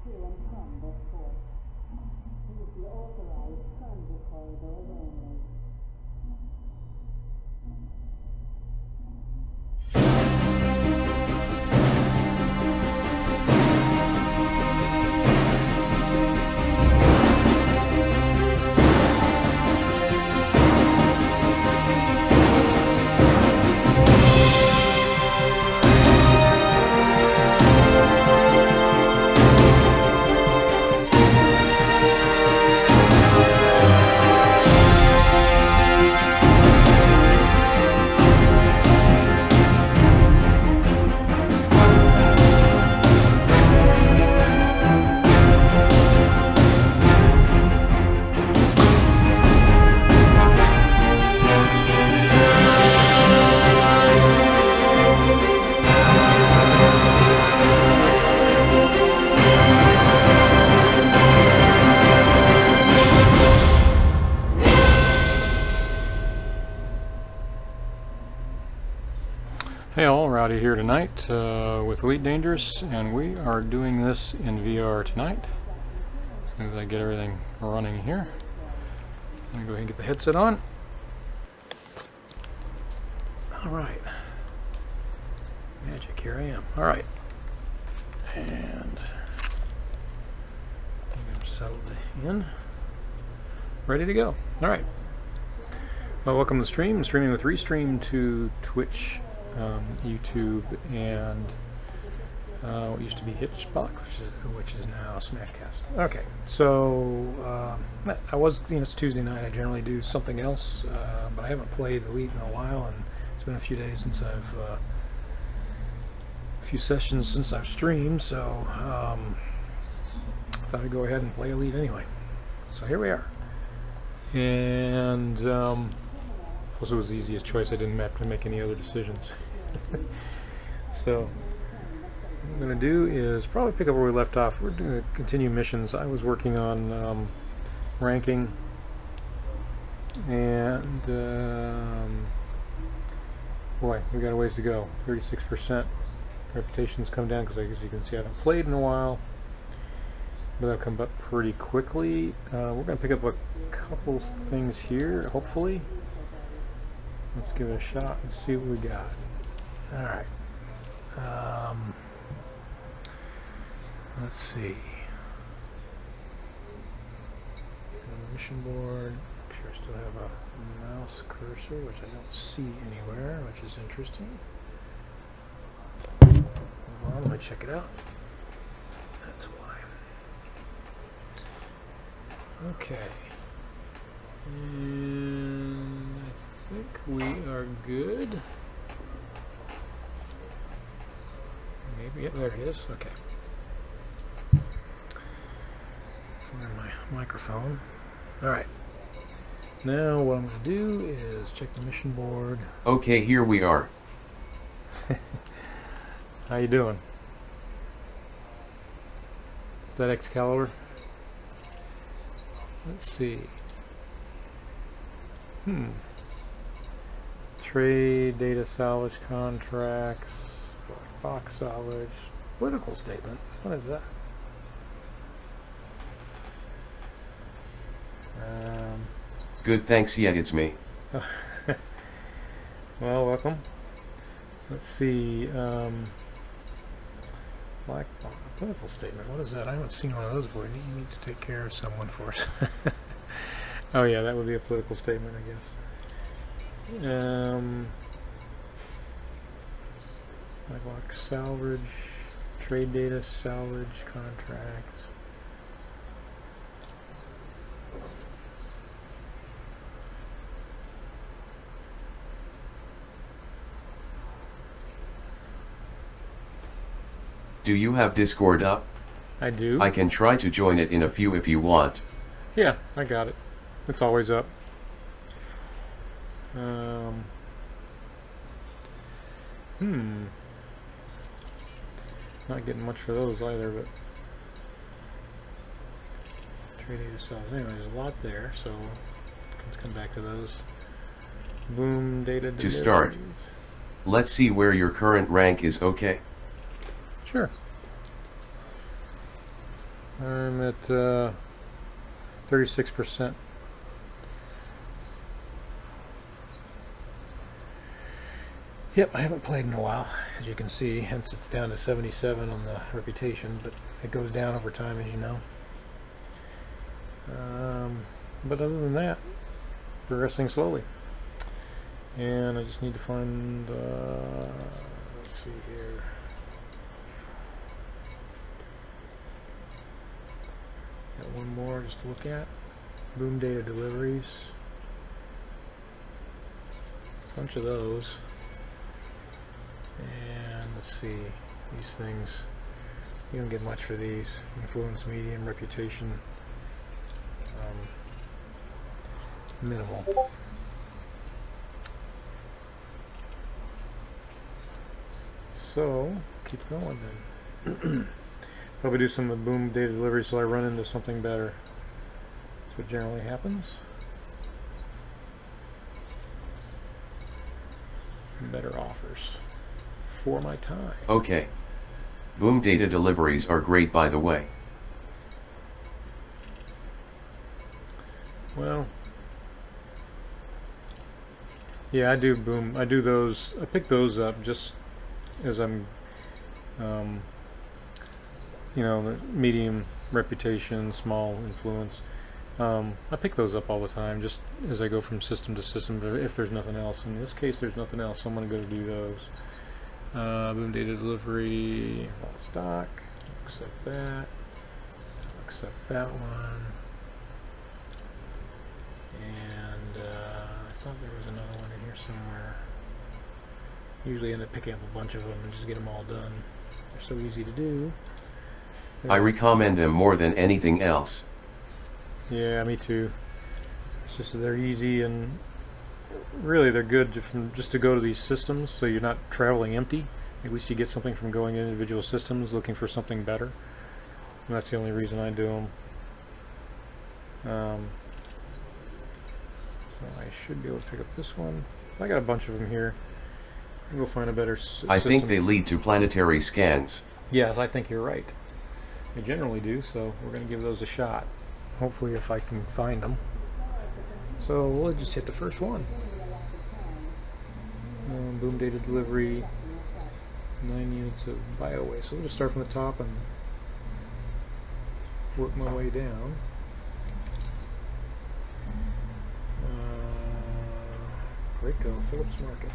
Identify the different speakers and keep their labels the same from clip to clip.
Speaker 1: to and from the fort. Use the authorized transit corridors only.
Speaker 2: Hey all, Rowdy here tonight with Elite Dangerous, and we are doing this in VR tonight. As soon as I get everything running here, I'm going to go ahead and get the headset on. Alright. Magic, here I am. Alright. And I'm settled in. Ready to go. Alright. Well, welcome to the stream. I'm streaming with Restream to Twitch, YouTube, and what used to be Hitchbox, which is now Smashcast. Okay, so I was, it's Tuesday night. I generally do something else, but I haven't played Elite in a while, and it's been a few days since I've, a few sessions since I've streamed, so I thought I'd go ahead and play Elite anyway. So here we are, and plus it was the easiest choice. I didn't have to make any other decisions. So what I'm going to do is probably pick up where we left off. We're going to continue missions. I was working on ranking, and boy, we got a ways to go. 36% reputations come down because, as you can see, I haven't played in a while, but that'll come up pretty quickly. We're going to pick up a couple things here, hopefully. Let's give it a shot and see what we got. Alright. Let's see. Mission board. Make sure I still have a mouse cursor, which I don't see anywhere, which is interesting. Hold on, let me check it out. That's why. Okay. And I think we are good. Maybe, yeah, there it is. Okay. Find my microphone. Alright. Now what I'm going to do is check the mission board.
Speaker 3: Okay, here we are.
Speaker 2: How you doing? Is that Excalibur? Let's see. Trade, data salvage contracts, box salvage, political statement. What is that?
Speaker 3: Good, thanks. Yeah, it's me.
Speaker 2: Well, welcome. Let's see. Black box, political statement. What is that? I haven't seen one of those before. You need to take care of someone for us. Oh yeah, that would be a political statement, I guess. Black box salvage, trade data salvage contracts.
Speaker 3: Do you have Discord up?
Speaker 2: I do.
Speaker 3: I can try to join it in a few if you want.
Speaker 2: Yeah, I got it. It's always up. Not getting much for those either, but trade data cells. Anyway, there's a lot there, so let's come back to those. Boom, data.
Speaker 3: To start, let's see where your current rank is. Okay.
Speaker 2: Sure. I'm at 36%. Yep, I haven't played in a while, as you can see, hence it's down to 77 on the reputation, but it goes down over time, as you know. But other than that, progressing slowly. And I just need to find, let's see here. Got one more just to look at. Boom data deliveries. Bunch of those. And let's see, these things, you don't get much for these. Influence, medium, reputation, minimal. So, keep going then. Probably do some of the boom data delivery so I run into something better. That's what generally happens. Better offers for my time.
Speaker 3: Okay. Boom data deliveries are great, by the way.
Speaker 2: Well, yeah, I do boom. I do those. I pick those up just as I'm, you know, the medium reputation, small influence. I pick those up all the time, just as I go from system to system. If there's nothing else, in this case, there's nothing else, so I'm going to go do those. Boom data delivery, stock. Accept that. Accept that one. And I thought there was another one in here somewhere. Usually end up picking up a bunch of them and just get them all done. They're so easy to do.
Speaker 3: I recommend them more than anything else.
Speaker 2: Yeah, me too. It's just that they're easy and really they're good just to go to these systems, so you're not traveling empty. At least you get something from going to individual systems looking for something better. And that's the only reason I do them. So I should be able to pick up this one. I got a bunch of them here. We'll find a better system.
Speaker 3: I think they lead to planetary scans.
Speaker 2: Yes, I think you're right. They generally do, so we're going to give those a shot. Hopefully if I can find them. So we'll just hit the first one. Boom data delivery, 9 units of bio waste. So we'll just start from the top and work my way down. Rico, Phillips Market.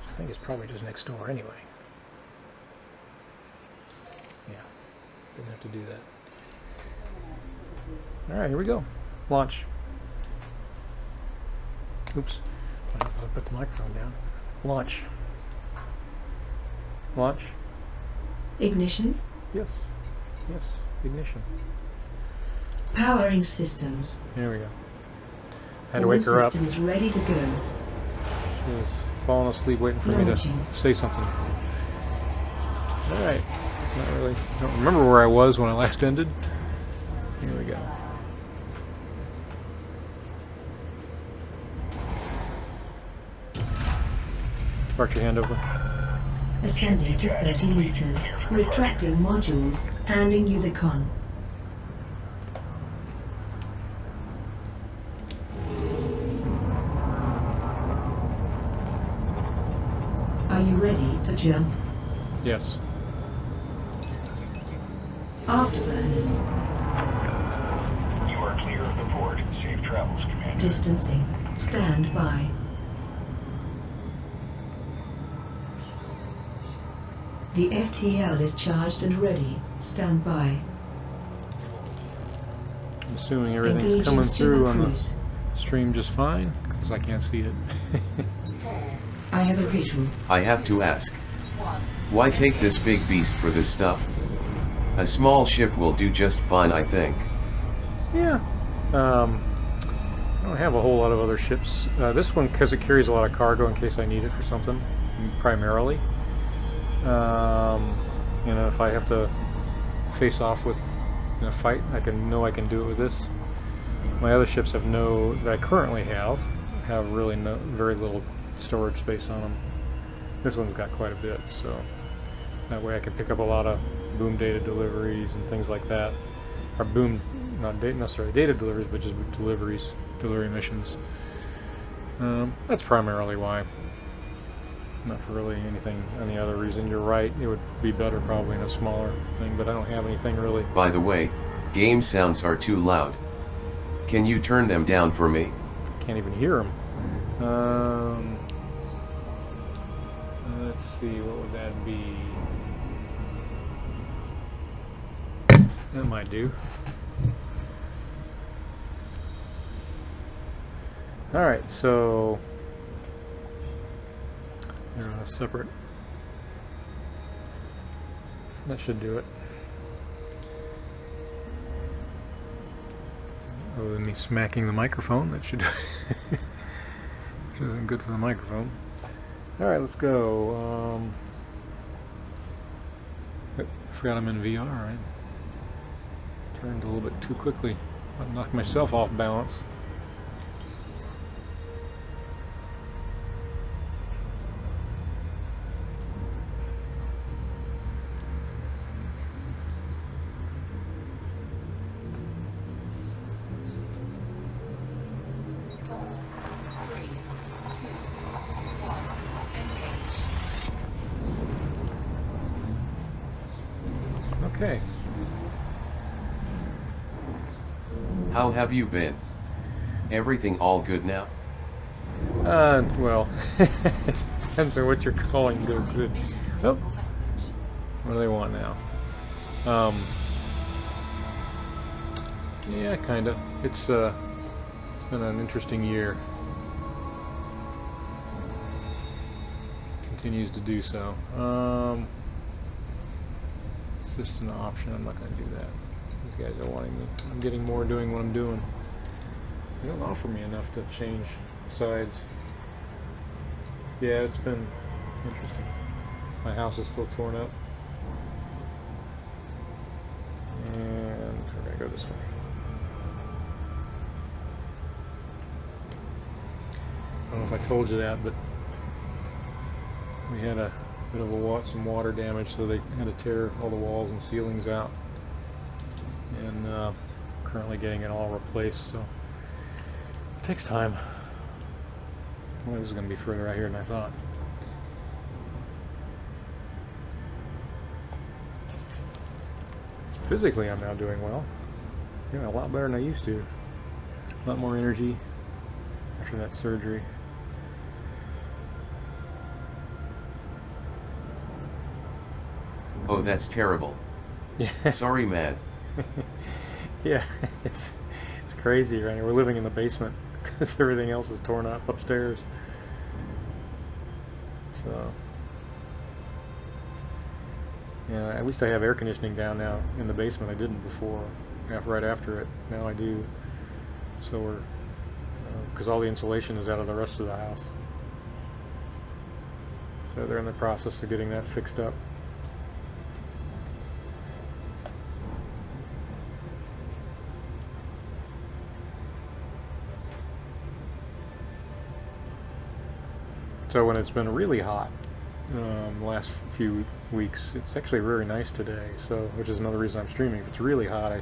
Speaker 2: I think it's probably just next door anyway. Yeah, didn't have to do that. Alright, here we go. Launch. Oops. I'll put the microphone down. Launch. Launch.
Speaker 4: Ignition.
Speaker 2: Yes. Yes. Ignition.
Speaker 4: Powering systems.
Speaker 2: There we go. I had to wake her up.
Speaker 4: Systems ready to go.
Speaker 2: She was falling asleep waiting for me to say something. Alright. Not really. I don't remember where I was when I last ended. Here we go. Arch your hand over.
Speaker 4: Ascending to 30 meters. Retracting modules. Handing you the con. Are you ready to jump?
Speaker 2: Yes.
Speaker 4: Afterburners.
Speaker 5: You are clear of the port. Safe travels, Commander.
Speaker 4: Distancing. Stand by. The FTL is charged and ready. Stand by.
Speaker 2: I'm assuming everything's
Speaker 4: Engaging
Speaker 2: coming through on the
Speaker 4: cruise.
Speaker 2: stream just fine, because I can't see it.
Speaker 4: I have a visual.
Speaker 3: I have to ask. Why take this big beast for this stuff? A small ship will do just fine, I think.
Speaker 2: Yeah. I don't have a whole lot of other ships. This one, because it carries a lot of cargo in case I need it for something, primarily. You know, if I have to face off with in a fight, I know I can do it with this. My other ships have that I currently have really very little storage space on them. This one's got quite a bit, so that way I can pick up a lot of boom data deliveries and things like that. Or boom, not necessarily data deliveries, but just deliveries, delivery missions. That's primarily why. Not for really anything, any other reason. You're right, it would be better probably in a smaller thing, but I don't have anything really.
Speaker 3: By the way, game sounds are too loud. Can you turn them down for me?
Speaker 2: Can't even hear them. Let's see, what would that be? That might do. Alright, so they're on a separate. That should do it. Other than me smacking the microphone, that should do it. Which isn't good for the microphone. Alright, let's go. I forgot I'm in VR, right? Turned a little bit too quickly. I knocked myself off balance. Okay.
Speaker 3: How have you been? Everything all good now?
Speaker 2: Well, it depends on what you're calling good. Oh, what do they want now? Yeah, kinda. It's been an interesting year. Continues to do so. It's just an option. I'm not going to do that. These guys are wanting me. I'm getting more doing what I'm doing. They don't offer me enough to change sides. Yeah, it's been interesting. My house is still torn up. And we're going to go this way. I don't know if I told you that, but we had a bit of some water damage, so they had to tear all the walls and ceilings out. And currently getting it all replaced, so it takes time. Well, this is going to be further out here than I thought. Physically, I'm now doing well. Yeah, a lot better than I used to. A lot more energy after that surgery.
Speaker 3: Oh, that's terrible.
Speaker 2: Yeah.
Speaker 3: Sorry, man.
Speaker 2: Yeah, it's crazy right now. We're living in the basement because everything else is torn up upstairs. So, yeah, at least I have air conditioning down now in the basement. I didn't before. Right after it, now I do. So we're because all the insulation is out of the rest of the house. So they're in the process of getting that fixed up. So when it's been really hot, the last few weeks, it's actually very nice today. So, which is another reason I'm streaming. If it's really hot, I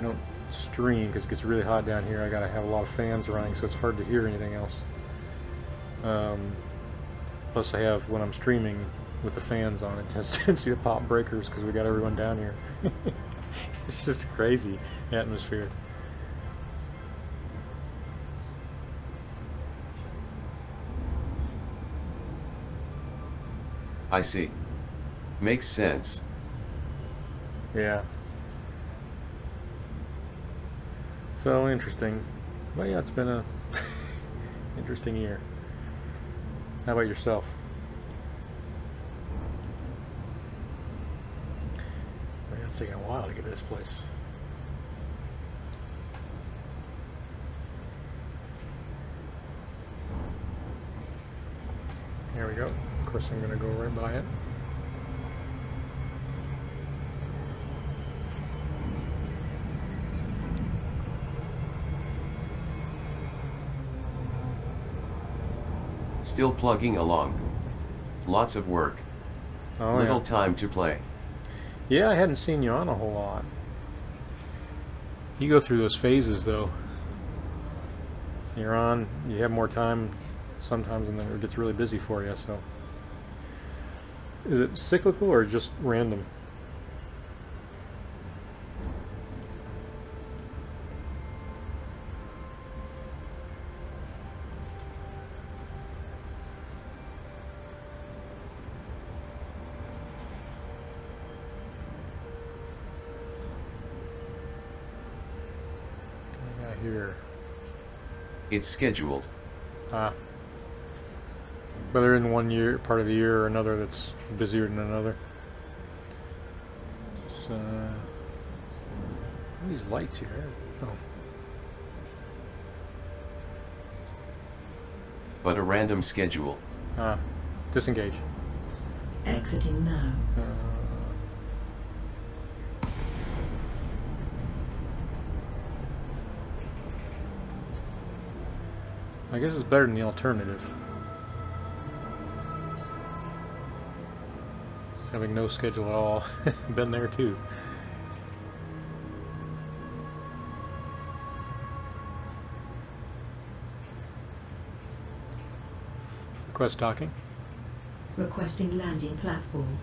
Speaker 2: don't stream because it gets really hot down here. I gotta have a lot of fans running, so it's hard to hear anything else. Plus, I have when I'm streaming with the fans on, it has a tendency to pop breakers because we got everyone down here. It's just a crazy atmosphere.
Speaker 3: I see. Makes sense.
Speaker 2: Yeah. So interesting. But yeah, it's been a interesting year. How about yourself? It's taking a while to get to this place. There we go. Of course, I'm going to go right by it.
Speaker 3: Still plugging along. Lots of work.
Speaker 2: Oh,
Speaker 3: Little
Speaker 2: yeah.
Speaker 3: time to play.
Speaker 2: Yeah, I hadn't seen you on a whole lot. You go through those phases, though. You're on, you have more time sometimes, and then it gets really busy for you, so. Is it cyclical or just random? What do I got here?
Speaker 3: It's scheduled.
Speaker 2: Ah. Whether in one year, part of the year, or another that's busier than another. Just, what are these lights here? Oh.
Speaker 3: But a random schedule.
Speaker 2: Ah. Disengage.
Speaker 4: Exiting now.
Speaker 2: I guess it's better than the alternative. Having no schedule at all. Been there too. Request docking.
Speaker 4: Requesting landing platform.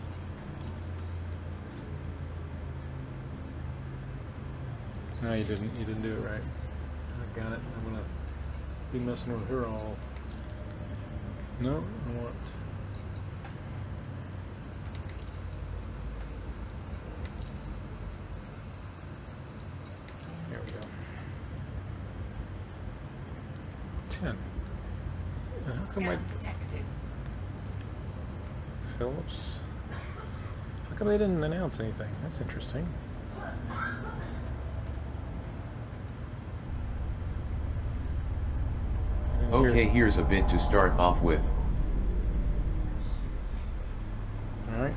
Speaker 2: No, you didn't. You didn't do it right. I got it. I'm gonna be messing with her all. No, I want. There we go. 10. How come I... Phillips? How come they didn't announce anything? That's interesting.
Speaker 3: Okay, here's a bit to start off with.
Speaker 2: Alright.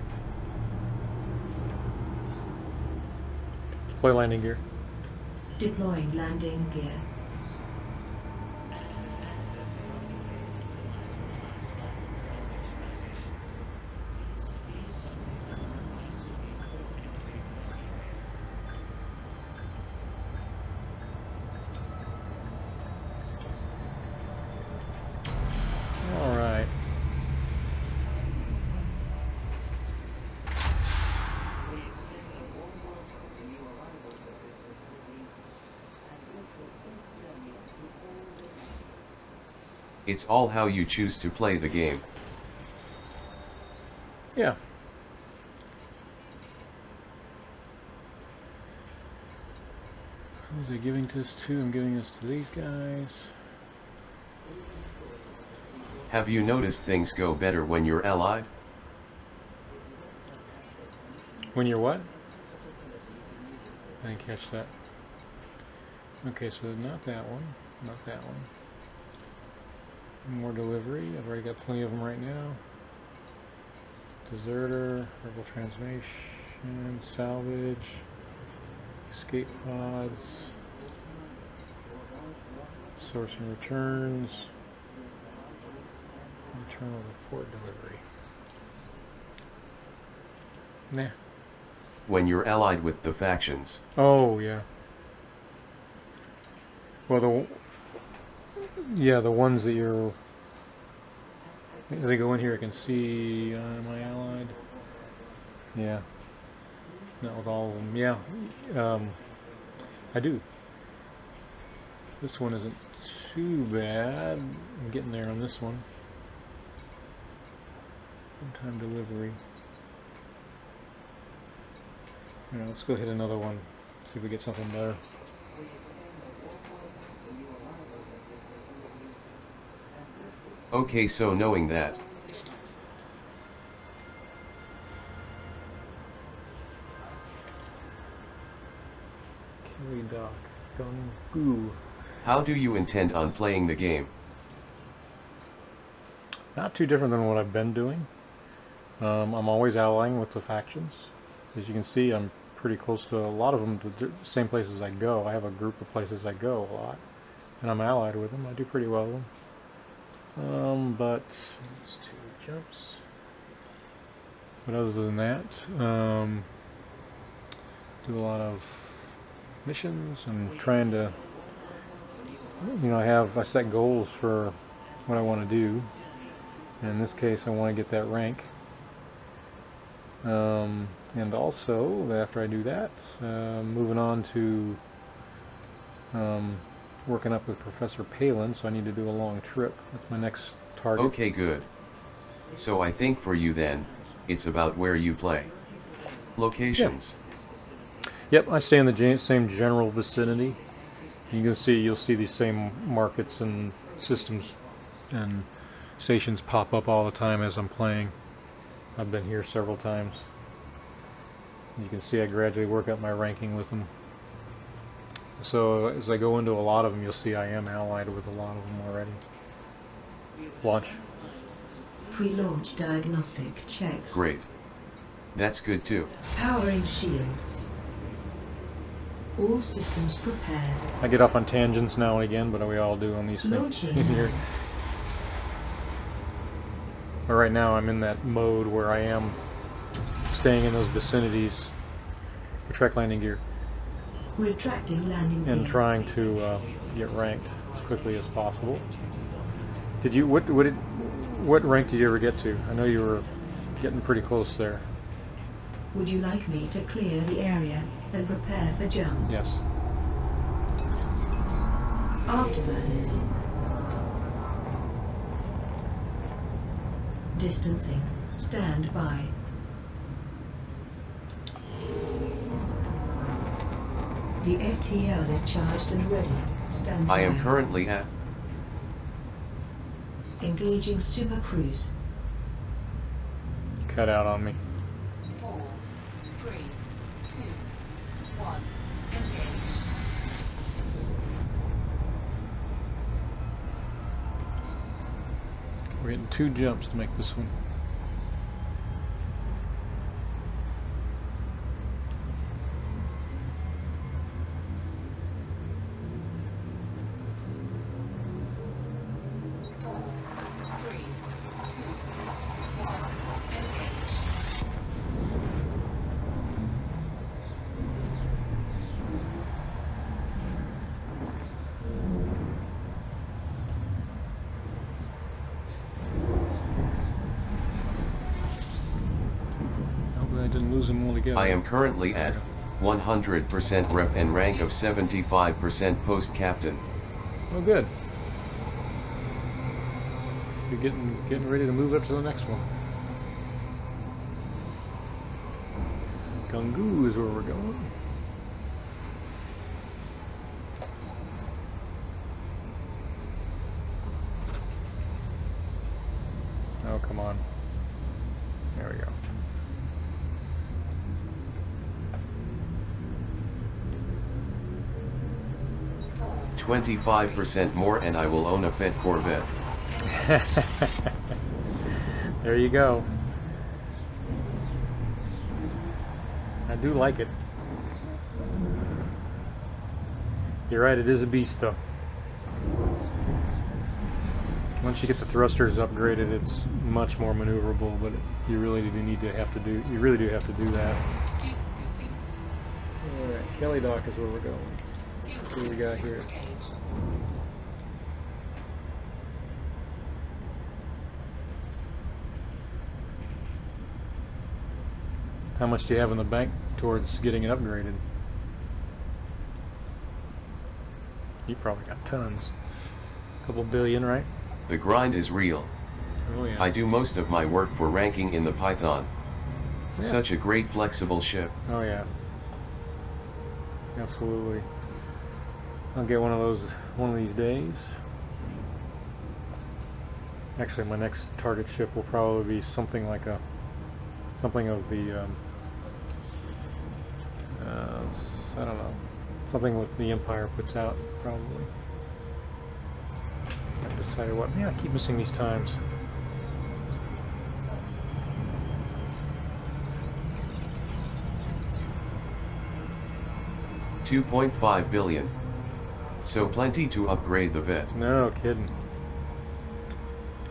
Speaker 2: Deploy landing gear.
Speaker 4: Deploying landing gear.
Speaker 2: Alright.
Speaker 3: It's all how you choose to play the game.
Speaker 2: Yeah. Who's it giving this to? I'm giving this to these guys.
Speaker 3: Have you noticed things go better when you're allied?
Speaker 2: When you're what? I didn't catch that. Okay, so not that one. Not that one. More delivery. I've already got plenty of them right now. Deserter, herbal transmission, salvage, escape pods, source and returns, internal report delivery. Nah.
Speaker 3: When you're allied with the factions.
Speaker 2: Oh, yeah. Well, the ones that you're... As I go in here, I can see, am I allied? Yeah. Not with all of them. Yeah. I do. This one isn't too bad. I'm getting there on this one. One-time delivery. Alright, let's go hit another one. See if we get something better.
Speaker 3: Okay, so knowing that.
Speaker 2: Kiwi Dock. Gungu.
Speaker 3: How do you intend on playing the game?
Speaker 2: Not too different than what I've been doing. I'm always allying with the factions. As you can see, I'm pretty close to a lot of them, the same places I go. I have a group of places I go a lot, and I'm allied with them. I do pretty well with them. But it's 2 jumps. But other than that, do a lot of missions and trying to, you know, I set goals for what I want to do. And in this case, I want to get that rank. And also, after I do that, moving on to working up with Professor Palin, so I need to do a long trip. That's my next target.
Speaker 3: Okay, good. So I think for you then, it's about where you play. Locations.
Speaker 2: Yep, I stay in the same general vicinity. You'll see these same markets and systems and stations pop up all the time as I'm playing. I've been here several times. You can see I gradually work up my ranking with them. So as I go into a lot of them, you'll see I am allied with a lot of them already. Launch.
Speaker 4: Pre-launch diagnostic checks.
Speaker 3: Great. That's good too.
Speaker 4: Powering shields. All systems prepared.
Speaker 2: I get off on tangents now and again, but we all do on these things.
Speaker 4: Launching.
Speaker 2: Here. But right now I'm in that mode where I am staying in those vicinities. Retract landing gear.
Speaker 4: Retracting landing gear.
Speaker 2: And trying to get ranked as quickly as possible. Did you what rank did you ever get to? I know you were getting pretty close there.
Speaker 4: Would you like me to clear the area and prepare for jump?
Speaker 2: Yes.
Speaker 4: Afterburners. Distancing. Stand by. The FTL is charged and ready. Stand by.
Speaker 3: I am currently at
Speaker 4: Engaging Super Cruise.
Speaker 2: Cut out on me.
Speaker 6: 4, 3, 2, 1, engage.
Speaker 2: We're getting 2 jumps to make this one.
Speaker 3: I am currently at 100% rep and rank of 75% post captain.
Speaker 2: Oh, good. You're getting ready to move up to the next one. Gungu is where we're going. Oh, come on. There we go.
Speaker 3: 25% more and I will own a Fed Corvette.
Speaker 2: There you go. I do like it. You're right, it is a beast though. Once you get the thrusters upgraded, it's much more maneuverable, but you really do have to do that. Alright, Kelly Dock is where we're going. Let's see what we got here. How much do you have in the bank towards getting it upgraded? You probably got tons. A couple billion, right?
Speaker 3: The grind is real.
Speaker 2: Oh yeah.
Speaker 3: I do most of my work for ranking in the Python.
Speaker 2: Yes.
Speaker 3: Such a great flexible ship.
Speaker 2: Oh yeah. Absolutely. I'll get one of those one of these days. Actually, my next target ship will probably be something like something of the I don't know, something what the Empire puts out probably. I've decided what. Man, I keep missing these times.
Speaker 3: $2.5 billion. So plenty to upgrade the vet.
Speaker 2: No kidding.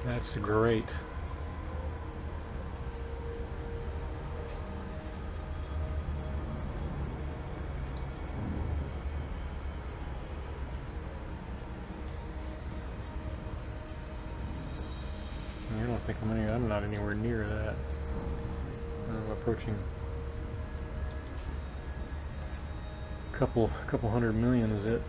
Speaker 2: That's great. I don't think I'm not anywhere near that. I'm approaching a couple 100 million is it.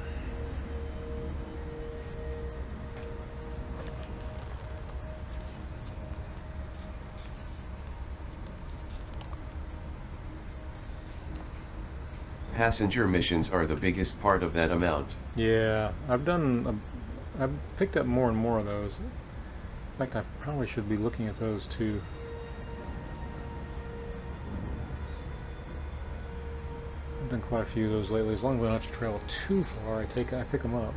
Speaker 3: Passenger missions are the biggest part of that amount.
Speaker 2: Yeah, I've picked up more and more of those. In fact, I probably should be looking at those too. I've done quite a few of those lately. As long as I don't have to travel too far, I pick them up.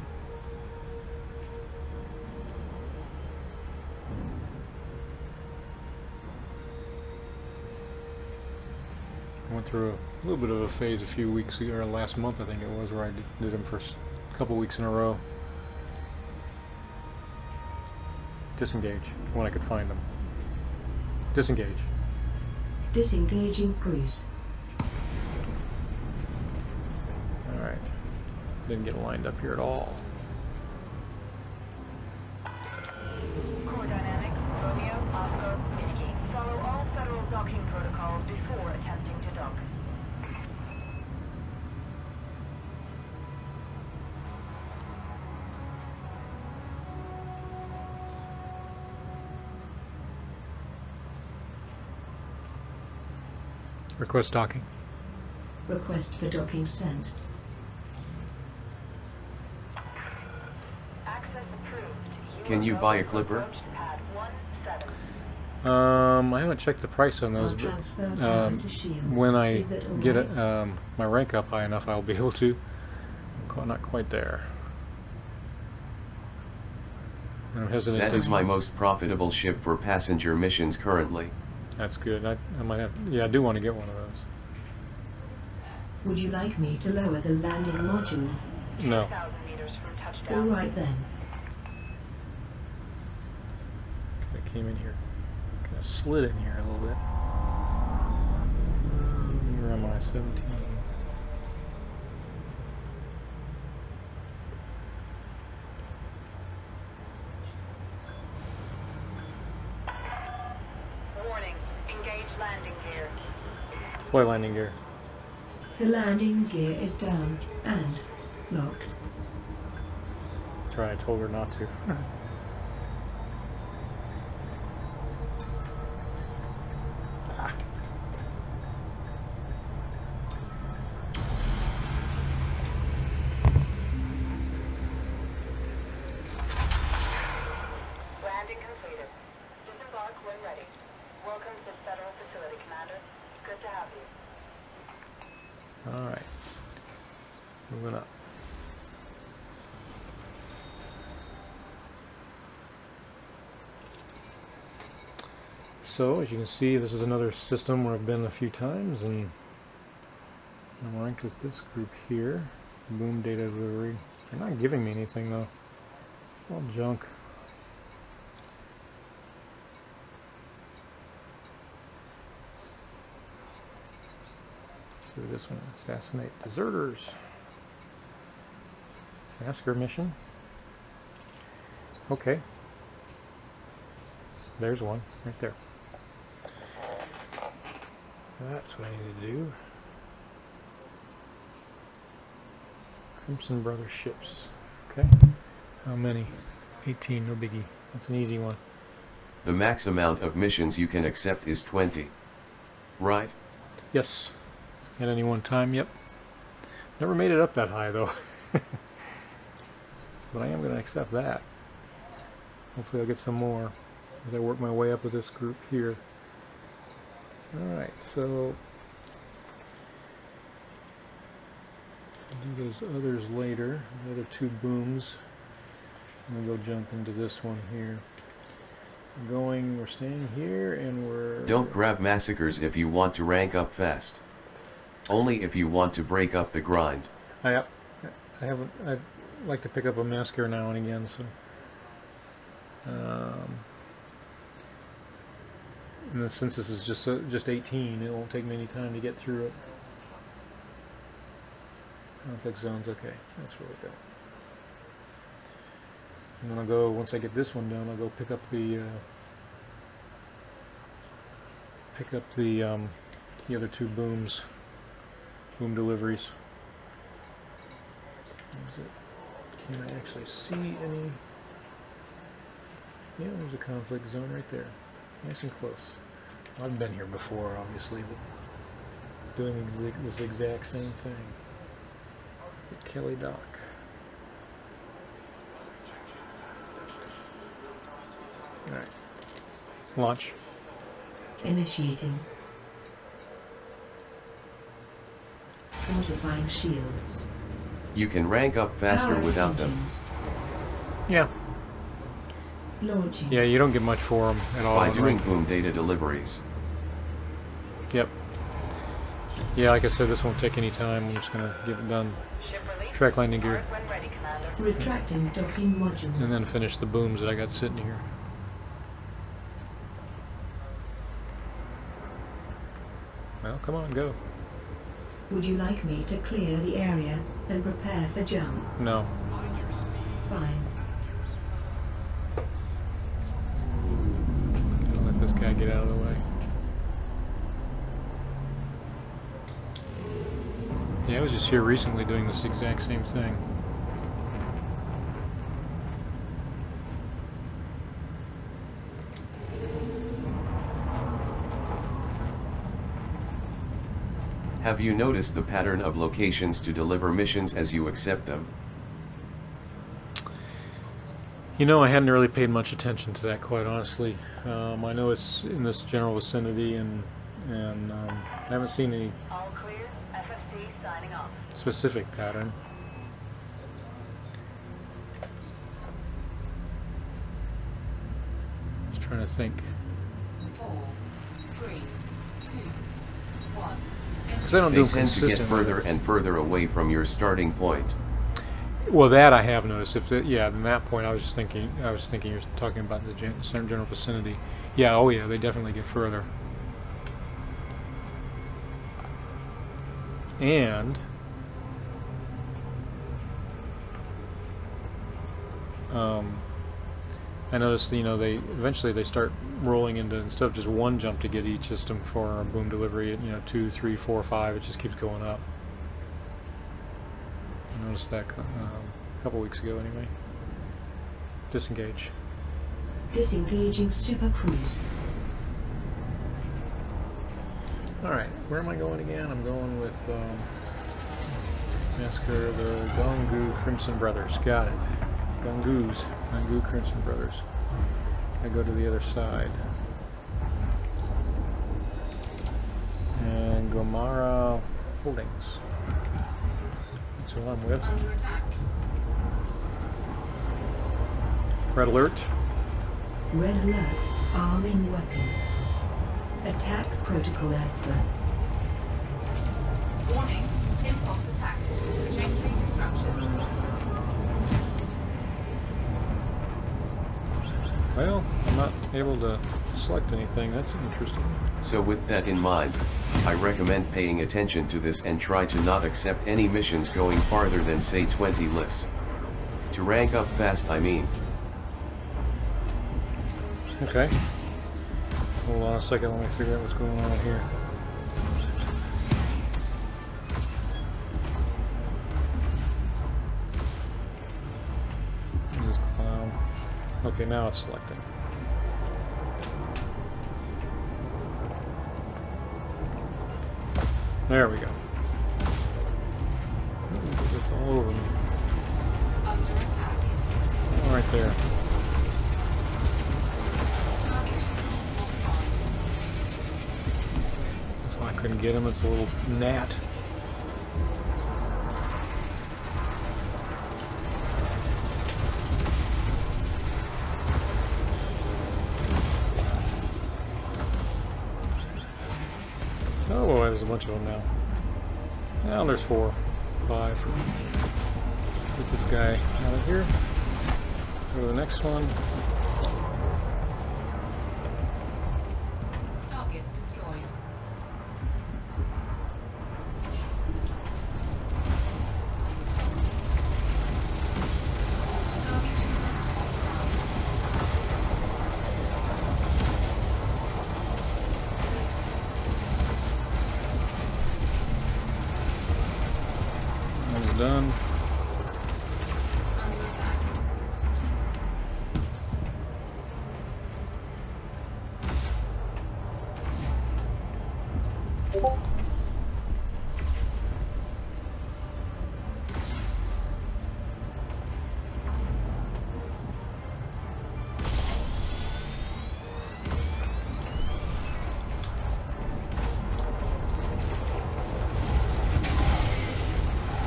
Speaker 2: I went through a little bit of a phase a few weeks ago, or last month I think it was, where I did them for a couple weeks in a row. Disengage when I could find them. Disengage.
Speaker 4: Disengaging cruise.
Speaker 2: Alright. Didn't get lined up here at all.
Speaker 7: Core dynamics, Romeo, Oscar, Whiskey. Follow all federal docking protocols before attempting to dock.
Speaker 2: Request docking.
Speaker 4: Request for docking sent.
Speaker 7: Access approved.
Speaker 3: Can you buy a clipper?
Speaker 7: Approach pad 17.
Speaker 2: I haven't checked the price on those,
Speaker 4: I'll transfer
Speaker 2: but
Speaker 4: power to shields.
Speaker 2: when I
Speaker 4: Is that all
Speaker 2: get
Speaker 4: right?
Speaker 2: my rank up high enough, I'll be able to. Not quite there. And I'm hesitant.
Speaker 3: That
Speaker 2: to-
Speaker 3: is my most profitable ship for passenger missions currently.
Speaker 2: That's good. I might have. Yeah, I do want to get one of those.
Speaker 4: Would you like me to lower the landing modules?
Speaker 2: No.
Speaker 7: 2,000 meters from
Speaker 4: All
Speaker 7: touchdown.
Speaker 4: right then.
Speaker 2: I came in here. Kind of slid in here a little bit. Where am I? 17.
Speaker 7: Warning. Engage landing gear.
Speaker 2: Fly landing gear.
Speaker 4: The landing gear is down and locked.
Speaker 2: That's right. I told her not to.
Speaker 7: Landing completed. Disembark when ready. Welcome to Federal Facility, Commander. Good to have you.
Speaker 2: All right. Moving up. So, as you can see, this is another system where I've been a few times, and I'm ranked with this group here. Boom data delivery. They're not giving me anything though. It's all junk. Let's do this one. Assassinate deserters. Massacre mission. Okay. There's one right there. That's what I need to do. Crimson Brothers ships. Okay. How many? 18, no biggie. That's an easy one.
Speaker 3: The max amount of missions you can accept is 20. Right?
Speaker 2: Yes. At any one time, yep. Never made it up that high though. But I am going to accept that. Hopefully I'll get some more as I work my way up with this group here. Alright, so I'll do those others later. The other two booms. I'm going to go jump into this one here. We're staying here, and we're...
Speaker 3: Don't grab massacres if you want to rank up fast. Only if you want to break up the grind.
Speaker 2: I'd like to pick up a massacre now and again, so... and then since this is just 18, it won't take me any time to get through it. Conflict zones, okay, that's where we go. And then I'll go, once I get this one done, I'll go pick up the pick up the other two boom deliveries. Is it? Can I actually see any? Yeah, there's a conflict zone right there. Nice and close. I've been here before, obviously, but doing this exact same thing at Kelly Dock. Alright. Launch.
Speaker 4: Initiating. Fortifying shields.
Speaker 3: You can rank up faster
Speaker 4: Power
Speaker 3: without them.
Speaker 4: engines.
Speaker 2: Yeah.
Speaker 4: Launching.
Speaker 2: Yeah, you don't get much for them at all.
Speaker 3: By
Speaker 2: in
Speaker 3: doing
Speaker 2: rank.
Speaker 3: boom data deliveries.
Speaker 2: Yep. Yeah, like I said, this won't take any time. I'm just going to get it done.
Speaker 7: Ship release.
Speaker 2: Track landing gear.
Speaker 7: When ready, Commander.
Speaker 4: Retracting docking modules.
Speaker 2: And then finish the booms that I got sitting here. Well, come on, go.
Speaker 4: Would you like me to clear the area and prepare for jump?
Speaker 2: No.
Speaker 4: Fine.
Speaker 2: Gonna let this guy get out of the way. Yeah, I was just here recently doing this exact same thing.
Speaker 3: Have you noticed the pattern of locations to deliver missions as you accept them?
Speaker 2: You know, I hadn't really paid much attention to that, quite honestly. I know it's in this general vicinity, and I haven't seen any
Speaker 7: All clear. FFC signing off.
Speaker 2: specific pattern. Just trying to think.
Speaker 6: 4, 3, 2, 1.
Speaker 2: Because I don't do
Speaker 3: They
Speaker 2: them
Speaker 3: tend to get
Speaker 2: consistently.
Speaker 3: further and further away from your starting point.
Speaker 2: Well, that I have noticed. If it, yeah, at that point, I was thinking you're talking about the general vicinity. Yeah, oh yeah, they definitely get further. And I noticed, you know, they eventually start rolling into, instead of just one jump to get each system for a boom delivery, you know, 2, 3, 4, 5, it just keeps going up. I noticed that a couple weeks ago anyway. Disengage.
Speaker 4: Disengaging Super Cruise.
Speaker 2: Alright, where am I going again? I'm going with Massacre of the Gongu Crimson Brothers. Got it. Gongu Crimson Brothers. I go to the other side. And Gomara Holdings. That's who I'm with.
Speaker 6: Under attack.
Speaker 2: Red alert.
Speaker 4: Red alert. Arming weapons. Attack protocol alpha.
Speaker 6: Warning. Impulse attack. Trajectory disruption.
Speaker 2: Well, I'm not able to select anything. That's interesting.
Speaker 3: So with that in mind, I recommend paying attention to this and try to not accept any missions going farther than say 20 lists. To rank up fast, I mean.
Speaker 2: Okay. Hold on a second, let me figure out what's going on here. This clown. Okay, now it's selecting. There we go. It's all over me.
Speaker 6: Under attack.
Speaker 2: All right there.
Speaker 6: Target modified.
Speaker 2: That's why I couldn't get him. It's a little gnat. Oh boy, there's a bunch of them now. Now there's 4, 5. Get this guy out of here. Go to the next one.
Speaker 6: Target destroyed. Target shields offline.
Speaker 2: done.
Speaker 6: Under attack.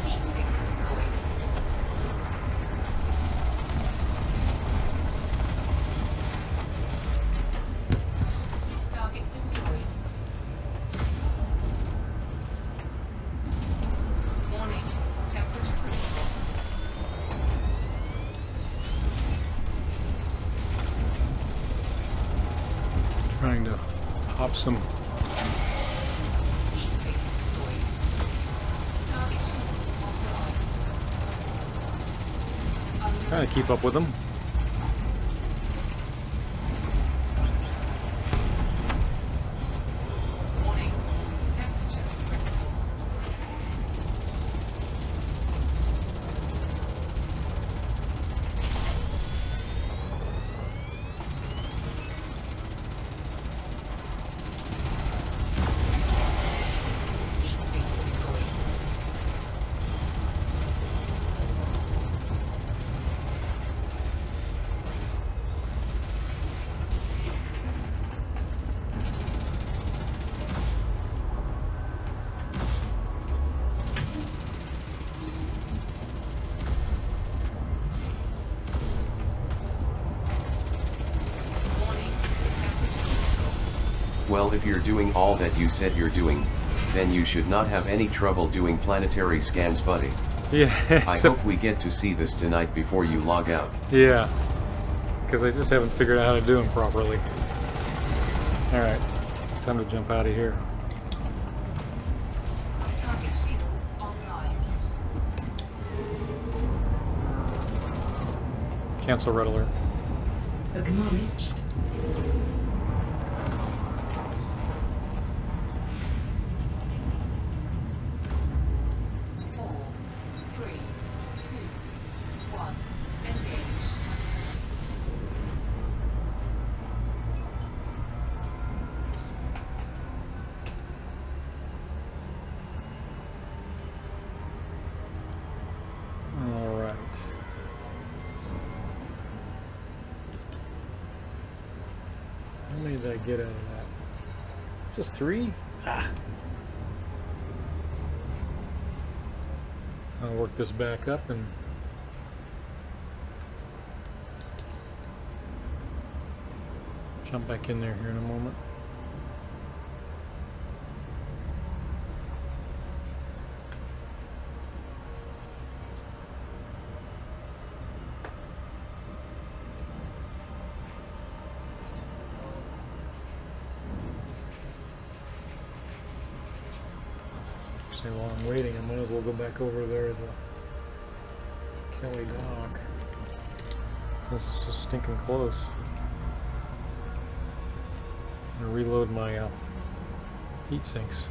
Speaker 6: Heat sink deployed. Target destroyed. Warning. Temperature critical.
Speaker 2: Trying to hop some.
Speaker 6: Heat sink deployed. Target shields offline. Under
Speaker 2: Trying to keep up with them.
Speaker 6: warning. Temperature critical. Heat sink deployed. Warning. Temperature critical.
Speaker 3: Well, if you're doing all that you said you're doing, then you should not have any trouble doing planetary scans, buddy.
Speaker 2: Yeah.
Speaker 3: I
Speaker 2: except-
Speaker 3: hope we get to see this tonight before you log out.
Speaker 2: Yeah. Because I just haven't figured out how to do them properly. Alright. Time to jump out of here.
Speaker 6: Target shields online.
Speaker 2: Cancel red alert.
Speaker 4: Acknowledged.
Speaker 6: Four, three, two, one. Engage.
Speaker 2: Alright. How many did I get out of that? Just 3? Ah. I'll work this back up and jump back in there here in a moment. Say while I'm waiting, I might as well go back over there to Kelly Dock, since it's so stinking close. I'm gonna reload my heat sinks.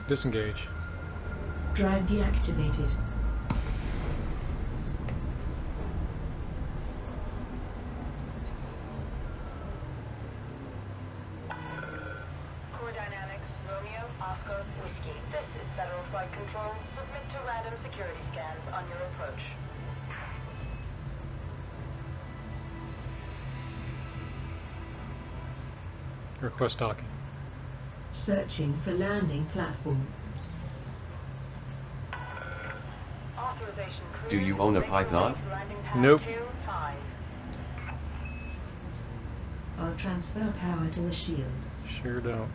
Speaker 2: Disengage.
Speaker 4: Drive deactivated.
Speaker 7: Core Dynamics, Romeo, Oscar, Whiskey. This is Federal Flight Control. Submit to random security scans on your approach.
Speaker 2: Request docking.
Speaker 4: Searching for landing platform.
Speaker 7: Authorization crew.
Speaker 3: Do you own a Python?
Speaker 7: Landing pad
Speaker 2: Nope.
Speaker 7: 2-5.
Speaker 4: I'll transfer power to the shields.
Speaker 2: Sure don't.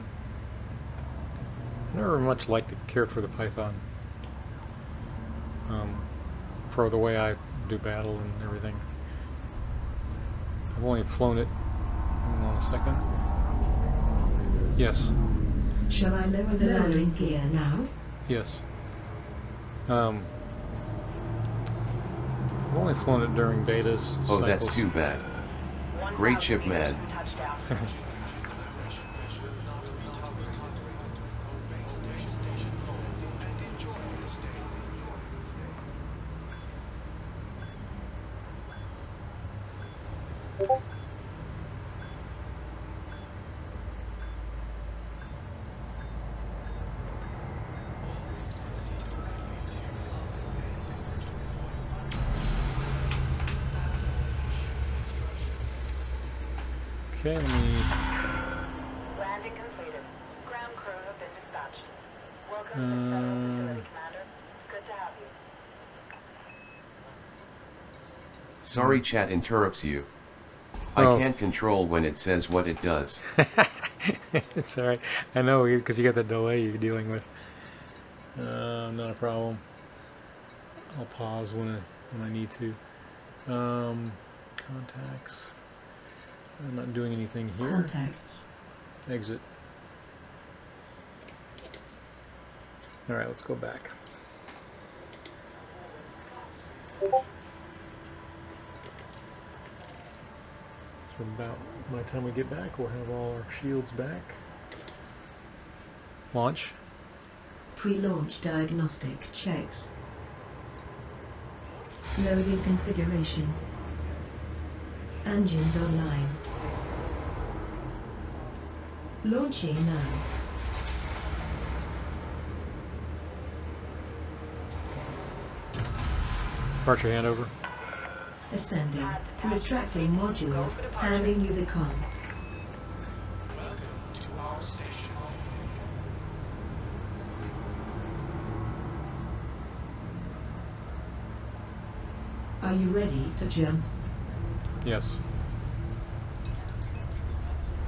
Speaker 2: I never much liked it, cared for the Python. for the way I do battle and everything. I've only flown it. Hang on a second. Yes.
Speaker 4: Shall I lower the landing gear now?
Speaker 2: Yes. I've only flown it during betas.
Speaker 3: Oh, that's
Speaker 2: cycles.
Speaker 3: too bad. Great ship, man.
Speaker 7: Touchdown.
Speaker 2: Okay, let me.
Speaker 7: Landing completed. Ground crew have been dispatched. Welcome to the Federal Facility, Commander. Good to have you.
Speaker 3: Sorry, chat interrupts you.
Speaker 2: Oh.
Speaker 3: I can't control when it says what it does.
Speaker 2: It's alright. I know, because you got the delay you're dealing with. Not a problem. I'll pause when I need to. Contacts. I'm not doing anything here.
Speaker 4: Contacts.
Speaker 2: Exit. Alright, let's go back. So about by the time we get back, we'll have all our shields back. Launch.
Speaker 4: Pre-launch diagnostic checks. Loading configuration. Engines online. Launching now.
Speaker 2: Archer handover.
Speaker 4: Ascending. Retracting modules. Handing you the comm. Are you ready to jump?
Speaker 2: Yes.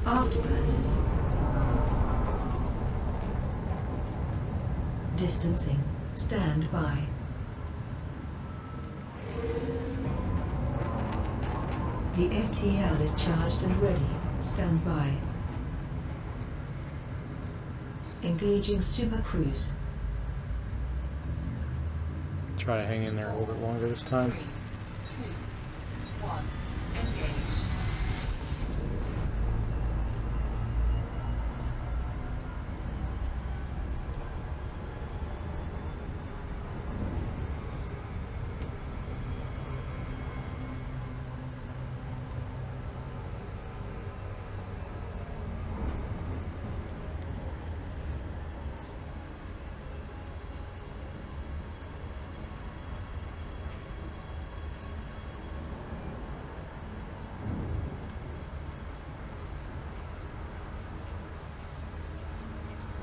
Speaker 4: Afterburners. Distancing. Stand by. The FTL is charged and ready. Stand by. Engaging Super Cruise.
Speaker 2: Try to hang in there a little bit longer this time.
Speaker 6: 3, 2, 1, engage.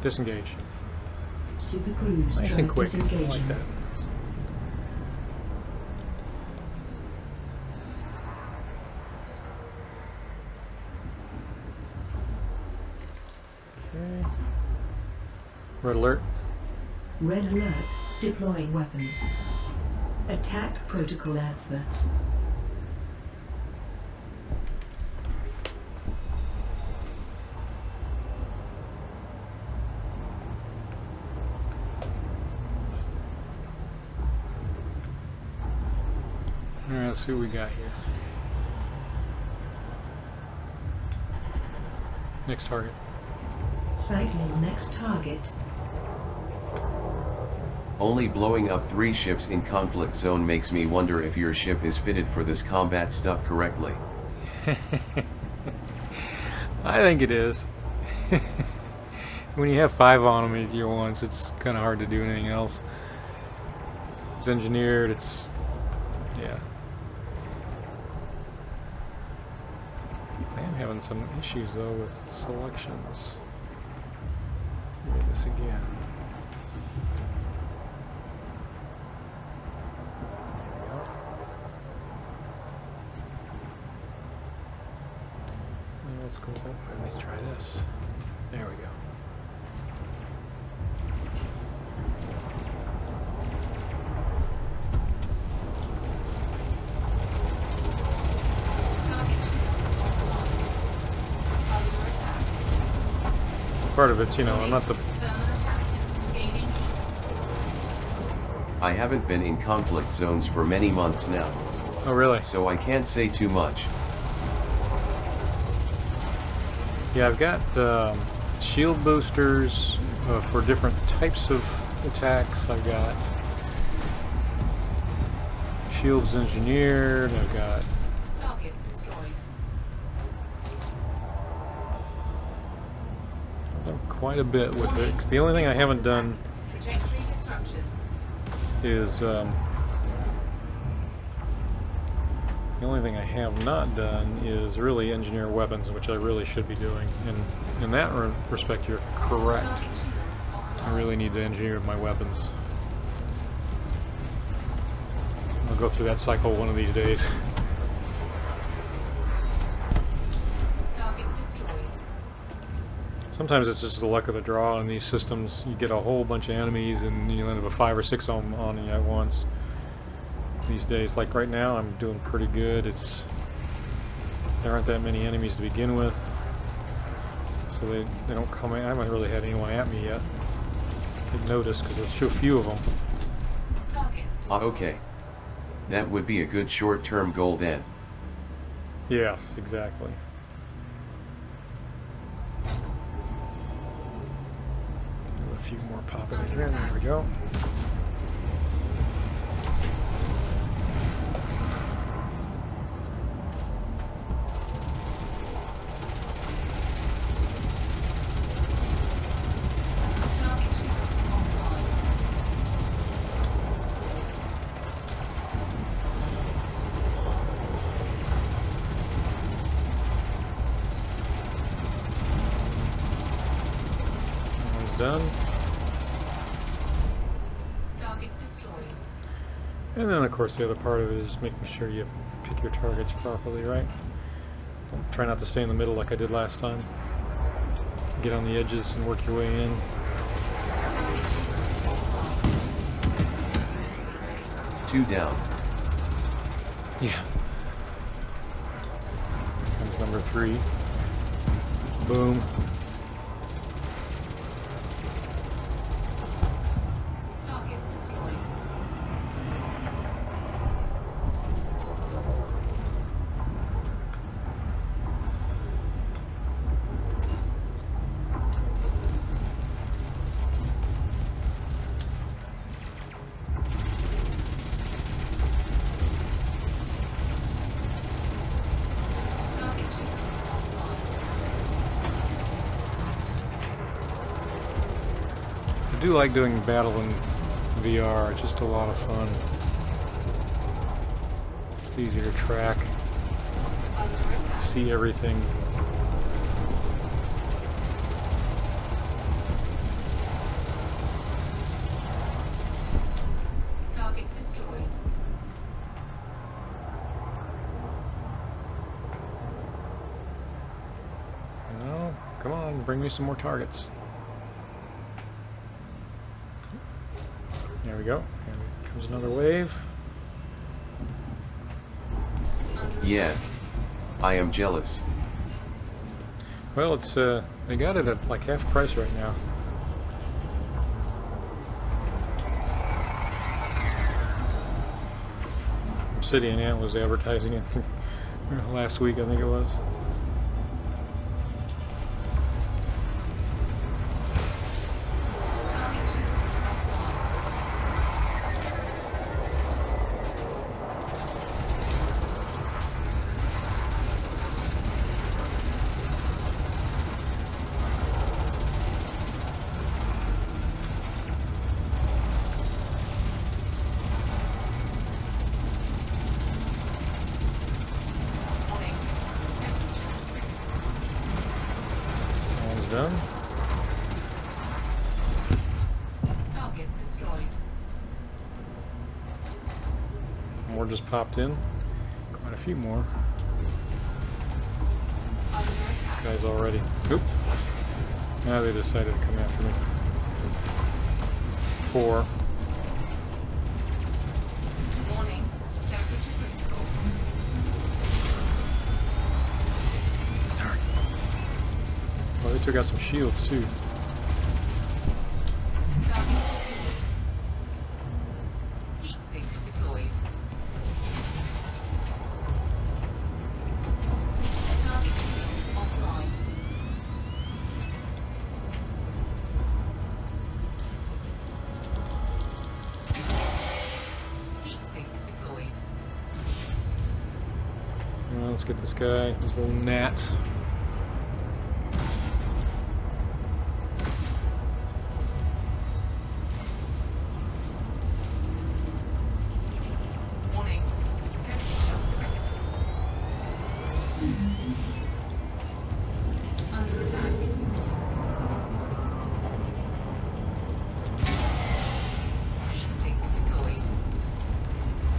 Speaker 2: Disengage.
Speaker 4: Super Cruise
Speaker 2: Nice and
Speaker 4: drive
Speaker 2: quick. I
Speaker 4: disengaging.
Speaker 2: like that. Okay. Red alert.
Speaker 4: Red alert. Deploying weapons. Attack protocol alpha.
Speaker 2: Alright, let's see what we got here. Next target.
Speaker 4: Cycling next target.
Speaker 3: Only blowing up 3 ships in conflict zone makes me wonder if your ship is fitted for this combat stuff correctly.
Speaker 2: I think it is. When you have 5 on them at year once, it's kind of hard to do anything else. It's engineered, it's... yeah. I am having some issues though with selections. Let me do this again. Let's go. Let me try this. There we go. part of it's, you know, I'm not the...
Speaker 3: I haven't been in conflict zones for many months now.
Speaker 2: Oh, really?
Speaker 3: So I can't say too much.
Speaker 2: Yeah, I've got shield boosters for different types of attacks. I've got shields engineered. I've got
Speaker 6: Target destroyed.
Speaker 2: I've done quite a bit with it. 'Cause the only thing I haven't done
Speaker 6: Trajectory disruption.
Speaker 2: is the only thing I have not done is really engineer weapons, which I really should be doing. And in that respect, you're correct.
Speaker 6: Target shields
Speaker 2: I
Speaker 6: offline.
Speaker 2: really need to engineer my weapons. I'll go through that cycle one of these days.
Speaker 6: Target destroyed.
Speaker 2: Sometimes it's just the luck of the draw in these systems. You get a whole bunch of enemies and you end up with 5 or 6 of them on you at once. These days, like right now, I'm doing pretty good. There aren't that many enemies to begin with, so they don't come in. I haven't really had anyone at me yet. Get noticed because there's so few of them.
Speaker 6: Target
Speaker 3: Ah,
Speaker 6: destroyed.
Speaker 3: okay. That would be a good short-term goal then.
Speaker 2: Yes, exactly. A few more popping in here. There we go.
Speaker 6: Target shields offline.
Speaker 2: One's done.
Speaker 6: Target destroyed.
Speaker 2: And then, of course, the other part of it is making sure you pick your targets properly, right? Try not to stay in the middle like I did last time. Get on the edges and work your way in.
Speaker 6: Target shields offline.
Speaker 3: 2 down.
Speaker 2: Yeah. Comes number 3. Boom.
Speaker 6: Target destroyed. Target shields offline.
Speaker 2: I do like doing battle in VR. It's just a lot of fun. It's easier to track,
Speaker 6: Under attack.
Speaker 2: see everything.
Speaker 6: Target destroyed.
Speaker 2: No, come on, bring me some more targets. There we go. Here comes another wave.
Speaker 3: Yeah. I am jealous.
Speaker 2: Well, it's they got it at like half price right now. Obsidian Ant was advertising it last week, I think it was.
Speaker 6: Target shields offline. Warning. Temperature critical.
Speaker 2: One's done.
Speaker 6: Target destroyed.
Speaker 2: More just popped in. Quite a few more.
Speaker 6: Under attack.
Speaker 2: Guys already. Oop. Now they decided to come after me. 4.
Speaker 6: Warning. Temperature critical.
Speaker 2: Well, they took out some shields too. Well, let's get this guy, these little gnats.
Speaker 6: Warning. Temperature critical. Under attack. Heat sink deployed.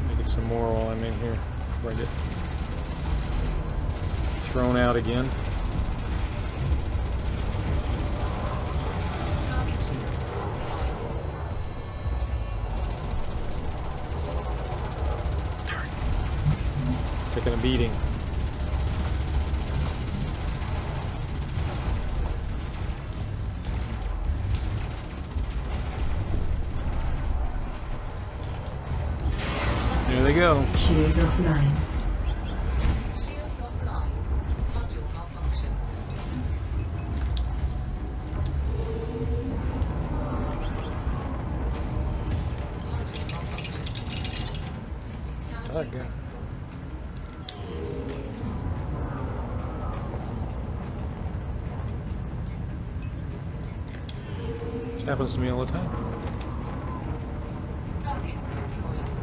Speaker 2: Let me get some more while I'm in here before I get thrown out again.
Speaker 6: Target shields offline.
Speaker 2: Taking a beating. There they go.
Speaker 4: Shields offline.
Speaker 6: Shields offline. Module malfunction. Module malfunction.
Speaker 2: Oh, God. This happens to me all the time.
Speaker 6: Target destroyed.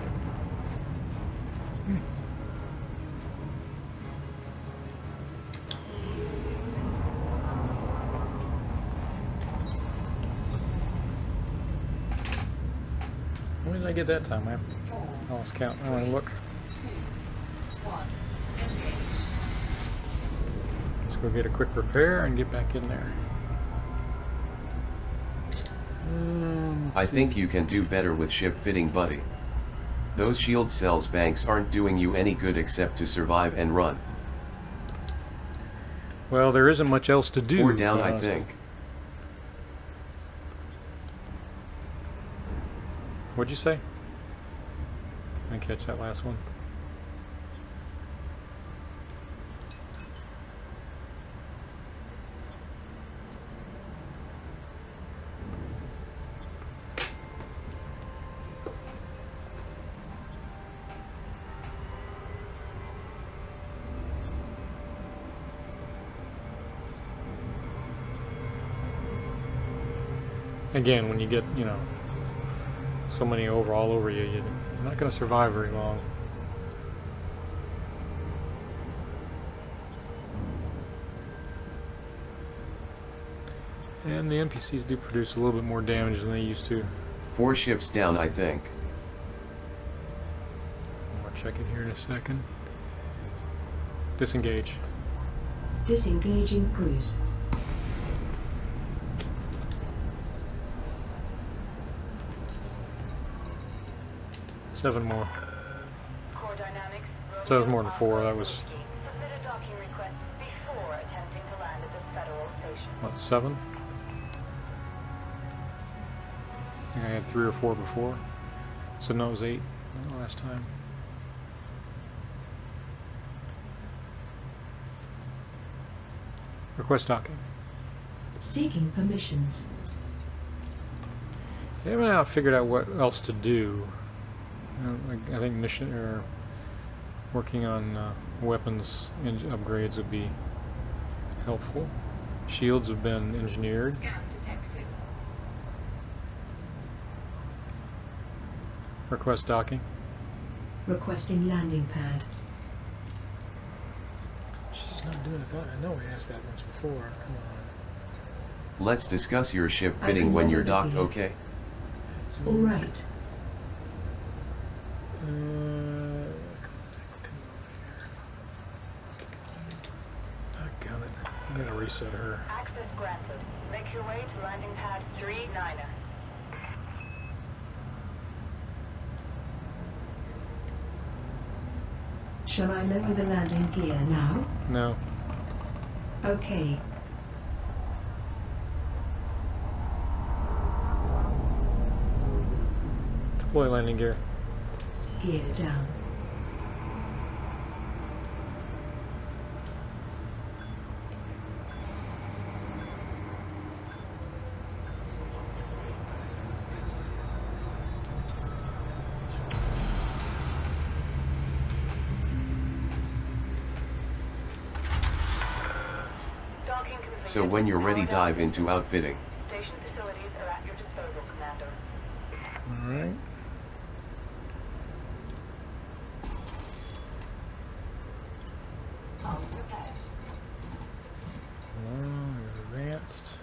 Speaker 2: When did I get that time? I lost count. I want to look.
Speaker 6: 2, 1, engage.
Speaker 2: Let's go get a quick repair and get back in there.
Speaker 3: I think you can do better with ship fitting, buddy. Those shield cells banks aren't doing you any good except to survive and run.
Speaker 2: Well, there isn't much else to do.
Speaker 3: 4 down, I
Speaker 2: honestly.
Speaker 3: think.
Speaker 2: What'd you say? I didn't catch that last one. Again, when you get, you know, so many all over you, you're not going to survive very long. And the NPCs do produce a little bit more damage than they used to.
Speaker 3: 4 ships down, I think.
Speaker 2: I'll check it here in a second. Disengage.
Speaker 4: Disengaging cruise.
Speaker 2: Seven more.
Speaker 7: Core dynamics.
Speaker 2: So that was more than 4. That was,
Speaker 7: Submit a docking request before attempting to land at this federal station.
Speaker 2: what, 7? I think I had 3 or 4 before. So no, it was 8 last time. Request docking.
Speaker 4: Seeking permissions.
Speaker 2: They haven't figured out what else to do. I think mission or working on weapons upgrades would be helpful. Shields have been engineered.
Speaker 6: Scan detected.
Speaker 2: Request docking.
Speaker 4: Requesting landing pad.
Speaker 2: She's not doing it. I know we asked that once before. Come on.
Speaker 3: Let's discuss your ship
Speaker 4: I
Speaker 3: fitting
Speaker 4: can
Speaker 3: when
Speaker 4: never
Speaker 3: you're docked,
Speaker 4: begin.
Speaker 3: okay?
Speaker 4: All right.
Speaker 2: Doggone it. I'm gonna reset her.
Speaker 7: Access granted. Make your way to landing pad 39er.
Speaker 4: Shall I lower the landing gear now?
Speaker 2: No.
Speaker 4: Okay.
Speaker 2: Deploy landing gear.
Speaker 4: Gear down.
Speaker 3: so when you're ready dive into outfitting.
Speaker 7: Station facilities are at your disposal, Commander.
Speaker 2: Alright.
Speaker 6: All prepared.
Speaker 2: Advanced.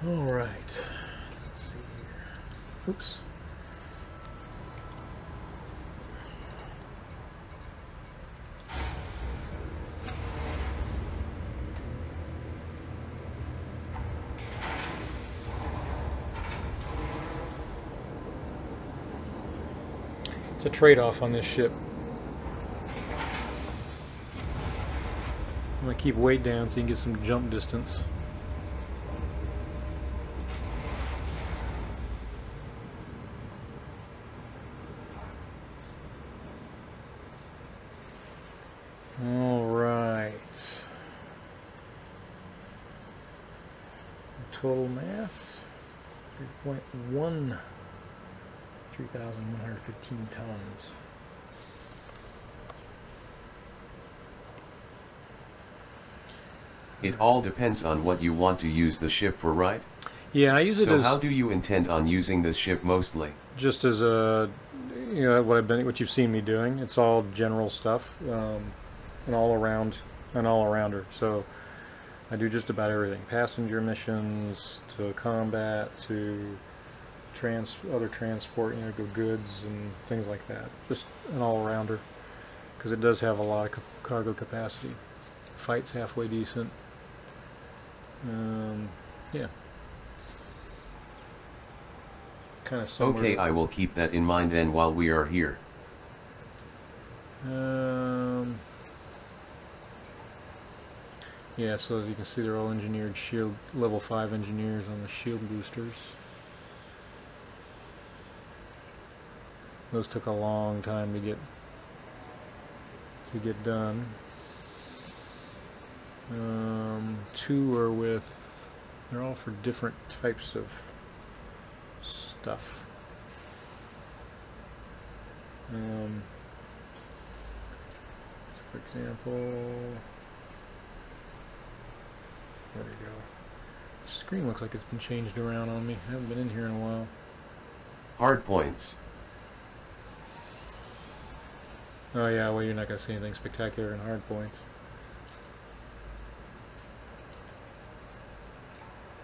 Speaker 2: Alright. Let's see here. Oops. It's a trade-off on this ship. I'm going to keep weight down so you can get some jump distance. Alright. Total mass 3.1 3,115 tons.
Speaker 3: It all depends on what you want to use the ship for, right?
Speaker 2: Yeah, I use it
Speaker 3: So
Speaker 2: as
Speaker 3: how do you intend on using this ship mostly?
Speaker 2: just as a, you know, what you've seen me doing. It's all general stuff, an all-arounder. So I do just about everything: passenger missions to combat to other transport, you know, go goods and things like that. Just an all-rounder, because it does have a lot of cargo capacity. Fight's halfway decent. Yeah. Kind of similar.
Speaker 3: Okay, I will keep that in mind and while we are here.
Speaker 2: Yeah, so as you can see, they're all engineered shield, level 5 engineers on the shield boosters. Those took a long time to get done. 2 are with, they're all for different types of stuff. So for example, there we go. The screen looks like it's been changed around on me. I haven't been in here in a while.
Speaker 3: Hard points.
Speaker 2: Oh yeah, well, you're not going to see anything spectacular in hard points.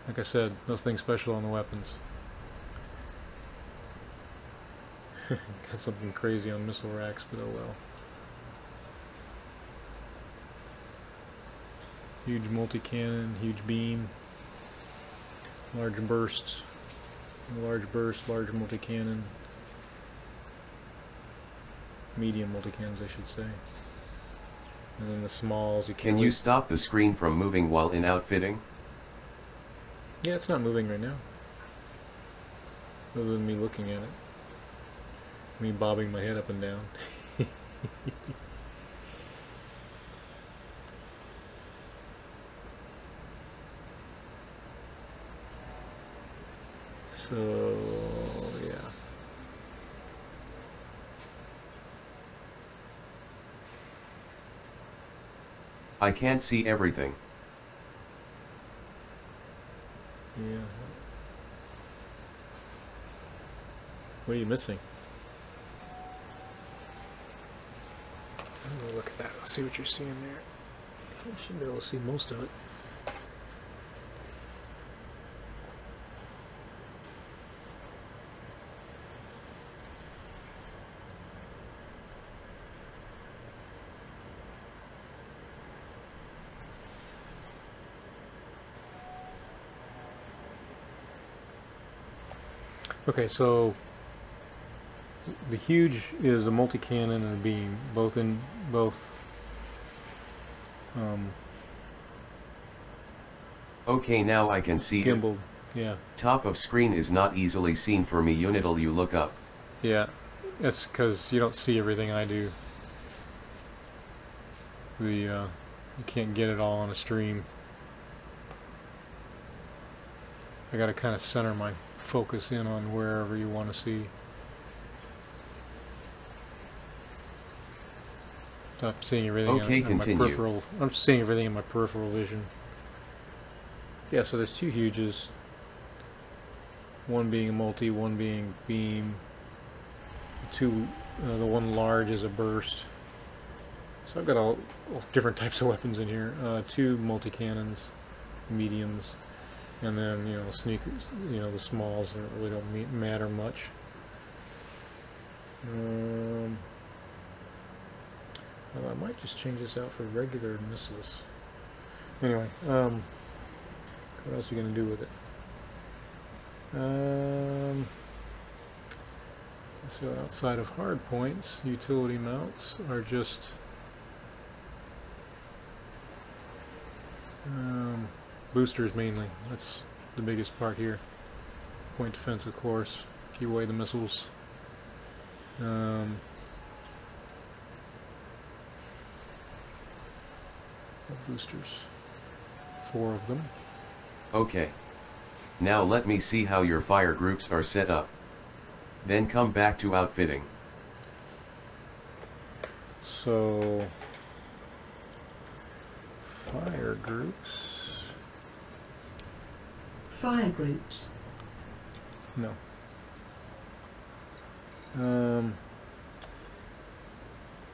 Speaker 2: Like I said, nothing special on the weapons. Got something crazy on missile racks, but oh well. Huge multi-cannon, huge beam, large bursts, large multi-cannon, medium multi-cannons I should say. And then the smalls you
Speaker 3: Can you stop the screen from moving while in outfitting?
Speaker 2: Yeah, it's not moving right now. Other than me looking at it. Me bobbing my head up and down. So, yeah.
Speaker 3: I can't see everything.
Speaker 2: Yeah. What are you missing? Look at that. Let's see what you're seeing there. You should be able to see most of it. Okay, so the huge is a multi-cannon and a beam, both
Speaker 3: Okay, now I can see it.
Speaker 2: gimbal. Yeah,
Speaker 3: Top of screen is not easily seen for me. Unit'll you look up.
Speaker 2: yeah. That's because you don't see everything I do. You can't get it all on a stream. I got to kind of center my focus in on wherever you want to see. Stop seeing everything
Speaker 3: Okay,
Speaker 2: on my
Speaker 3: continue.
Speaker 2: peripheral. I'm seeing everything in my peripheral vision. Yeah, so there's two huges. One being a multi, one being beam. The one large is a burst. So I've got all different types of weapons in here. Two multi-cannons, mediums, and then the sneakers, the smalls that really don't matter much. Well, I might just change this out for regular missiles. Anyway, what else are you going to do with it? So outside of hard points, utility mounts are just boosters mainly. That's the biggest part here. Point defense, of course. Keep away the missiles. Boosters. 4 of them.
Speaker 3: Okay. Now let me see how your fire groups are set up. Then come back to outfitting.
Speaker 2: So, fire groups.
Speaker 4: Fire groups.
Speaker 2: No.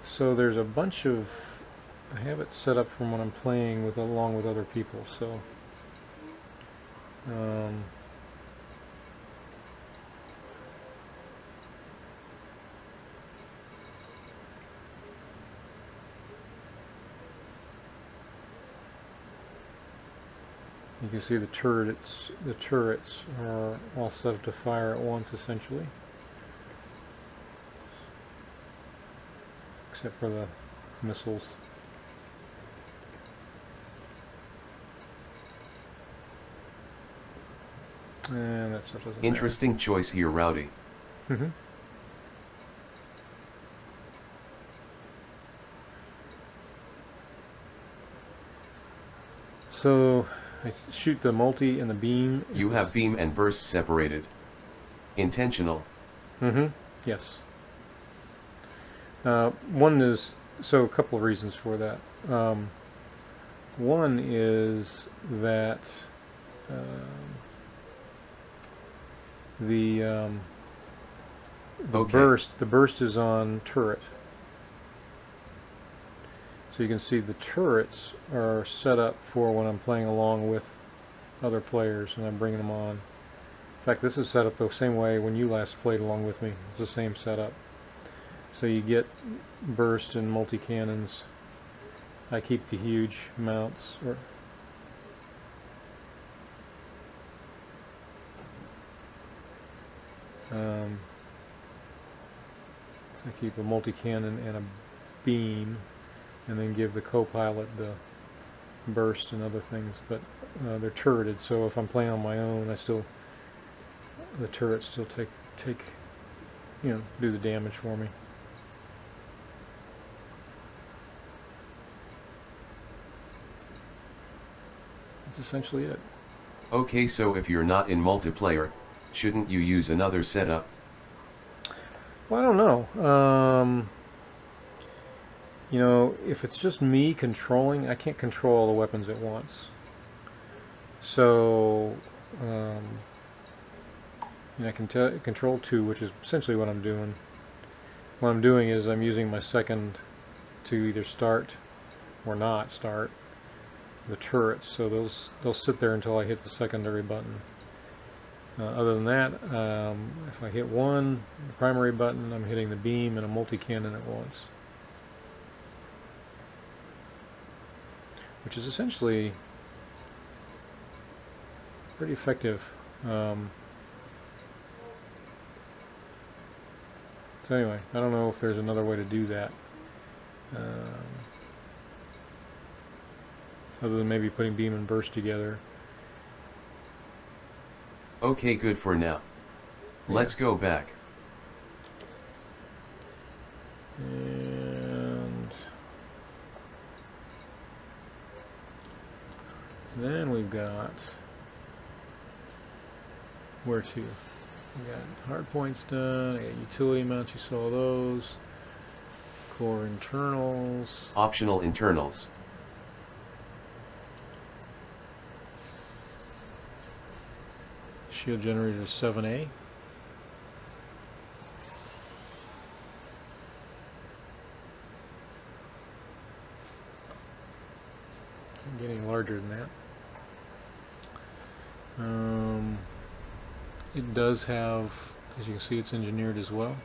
Speaker 2: So there's a bunch of. I have it set up from when I'm playing along with other people. So. You can see the turrets are all set up to fire at once, essentially. Except for the missiles. And that stuff doesn't
Speaker 3: Interesting choice here, Rowdy.
Speaker 2: matter. So I shoot the multi and the beam.
Speaker 3: You have beam and burst separated. Intentional.
Speaker 2: Yes. One is, so a couple of reasons for that. One is that the burst is on turret. So you can see the turrets are set up for when I'm playing along with other players and I'm bringing them on. In fact, this is set up the same way when you last played along with me. It's the same setup. So you get burst and multi-cannons. I keep the huge mounts. So I keep a multi-cannon and a beam, and then give the co-pilot the burst and other things. But they're turreted, so if I'm playing on my own, the turrets still take do the damage for me. That's essentially it.
Speaker 3: Okay, so if you're not in multiplayer, shouldn't you use another setup?
Speaker 2: Well, I don't know. If it's just me controlling, I can't control all the weapons at once. So, I can control 2, which is essentially what I'm doing. What I'm doing is I'm using my second to either start or not start the turrets. So they'll sit there until I hit the secondary button. Other than that, if I hit one, the primary button, I'm hitting the beam and a multi-cannon at once. Which is essentially pretty effective. So anyway, I don't know if there's another way to do that. Other than maybe putting beam and burst together.
Speaker 3: Okay, good for now.
Speaker 2: Yeah.
Speaker 3: Let's go back.
Speaker 2: And then we've got where to? We got hard points done. I got utility mounts. You saw those. for internals.
Speaker 3: Optional internals.
Speaker 2: Shield generator 7A. Getting larger than that. It does have, as you can see, it's engineered as well.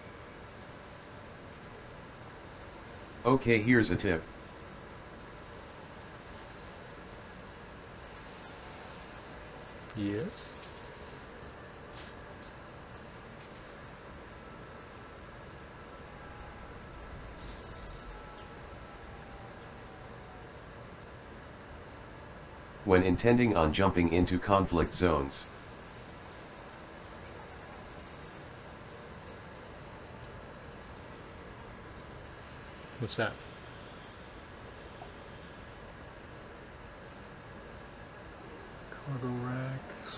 Speaker 3: Okay, here's a tip.
Speaker 2: Yes.
Speaker 3: When intending on jumping into conflict zones.
Speaker 2: What's that? Cargo racks.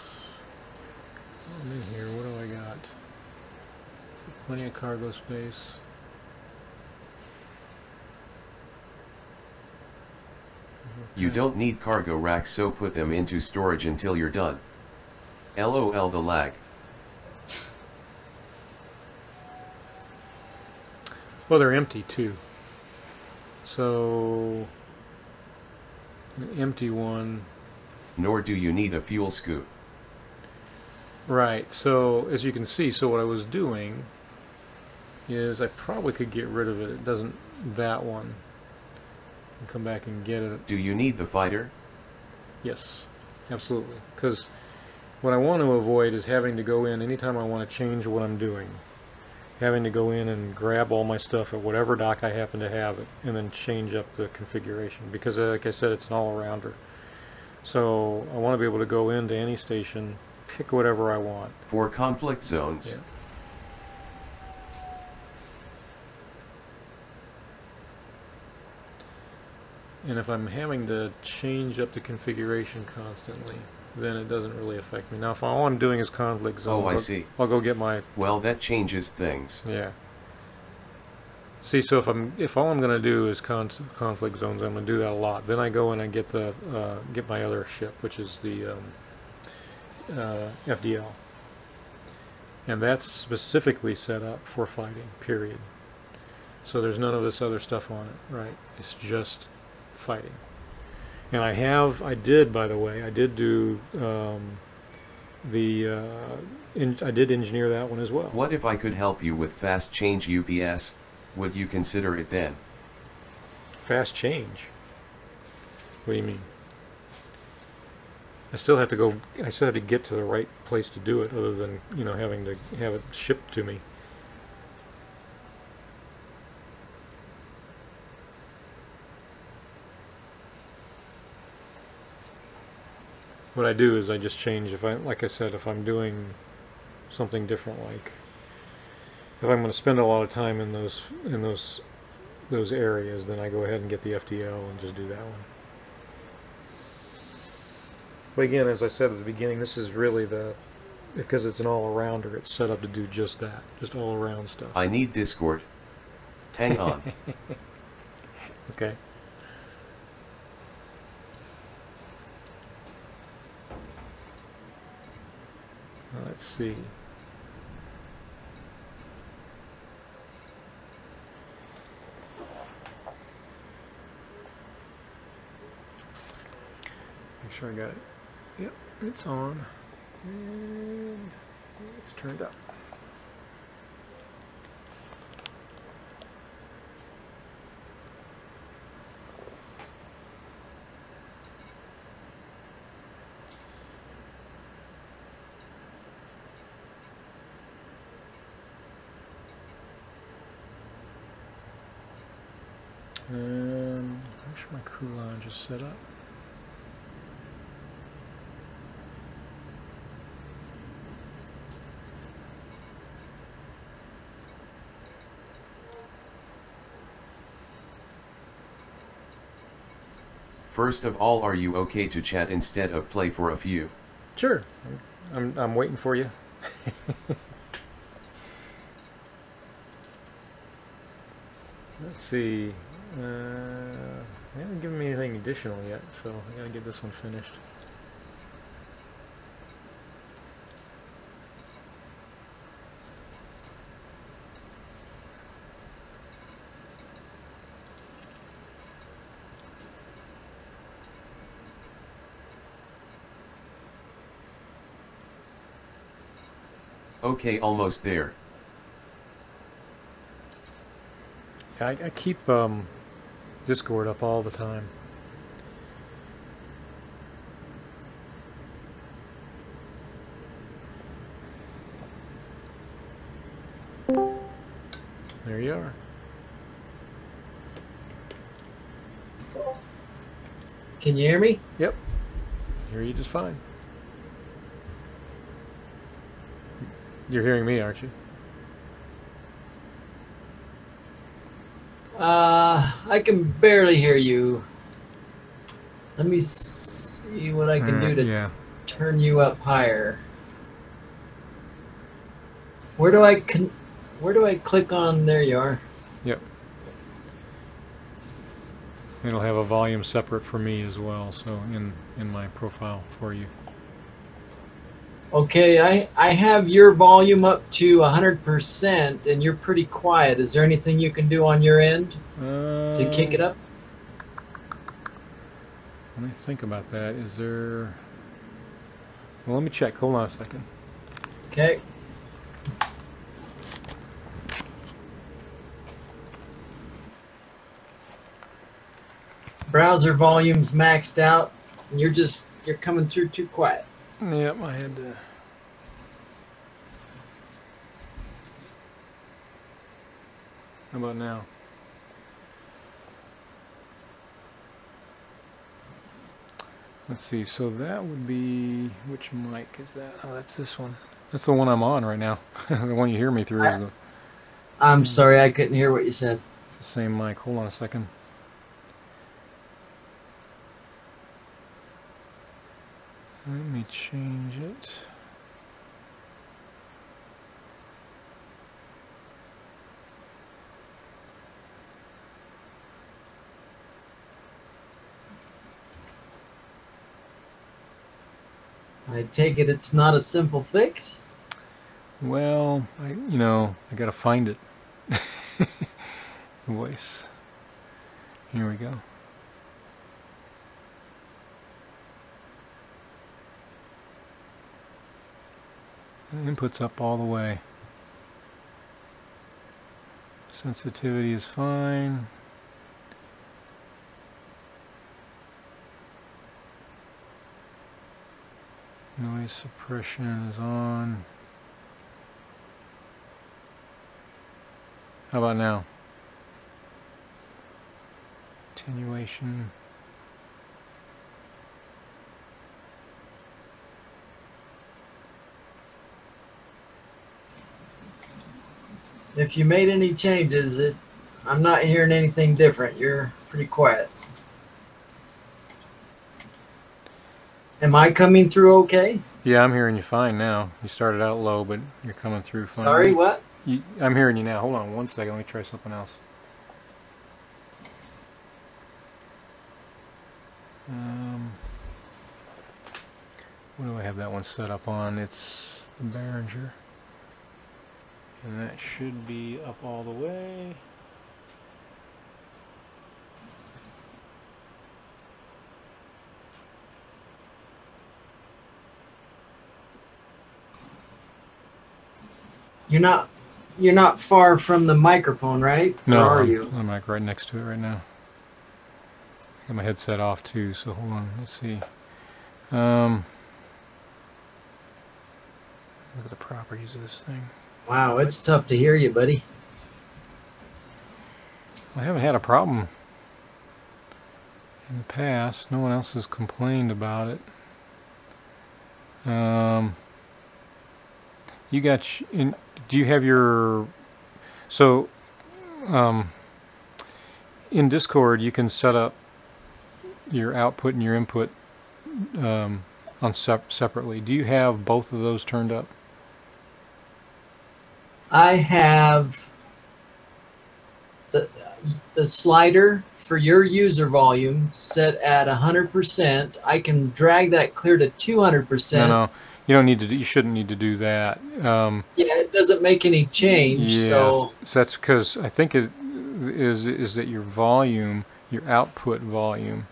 Speaker 2: I'm in here. What do I got? Plenty of cargo space.
Speaker 3: You don't need cargo racks, so put them into storage until you're done. LOL the lag.
Speaker 2: Well, they're empty too. So, an empty one.
Speaker 3: Nor do you need a fuel scoop.
Speaker 2: Right, so as you can see, so what I was doing is I probably could get rid of it. It doesn't, that one. And come back and get it.
Speaker 3: Do you need the fighter?
Speaker 2: Yes, absolutely. Because what I want to avoid is having to go in anytime I want to change what I'm doing. Having to go in and grab all my stuff at whatever dock I happen to have it and then change up the configuration. Because like I said, it's an all-arounder. So I want to be able to go into any station, pick whatever I want.
Speaker 3: For conflict zones.
Speaker 2: Yeah. And if I'm having to change up the configuration constantly, then it doesn't really affect me. Now, if all I'm doing is conflict zones,
Speaker 3: Oh, I see.
Speaker 2: I'll go get my...
Speaker 3: Well, that changes things.
Speaker 2: Yeah. See, so if all I'm going to do is conflict zones, I'm going to do that a lot. Then I go and I get the get my other ship, which is the FDL, and that's specifically set up for fighting. Period. So there's none of this other stuff on it, right? It's just fighting. And I did, by the way, I did do I did engineer that one as well.
Speaker 3: What if I could help you with fast change UPS? Would you consider it then?
Speaker 2: Fast change? What do you mean? I still have to get to the right place to do it, other than, you know, having to have it shipped to me. What I do is I just change, like I said, if I'm doing something different, like if I'm going to spend a lot of time in those areas, then I go ahead and get the FDL and just do that one. But again, as I said at the beginning, this is really because it's an all-arounder, it's set up to do just that, just all-around stuff.
Speaker 3: I need Discord. Hang on.
Speaker 2: Okay. Let's see. Make sure I got it. Yep, it's on. And it's turned up. And make sure my crew lounge is set up.
Speaker 3: First of all, are you okay to chat instead of play for a few?
Speaker 2: Sure. I'm waiting for you. Let's see. They haven't given me anything additional yet, so I gotta get this one finished.
Speaker 3: Okay, almost there.
Speaker 2: I keep Discord up all the time. There you are.
Speaker 8: Can you hear me?
Speaker 2: Yep. Hear you just fine. You're hearing me, aren't you?
Speaker 8: I can barely hear you. Let me see what I can do to turn you up higher. Where do I click on? There you are.
Speaker 2: Yep. It'll have a volume separate for me as well, so in my profile for you.
Speaker 8: Okay, I have your volume up to 100%, and you're pretty quiet. Is there anything you can do on your end to kick it up?
Speaker 2: Let me think about that. Is there... Well, let me check. Hold on a second.
Speaker 8: Okay. Browser volume's maxed out, and you're coming through too quiet.
Speaker 2: Yep, I had to... How about now? Let's see, so that would be... Which mic is that? Oh, that's this one. That's the one I'm on right now. The one you hear me through is the...
Speaker 8: I'm sorry, I couldn't hear what you said.
Speaker 2: It's the same mic. Hold on a second. Let me change it.
Speaker 8: I take it it's not a simple fix?
Speaker 2: Well, I gotta find it. Voice. Here we go. Input's up all the way. Sensitivity is fine. Noise suppression is on. How about now? Attenuation.
Speaker 8: If you made any changes, I'm not hearing anything different. You're pretty quiet. Am I coming through okay?
Speaker 2: Yeah, I'm hearing you fine now. You started out low, but you're coming through fine.
Speaker 8: Sorry, what?
Speaker 2: I'm hearing you now. Hold on one second. Let me try something else. What do I have that one set up on? It's the Behringer. And that should be up all the way.
Speaker 8: You're not far from the microphone, right?
Speaker 2: No,
Speaker 8: or are you?
Speaker 2: I'm like right next to it right now. Got my headset off too, so hold on. Let's see. Look at the properties of this thing.
Speaker 8: Wow, it's tough to hear you, buddy.
Speaker 2: I haven't had a problem in the past. No one else has complained about it. You got do you have your in Discord you can set up your output and your input on separately. Do you have both of those turned up?
Speaker 8: I have the slider for your user volume set at 100%, I can drag that clear to 200%.
Speaker 2: No, you don't need to. You shouldn't need to do that.
Speaker 8: Yeah, it doesn't make any change.
Speaker 2: Yeah,
Speaker 8: So
Speaker 2: that's because I think it is that your volume, your output volume,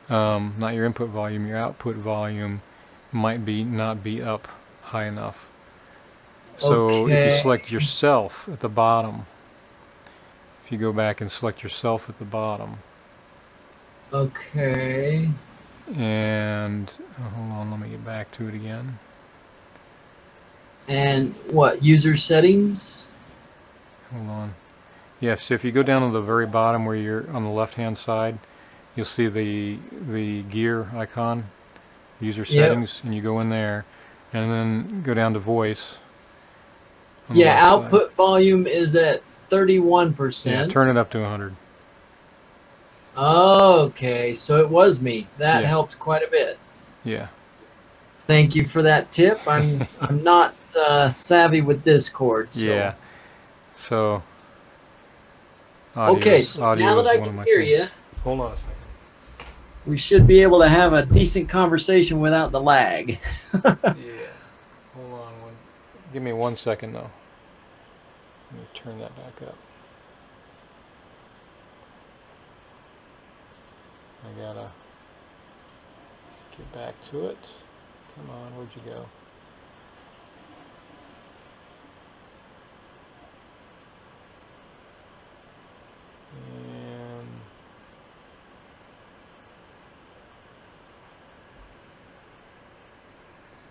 Speaker 2: not your input volume, your output volume might not be up high enough. So if you select yourself at the bottom, if you go back and select yourself at the bottom.
Speaker 8: Okay.
Speaker 2: And hold on, let me get back to it again.
Speaker 8: And what, user settings?
Speaker 2: Hold on. Yeah, so if you go down to the very bottom where you're on the left-hand side, you'll see the gear icon, user settings, and you go in there, and then go down to voice.
Speaker 8: Yeah, output volume is at 31%.
Speaker 2: Yeah, turn it up to 100.
Speaker 8: Okay, so it was me. That helped quite a bit.
Speaker 2: Yeah.
Speaker 8: Thank you for that tip. I'm not savvy with Discord. So.
Speaker 2: Yeah. So. Audio,
Speaker 8: okay, so now that I can hear you,
Speaker 2: hold on a second.
Speaker 8: We should be able to have a decent conversation without the lag.
Speaker 2: Yeah. Hold on. Give me 1 second though. Let me turn that back up. I gotta get back to it. Come on, where'd you go?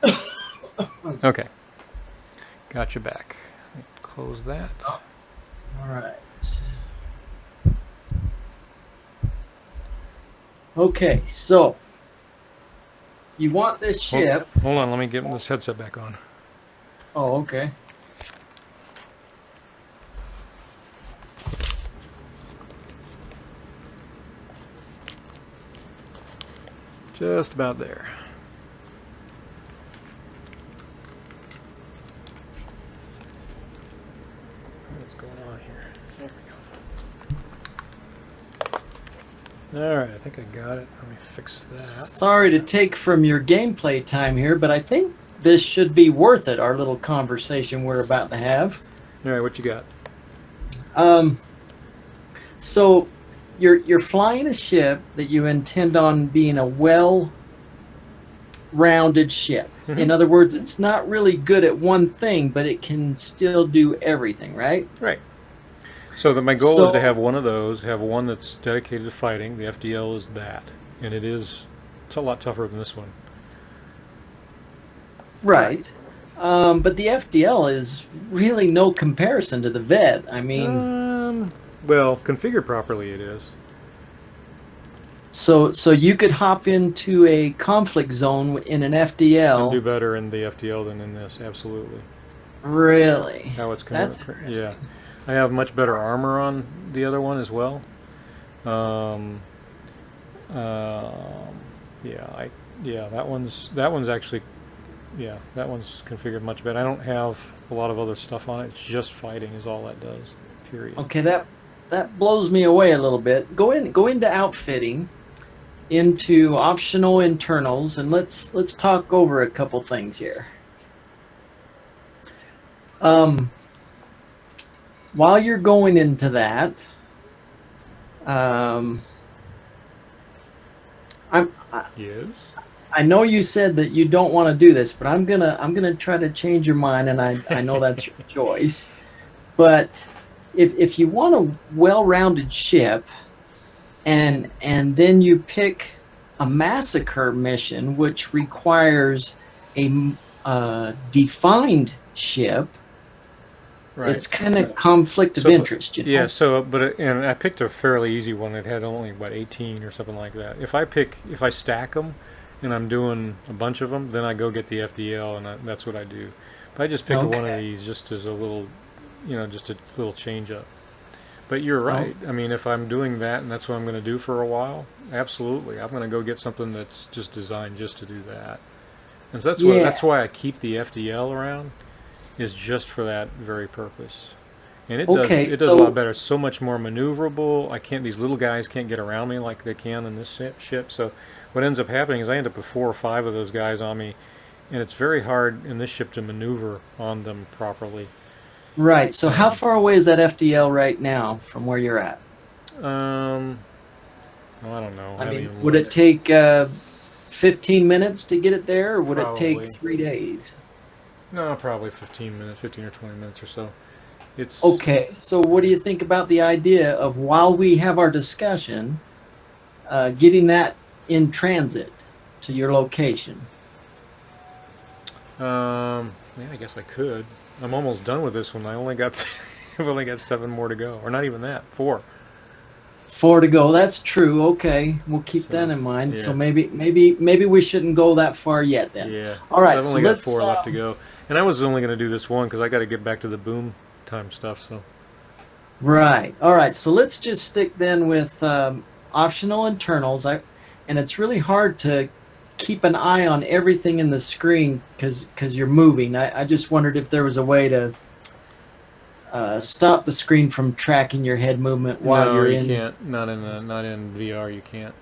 Speaker 2: And okay, got you back. Close that.
Speaker 8: Oh. All right. Okay, so you want this ship.
Speaker 2: Hold on, let me get this headset back on.
Speaker 8: Oh, okay.
Speaker 2: Just about there. What's going on here? There we go. Alright, I think I got it. Let me fix that.
Speaker 8: Sorry to take from your gameplay time here, but I think this should be worth it, our little conversation we're about to have.
Speaker 2: Alright, what you got?
Speaker 8: So you're flying a ship that you intend on being a well-rounded ship.
Speaker 2: Mm-hmm.
Speaker 8: In other words, it's not really good at one thing, but it can still do everything, right?
Speaker 2: Right. So my goal is to have one of those, have one that's dedicated to fighting. The FDL is that, and it's a lot tougher than this one.
Speaker 8: Right. But the FDL is really no comparison to the vet. I mean,
Speaker 2: well, configured properly, it is.
Speaker 8: So you could hop into a conflict zone in an FDL
Speaker 2: and do better in the FDL than in this, absolutely.
Speaker 8: Really?
Speaker 2: How it's
Speaker 8: That's
Speaker 2: yeah. I have much better armor on the other one as well. That one's actually, that one's configured much better. I don't have a lot of other stuff on it. It's just fighting is all that does. Period.
Speaker 8: Okay, that blows me away a little bit. Go into outfitting, into optional internals, and let's talk over a couple things here. While you're going into that,
Speaker 2: Yes.
Speaker 8: I know you said that you don't want to do this, but I'm gonna try to change your mind, and I know that's your choice. But if you want a well-rounded ship, and then you pick a massacre mission, which requires a defined ship,
Speaker 2: right.
Speaker 8: It's kind of conflict of interest, you know?
Speaker 2: Yeah. So, and I picked a fairly easy one that had only 18 or something like that. If I stack them, and I'm doing a bunch of them, then I go get the FDL, and that's what I do. But I just picked one of these just as a little, just a little change up. But you're right. I mean, if I'm doing that and that's what I'm going to do for a while, absolutely, I'm going to go get something that's just designed just to do that. And so that's why I keep the FDL around, is just for that very purpose. And it
Speaker 8: Okay,
Speaker 2: does it does a
Speaker 8: so-
Speaker 2: lot better. It's so much more maneuverable. These little guys can't get around me like they can in this ship. So what ends up happening is I end up with 4 or 5 of those guys on me, and it's very hard in this ship to maneuver on them properly.
Speaker 8: Right. So how far away is that FDL right now from where you're at?
Speaker 2: Well, I don't know.
Speaker 8: I
Speaker 2: haven't
Speaker 8: mean,
Speaker 2: even
Speaker 8: would it
Speaker 2: looked.
Speaker 8: take 15 minutes to get it there, or would it
Speaker 2: Probably.
Speaker 8: take 3 days?
Speaker 2: No, probably 15 minutes, 15 or 20 minutes or so. It's
Speaker 8: Okay, so what do you think about the idea of, while we have our discussion, getting that in transit to your location?
Speaker 2: Yeah, I guess I could. I'm almost done with this one. I've only got 7 more to go, or not even that, 4.
Speaker 8: 4 to go. That's true. Okay, we'll keep
Speaker 2: So,
Speaker 8: that in mind.
Speaker 2: yeah.
Speaker 8: So maybe we shouldn't go that far yet then.
Speaker 2: Yeah.
Speaker 8: All right.
Speaker 2: So I've
Speaker 8: So
Speaker 2: only got
Speaker 8: let's
Speaker 2: 4 left to go, and I was only going to do this one because I got to get back to the boom time stuff. So.
Speaker 8: Right. All right. So let's just stick then with optional internals. And it's really hard to keep an eye on everything in the screen because you're moving. I just wondered if there was a way to stop the screen from tracking your head movement while you're in.
Speaker 2: No, you can't. Not in VR. You can't.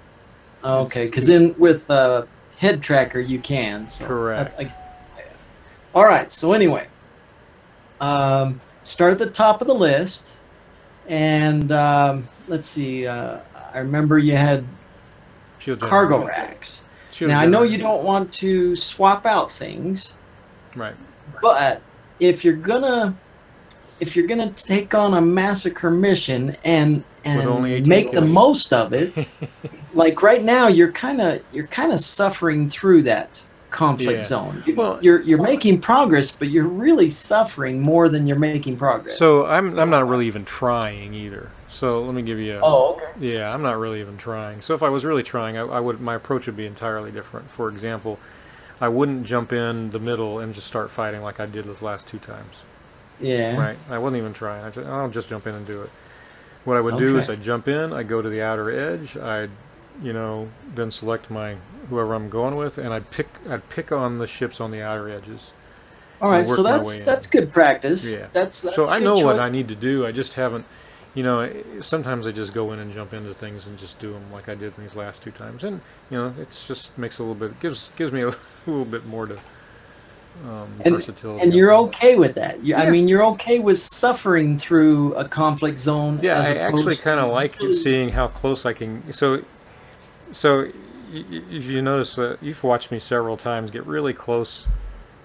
Speaker 8: Okay, because in with head tracker you can. So
Speaker 2: Correct.
Speaker 8: All right. So anyway, start at the top of the list, and let's see. I remember you had
Speaker 2: Shield
Speaker 8: cargo
Speaker 2: generator.
Speaker 8: racks.
Speaker 2: Shield
Speaker 8: Now I know
Speaker 2: generator.
Speaker 8: you don't want to swap out things,
Speaker 2: Right.
Speaker 8: but if you're gonna take on a massacre mission and
Speaker 2: With only 18
Speaker 8: make the
Speaker 2: kills.
Speaker 8: most of it, like right now you're kind of suffering through that conflict
Speaker 2: Yeah.
Speaker 8: zone.
Speaker 2: Well-
Speaker 8: You're making progress, but you're really suffering more than you're making progress.
Speaker 2: So I'm not really even trying either. So let me give you.
Speaker 8: oh, okay.
Speaker 2: Yeah, I'm not really even trying. So if I was really trying, I would. My approach would be entirely different. For example, I wouldn't jump in the middle and just start fighting like I did those last 2 times.
Speaker 8: Yeah.
Speaker 2: Right. I wouldn't even try. I'll just jump in and do it. What I would do is
Speaker 8: Okay.
Speaker 2: I'd jump in, I'd go to the outer edge, I'd, then select whoever I'm going with, and I'd pick on the ships on the outer edges.
Speaker 8: All right.
Speaker 2: work
Speaker 8: So
Speaker 2: my
Speaker 8: that's
Speaker 2: way
Speaker 8: that's
Speaker 2: in.
Speaker 8: good practice.
Speaker 2: Yeah.
Speaker 8: That's
Speaker 2: So I
Speaker 8: a good
Speaker 2: know what
Speaker 8: choice.
Speaker 2: I need to do. I just haven't, sometimes I just go in and jump into things and just do them like I did these last 2 times, and it's just makes a little bit gives me a little bit more to versatility.
Speaker 8: And
Speaker 2: I
Speaker 8: you're
Speaker 2: think.
Speaker 8: okay with that. I
Speaker 2: Yeah.
Speaker 8: mean, you're okay with suffering through a conflict zone.
Speaker 2: Yeah,
Speaker 8: as
Speaker 2: I
Speaker 8: opposed
Speaker 2: actually
Speaker 8: to
Speaker 2: kind of like
Speaker 8: really-
Speaker 2: seeing how close I can. So if you notice, you've watched me several times get really close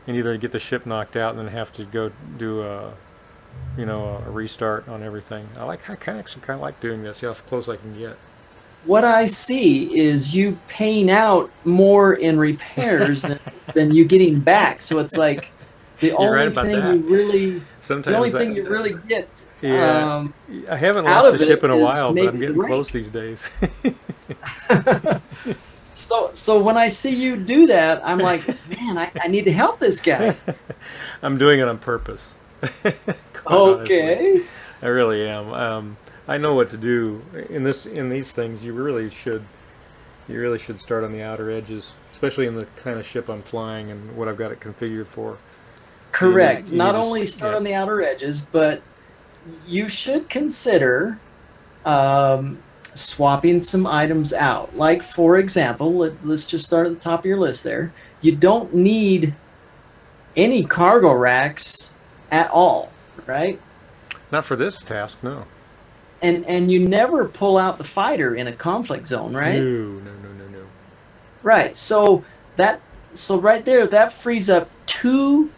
Speaker 2: and either get the ship knocked out and then have to go do a restart on everything. I actually kind of like doing this. See how close I can get.
Speaker 8: What I see is you paying out more in repairs than you getting back. So it's like the
Speaker 2: You're
Speaker 8: only
Speaker 2: right about
Speaker 8: thing
Speaker 2: that.
Speaker 8: you really,
Speaker 2: Sometimes
Speaker 8: the only
Speaker 2: I-
Speaker 8: thing you really get.
Speaker 2: Yeah. I haven't
Speaker 8: out
Speaker 2: lost
Speaker 8: of
Speaker 2: the ship
Speaker 8: it
Speaker 2: in a
Speaker 8: is
Speaker 2: while, but
Speaker 8: maybe
Speaker 2: I'm getting
Speaker 8: the
Speaker 2: close
Speaker 8: rank.
Speaker 2: these days.
Speaker 8: So when I see you do that, I'm like, man, I need to help this guy.
Speaker 2: I'm doing it on purpose. Quite honestly.
Speaker 8: Okay.
Speaker 2: I really am. I know what to do in these things. You really should start on the outer edges, especially in the kind of ship I'm flying and what I've got it configured for.
Speaker 8: Correct.
Speaker 2: You
Speaker 8: Not
Speaker 2: just-
Speaker 8: only start
Speaker 2: yeah.
Speaker 8: on the outer edges, but you should consider swapping some items out. Like, for example, let's just start at the top of your list there. You don't need any cargo racks at all, right?
Speaker 2: Not for this task, no.
Speaker 8: And you never pull out the fighter in a conflict zone, right?
Speaker 2: No.
Speaker 8: Right. So right there, that frees up 2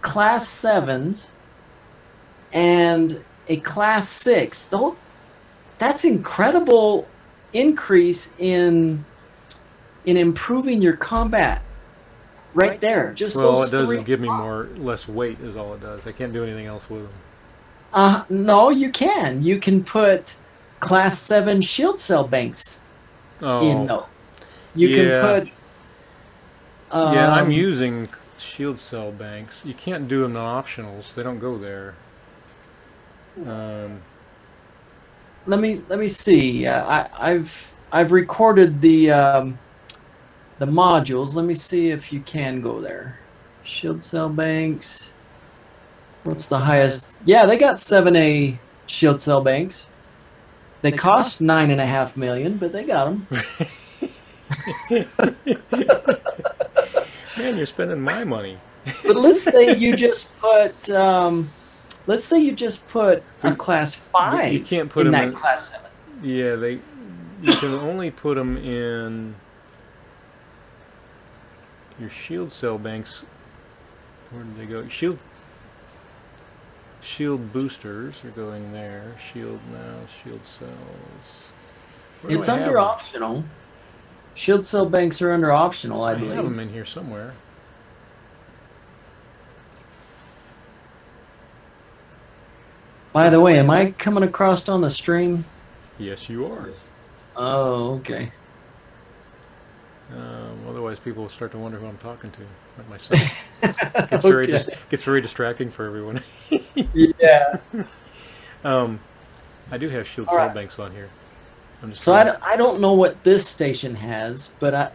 Speaker 8: Class 7s and a Class 6. That's incredible increase in improving your combat. Right there, just
Speaker 2: Well,
Speaker 8: those
Speaker 2: it does
Speaker 8: 3
Speaker 2: is give me
Speaker 8: spots.
Speaker 2: less weight is all it does. I can't do anything else with them.
Speaker 8: No, you can. You can put Class 7 shield cell banks in those. You can
Speaker 2: yeah.
Speaker 8: put.
Speaker 2: Yeah, I'm using shield cell banks. You can't do them in optionals. They don't go there.
Speaker 8: Let me see. I've recorded the modules. Let me see if you can go there. Shield cell banks. What's the highest? Yeah, they got 7A shield cell banks. They cost $9.5 million, but they got them.
Speaker 2: Man, you're spending my money.
Speaker 8: But let's say you just put, let's say you just put a class 5
Speaker 2: you can't put
Speaker 8: in
Speaker 2: them
Speaker 8: that
Speaker 2: in,
Speaker 8: class 7.
Speaker 2: Yeah, you can only put them in your shield cell banks. Where did they go? Shield boosters are going there. Shield mouse, shield cells.
Speaker 8: It's under optional. Shield cell banks are under optional, I believe.
Speaker 2: I have them in here somewhere.
Speaker 8: By the way, am I coming across on the stream?
Speaker 2: Yes, you are.
Speaker 8: Oh, okay.
Speaker 2: Otherwise, people will start to wonder who I'm talking to, like myself. Gets very distracting for everyone.
Speaker 8: Yeah.
Speaker 2: I do have shield cell banks on here.
Speaker 8: So I don't know what this station has, but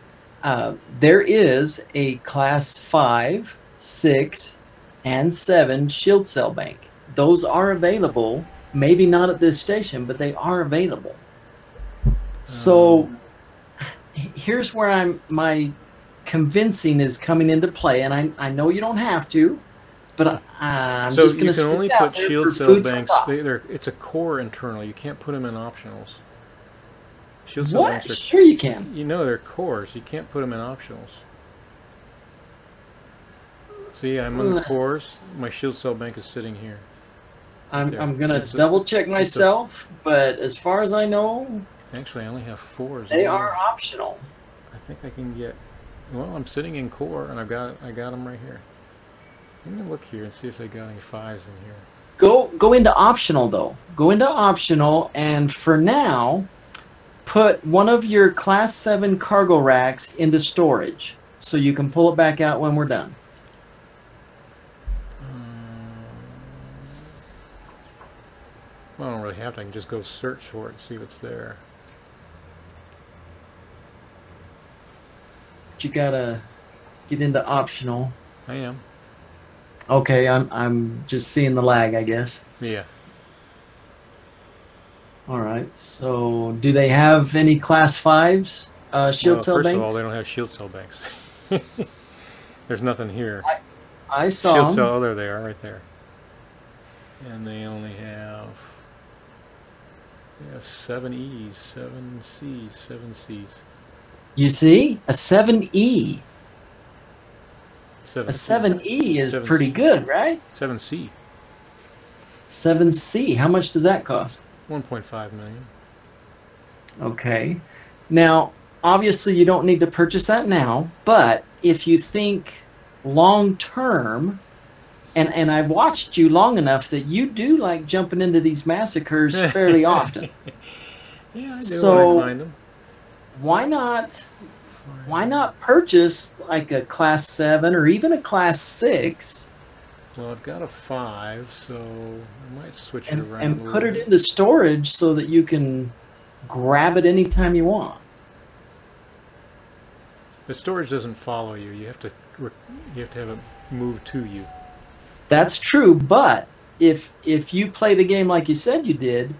Speaker 8: there is a class 5, 6, and 7 shield cell bank. Those are available. Maybe not at this station, but they are available. So here's where my convincing is coming into play, and I know you don't have to, but I'm just going to stick
Speaker 2: only
Speaker 8: out
Speaker 2: put
Speaker 8: there
Speaker 2: shield
Speaker 8: for
Speaker 2: cell
Speaker 8: food for
Speaker 2: banks.
Speaker 8: thought.
Speaker 2: It's a core internal. You can't put them in optionals. Shield cell
Speaker 8: What?
Speaker 2: banks are,
Speaker 8: Sure you can.
Speaker 2: You know they're cores. You can't put them in optionals. See, I'm on the cores. My shield cell bank is sitting here.
Speaker 8: I'm going to double check myself, but as far as I know,
Speaker 2: actually I only have 4s.
Speaker 8: They are optional.
Speaker 2: I think I can get. Well, I'm sitting in core, and I got them right here. Let me look here and see if they got any 5s in here.
Speaker 8: Go into optional though. Go into optional, and for now, put one of your class 7 cargo racks into storage, so you can pull it back out when we're done.
Speaker 2: Well, I don't really have to. I can just go search for it and see what's there.
Speaker 8: But you gotta get into optional.
Speaker 2: I am.
Speaker 8: Okay, I'm just seeing the lag, I guess.
Speaker 2: Yeah.
Speaker 8: All right. So, do they have any class 5s shield cell banks?
Speaker 2: First of all, they don't have shield cell banks. There's nothing here.
Speaker 8: I saw
Speaker 2: shield
Speaker 8: them.
Speaker 2: cell. Oh, there they are, right there. And they only have 7 E's, 7 C's, 7 C's.
Speaker 8: You see, a 7E.
Speaker 2: 7
Speaker 8: A 7E is
Speaker 2: 7C.
Speaker 8: pretty good, right?
Speaker 2: 7C.
Speaker 8: 7C. How much does that cost?
Speaker 2: 1.5 million.
Speaker 8: Okay. Now, obviously, you don't need to purchase that now, but if you think long term, and I've watched you long enough that you do like jumping into these massacres fairly often.
Speaker 2: Yeah, I do
Speaker 8: so
Speaker 2: when I find them.
Speaker 8: Why not purchase like a class 7 or even a class 6?
Speaker 2: Well, I've got a 5, so I might switch it
Speaker 8: and,
Speaker 2: around.
Speaker 8: and put it into storage so that you can grab it anytime you want.
Speaker 2: The storage doesn't follow you. You have to have it moved to you.
Speaker 8: That's true, but if you play the game like you said you did,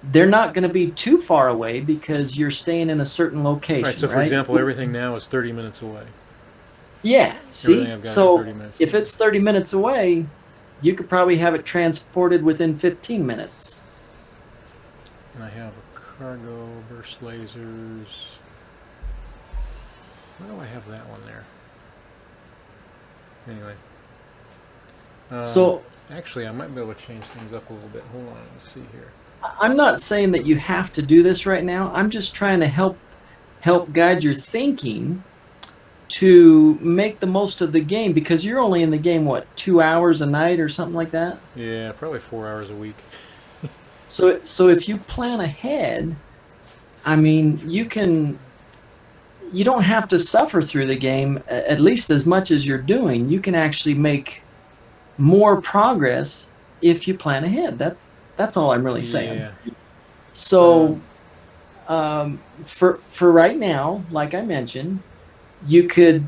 Speaker 8: they're not going to be too far away because you're staying in a certain location.
Speaker 2: Right. So, for example, everything now is 30 minutes away.
Speaker 8: Yeah. See, so
Speaker 2: 30 minutes
Speaker 8: if it's 30 minutes away, you could probably have it transported within 15 minutes.
Speaker 2: And I have a cargo, burst lasers. Why do I have that one there? Anyway.
Speaker 8: So
Speaker 2: actually, I might be able to change things up a little bit. Hold on, let's see here.
Speaker 8: I'm not saying that you have to do this right now. I'm just trying to help guide your thinking to make the most of the game, because you're only in the game, what, 2 hours a night or something like that?
Speaker 2: Yeah, probably 4 hours a week.
Speaker 8: So if you plan ahead, I mean, you don't have to suffer through the game at least as much as you're doing. You can actually make more progress if you plan ahead. That's all I'm really saying.
Speaker 2: Yeah.
Speaker 8: So for right now, like I mentioned, you could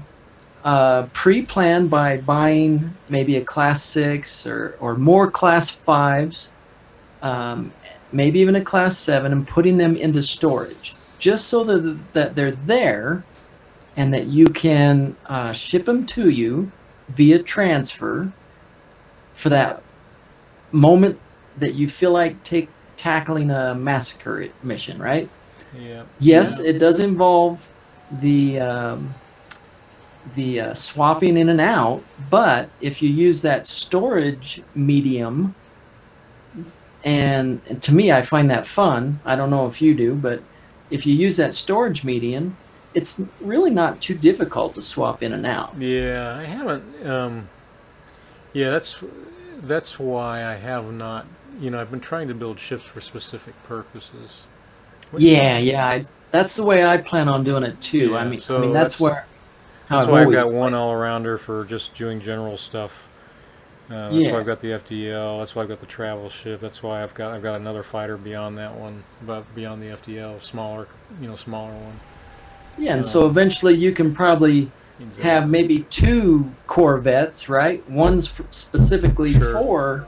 Speaker 8: pre-plan by buying maybe a class 6 or more class 5s, maybe even a class 7, and putting them into storage just so that they're there and that you can ship them to you via transfer for that moment that you feel like tackling a massacre mission, right?
Speaker 2: Yeah.
Speaker 8: Yes,
Speaker 2: Yeah.
Speaker 8: it does involve the swapping in and out, but if you use that storage medium, and to me, I find that fun. I don't know if you do, but if you use that storage medium, it's really not too difficult to swap in and out.
Speaker 2: Yeah, I haven't. Yeah, that's why I have not. You know, I've been trying to build ships for specific purposes.
Speaker 8: Yeah. That's the way I plan on doing it too.
Speaker 2: Yeah,
Speaker 8: I mean,
Speaker 2: so
Speaker 8: that's where how
Speaker 2: that's
Speaker 8: I've
Speaker 2: why I've
Speaker 8: always
Speaker 2: got one
Speaker 8: played.
Speaker 2: all-arounder for just doing general stuff. That's
Speaker 8: Yeah.
Speaker 2: why I've got the FDL. That's why I've got the travel ship. That's why I've got another fighter beyond that one, but beyond the FDL, smaller one.
Speaker 8: Yeah, and so eventually you can probably have maybe 2 Corvettes, right? One's specifically
Speaker 2: Sure.
Speaker 8: for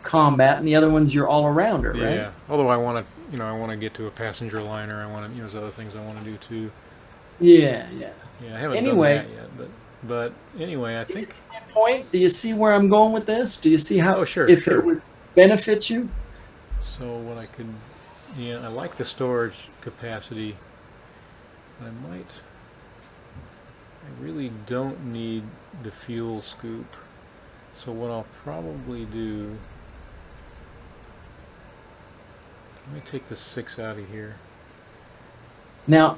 Speaker 8: combat, and the other one's your all-arounder, right?
Speaker 2: Yeah. Although I want to get to a passenger liner. I want to, there's other things I want to do too.
Speaker 8: Yeah.
Speaker 2: Yeah, I haven't
Speaker 8: Anyway.
Speaker 2: done that yet, but anyway, I
Speaker 8: Do you
Speaker 2: think.
Speaker 8: see my point? Do you see where I'm going with this? Do you see how
Speaker 2: Oh, sure,
Speaker 8: if
Speaker 2: sure.
Speaker 8: it would benefit you?
Speaker 2: So what I could, I like the storage capacity. I really don't need the fuel scoop. So what I'll probably do, let me take the 6 out of here.
Speaker 8: Now,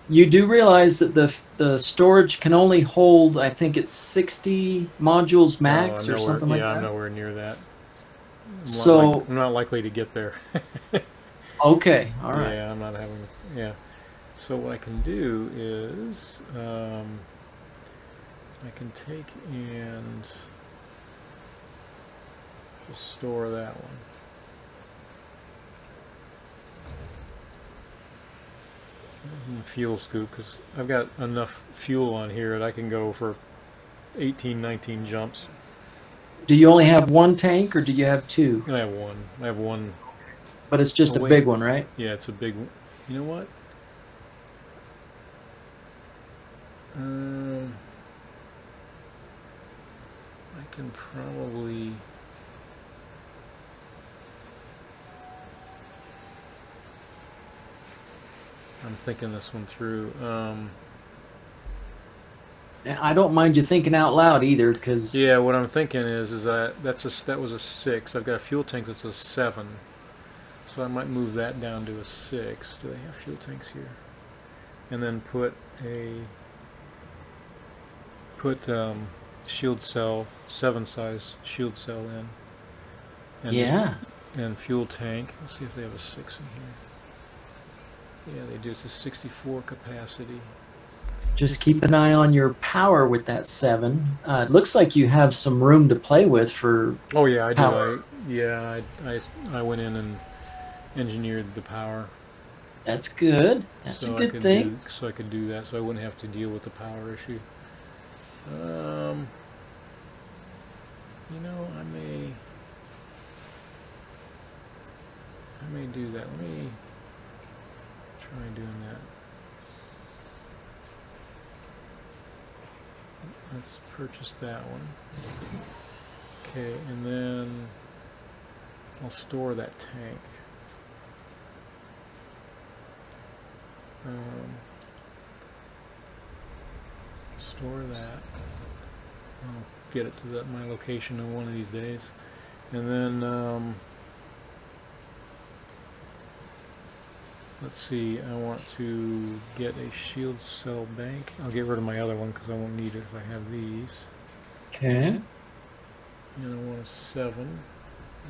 Speaker 8: you do realize that the storage can only hold, I think it's 60 modules max or something like
Speaker 2: I'm
Speaker 8: that.
Speaker 2: nowhere near that. I'm not likely to get there.
Speaker 8: Okay, all right.
Speaker 2: Yeah, I'm not having. Yeah. So what I can do is I can take and just store that one. Fuel scoop, because I've got enough fuel on here that I can go for 18, 19 jumps.
Speaker 8: Do you only have 1 tank or do you have 2?
Speaker 2: I have one. I have one.
Speaker 8: But it's just
Speaker 2: Oh,
Speaker 8: a
Speaker 2: wait.
Speaker 8: big one, right?
Speaker 2: Yeah, it's a big one. You know what? I can probably. I'm thinking this one through.
Speaker 8: I don't mind you thinking out loud either, because
Speaker 2: Yeah, what I'm thinking is that that was a 6. I've got a fuel tank that's a 7, so I might move that down to a 6. Do they have fuel tanks here? And then put shield cell, 7 size shield cell in. And
Speaker 8: yeah.
Speaker 2: and fuel tank. Let's see if they have a 6 in here. Yeah, they do. It's a 64 capacity.
Speaker 8: Just keep an eye on your power with that 7. It looks like you have some room to play with for.
Speaker 2: Oh yeah, I
Speaker 8: power.
Speaker 2: do. I went in and engineered the power.
Speaker 8: That's good. That's
Speaker 2: So
Speaker 8: a good thing.
Speaker 2: So I could do that, so I wouldn't have to deal with the power issue. I may do that. Let me try doing that. Let's purchase that one. Okay, and then I'll store that tank. Store that. I'll get it to my location in one of these days. And then, let's see, I want to get a shield cell bank. I'll get rid of my other one because I won't need it if I have these.
Speaker 8: Okay.
Speaker 2: And I want a 7.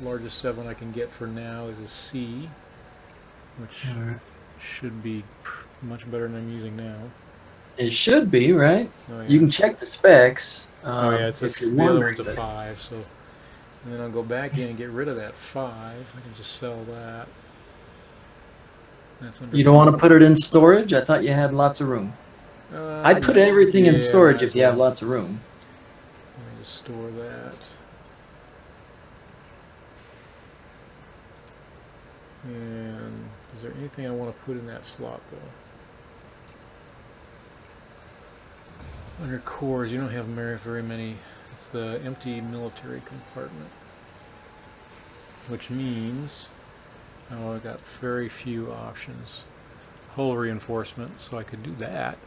Speaker 2: Largest 7 I can get for now is a C, which should be much better than I'm using now.
Speaker 8: It should be, right?
Speaker 2: Oh, yeah.
Speaker 8: You can check the specs.
Speaker 2: Oh yeah, it's
Speaker 8: if
Speaker 2: the
Speaker 8: you're
Speaker 2: other
Speaker 8: wondering,
Speaker 2: one's a
Speaker 8: but
Speaker 2: 5, so and then I'll go back in and get rid of that 5. I can just sell that. That's under
Speaker 8: you don't want to put it in storage? I thought you had lots of room. I'd put everything in
Speaker 2: yeah,
Speaker 8: storage
Speaker 2: might
Speaker 8: if
Speaker 2: as
Speaker 8: you have
Speaker 2: well.
Speaker 8: lots of room.
Speaker 2: Let me just store that. And is there anything I want to put in that slot though? Under cores, you don't have very many. It's the empty military compartment, which means I got very few options. Hull reinforcement, so I could do that.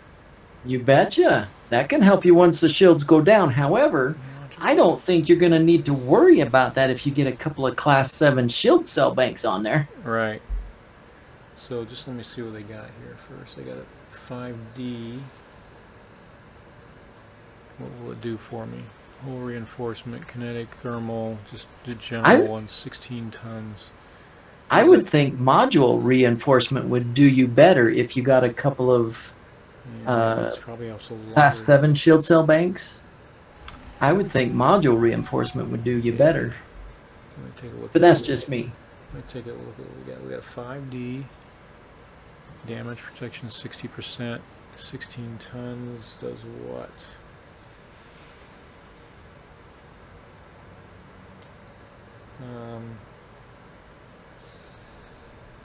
Speaker 8: You betcha. That can help you once the shields go down. However, I don't think you're going to need to worry about that if you get a couple of Class 7 shield cell banks on there.
Speaker 2: Right. So just let me see what they got here first. They got a 5D. What will it do for me? Hull reinforcement, kinetic, thermal, just the general one, 16 tons.
Speaker 8: I would think module reinforcement would do you better if you got a couple of
Speaker 2: it's probably also
Speaker 8: Class 7 shield cell banks. I would think module reinforcement would do you better.
Speaker 2: Let me take a look.
Speaker 8: But that's just me.
Speaker 2: Let me take a look at what we got. We got a 5D. Damage protection 60%. 16 tons does what?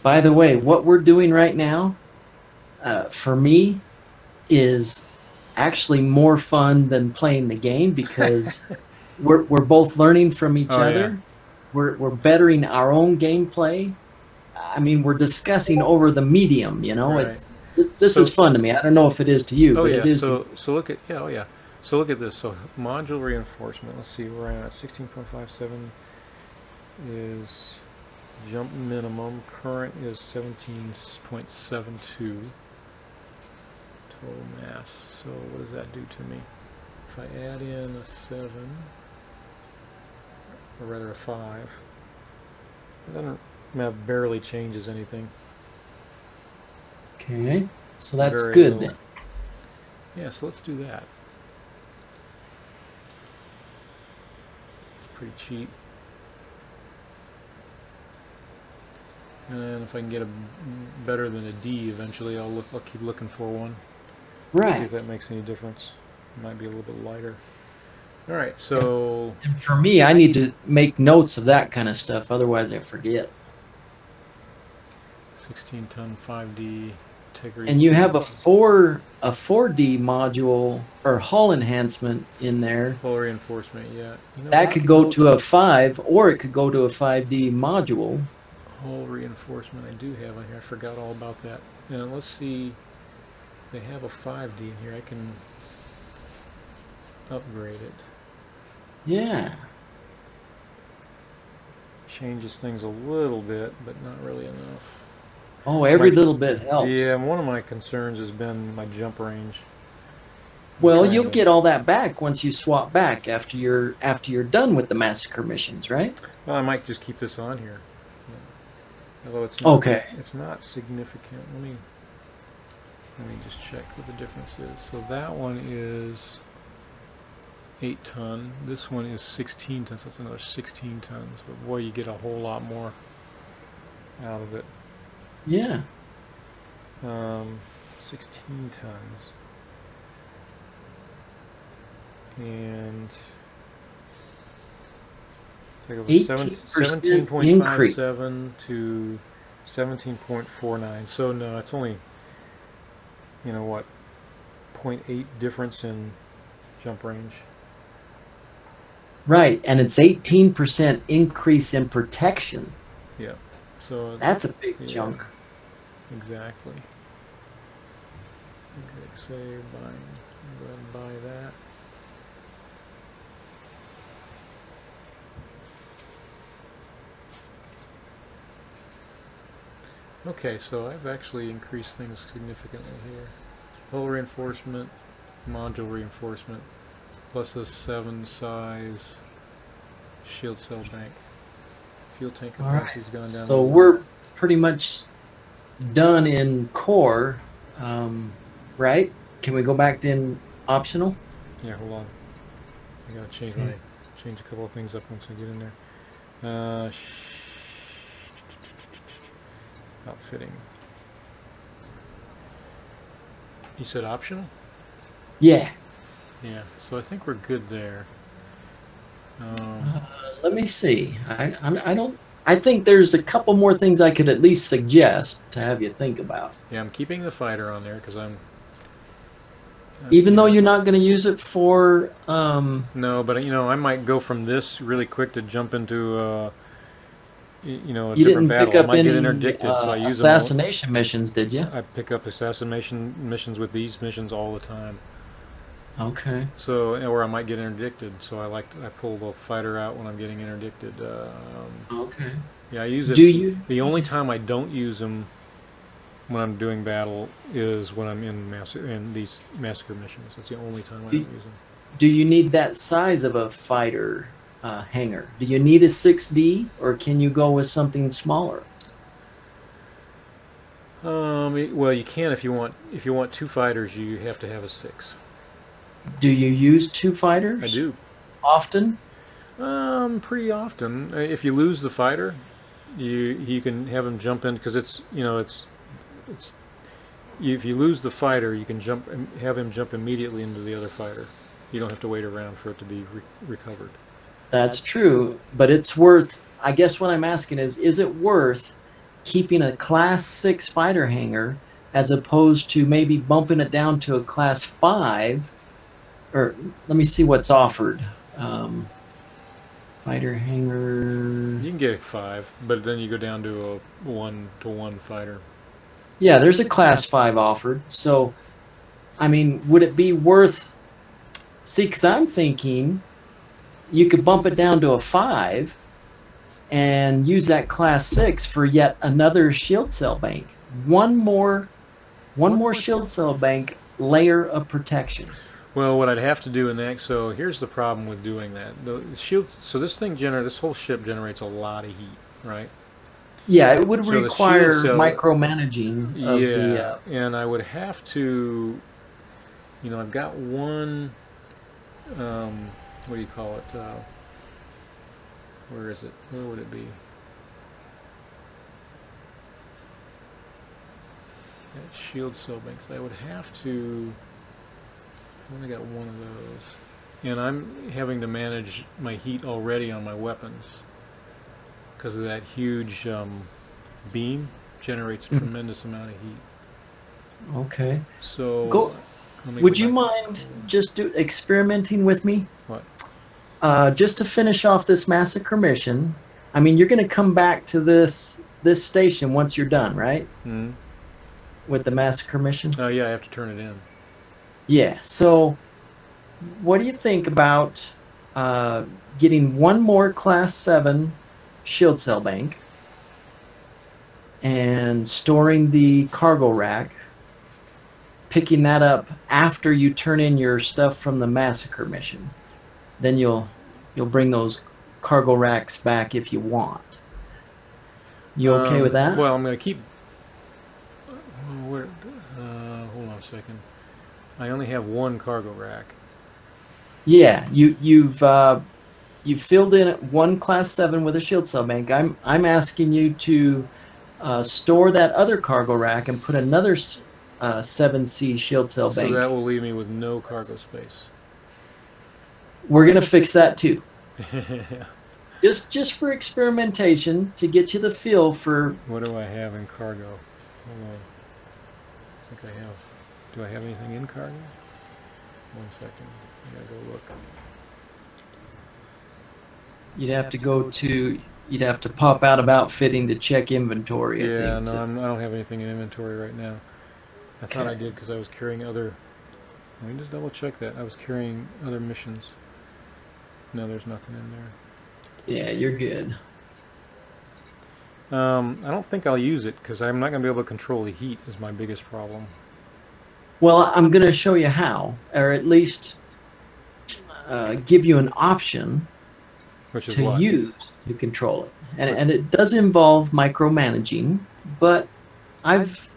Speaker 8: By the way, what we're doing right now, for me, is actually more fun than playing the game because we're both learning from each other. Yeah. We're bettering our own gameplay. I mean, we're discussing over the medium. You know,
Speaker 2: right.
Speaker 8: This is fun to me. I don't know if it is to you, but it is.
Speaker 2: So look at So look at this. So module reinforcement. Let's see. We're at 16.57 is jump minimum. Current is 17.72 total mass. So what does that do to me? If I add in a 7, or rather a 5, that barely changes anything.
Speaker 8: Okay, so that's good then.
Speaker 2: Yeah, so let's do that. It's pretty cheap. And if I can get a better than a D eventually, I'll keep looking for one.
Speaker 8: Right.
Speaker 2: See if that makes any difference. It might be a little bit lighter. All right, so...
Speaker 8: And for me, I need to make notes of that kind of stuff, otherwise I forget.
Speaker 2: 16-ton 5D integrity.
Speaker 8: And you have a 4D module or hull enhancement in there.
Speaker 2: Hull reinforcement, yeah. You know,
Speaker 8: that could go to a 5, or it could go to a 5D module.
Speaker 2: Hull reinforcement I do have on here. I forgot all about that. Now let's see. They have a 5D in here. I can upgrade it.
Speaker 8: Yeah.
Speaker 2: Changes things a little bit, but not really enough.
Speaker 8: Oh, every little bit helps.
Speaker 2: Yeah, one of my concerns has been my jump range.
Speaker 8: Well, you'll get all that back once you swap back after you're done with the massacre missions, right?
Speaker 2: Well, I might just keep this on here. Although it's not,
Speaker 8: okay.
Speaker 2: It's not significant. Let me just check what the difference is. So that one is 8 ton. This one is 16 tons. So that's another 16 tons. But boy, you get a whole lot more out of it.
Speaker 8: Yeah.
Speaker 2: 16 tons. And 17.57 to 17.49. So no, it's only, you know what, 0.8 difference in jump range.
Speaker 8: Right, and it's 18% increase in protection.
Speaker 2: Yeah. So
Speaker 8: that's a big chunk.
Speaker 2: Exactly. Say buying. Go ahead and buy that. Okay, so I've actually increased things significantly here. Hull reinforcement, module reinforcement, plus a 7 size shield cell bank. Fuel tank capacity's gone down.
Speaker 8: So we're pretty much done in core, right? Can we go back to in optional?
Speaker 2: Yeah, hold on. I gotta change a couple of things up once I get in there. Outfitting. You said optional?
Speaker 8: Yeah.
Speaker 2: Yeah, so I think we're good there.
Speaker 8: Let me see. I don't. I think there's a couple more things I could at least suggest to have you think about.
Speaker 2: Yeah, I'm keeping the fighter on there because
Speaker 8: Even though
Speaker 2: yeah.
Speaker 8: you're not going to use it for.
Speaker 2: No, but you know, I might go from this really quick to jump into you know, a
Speaker 8: You
Speaker 2: different
Speaker 8: didn't
Speaker 2: battle.
Speaker 8: pick
Speaker 2: I
Speaker 8: up
Speaker 2: might
Speaker 8: any
Speaker 2: get interdicted, so I use them all.
Speaker 8: assassination missions, did you?
Speaker 2: I pick up assassination missions with these missions all the time.
Speaker 8: Okay.
Speaker 2: So, or I might get interdicted. So I pull the fighter out when I'm getting interdicted.
Speaker 8: Okay.
Speaker 2: Yeah, I use it.
Speaker 8: Do you?
Speaker 2: The only time I don't use them when I'm doing battle is when I'm in these massacre missions. That's the only time I don't use them.
Speaker 8: Do you need that size of a fighter hangar? Do you need a 6D, or can you go with something smaller?
Speaker 2: Well, you can if you want two fighters, you have to have a 6.
Speaker 8: Do you use 2 fighters?
Speaker 2: I do.
Speaker 8: Often?
Speaker 2: Pretty often. If you lose the fighter, you can have him jump in because it's if you lose the fighter, you can have him jump immediately into the other fighter. You don't have to wait around for it to be recovered.
Speaker 8: That's true, but it's worth. I guess what I'm asking is it worth keeping a Class 6 fighter hangar as opposed to maybe bumping it down to a Class 5? Or let me see what's offered. Fighter hangar.
Speaker 2: You can get a 5, but then you go down to a 1-to-1 fighter.
Speaker 8: Yeah, there's a Class 5 offered. So, I mean, would it be worth... See, because I'm thinking you could bump it down to a 5 and use that Class 6 for yet another shield cell bank. One more shield cell bank layer of protection.
Speaker 2: Well, what I'd have to do in that, so here's the problem with doing that. The shield, so this whole ship generates a lot of heat, right?
Speaker 8: Yeah, it would
Speaker 2: So
Speaker 8: require
Speaker 2: the shield cell,
Speaker 8: micromanaging of
Speaker 2: yeah, and I would have to, you know, I've got one, what do you call it? Where is it? Where would it be? That shield cell banks. I would have to. I've only got one of those, and I'm having to manage my heat already on my weapons because of that huge beam generates a tremendous amount of heat.
Speaker 8: Okay.
Speaker 2: So,
Speaker 8: would you mind just experimenting with me?
Speaker 2: What?
Speaker 8: Just to finish off this massacre mission. I mean, you're going to come back to this station once you're done, right?
Speaker 2: Mm-hmm.
Speaker 8: With the massacre mission.
Speaker 2: Oh yeah, I have to turn it in.
Speaker 8: Yeah, so what do you think about getting one more Class 7 shield cell bank and storing the cargo rack, picking that up after you turn in your stuff from the massacre mission? Then you'll bring those cargo racks back if you want. You okay with that?
Speaker 2: Well, I'm going to keep... hold on a second. I only have one cargo rack.
Speaker 8: Yeah, you've filled in one Class 7 with a shield cell bank. I'm asking you to store that other cargo rack and put another 7C shield cell bank.
Speaker 2: So that will leave me with no cargo space.
Speaker 8: We're gonna fix that too. Just for experimentation to get you the feel for.
Speaker 2: What do I have in cargo? Hold on. I think I have. Do I have anything in cargo? 1 second. I gotta go look.
Speaker 8: You'd have to pop out of outfitting to check inventory.
Speaker 2: Yeah,
Speaker 8: I think.
Speaker 2: I don't have anything in inventory right now. I thought I did because I was carrying other. Let me just double check that. I was carrying other missions. No, there's nothing in there.
Speaker 8: Yeah, you're good.
Speaker 2: I don't think I'll use it because I'm not going to be able to control the heat is my biggest problem.
Speaker 8: Well, I'm going to show you how, or at least give you an option to use to control it. And it does involve micromanaging, but I've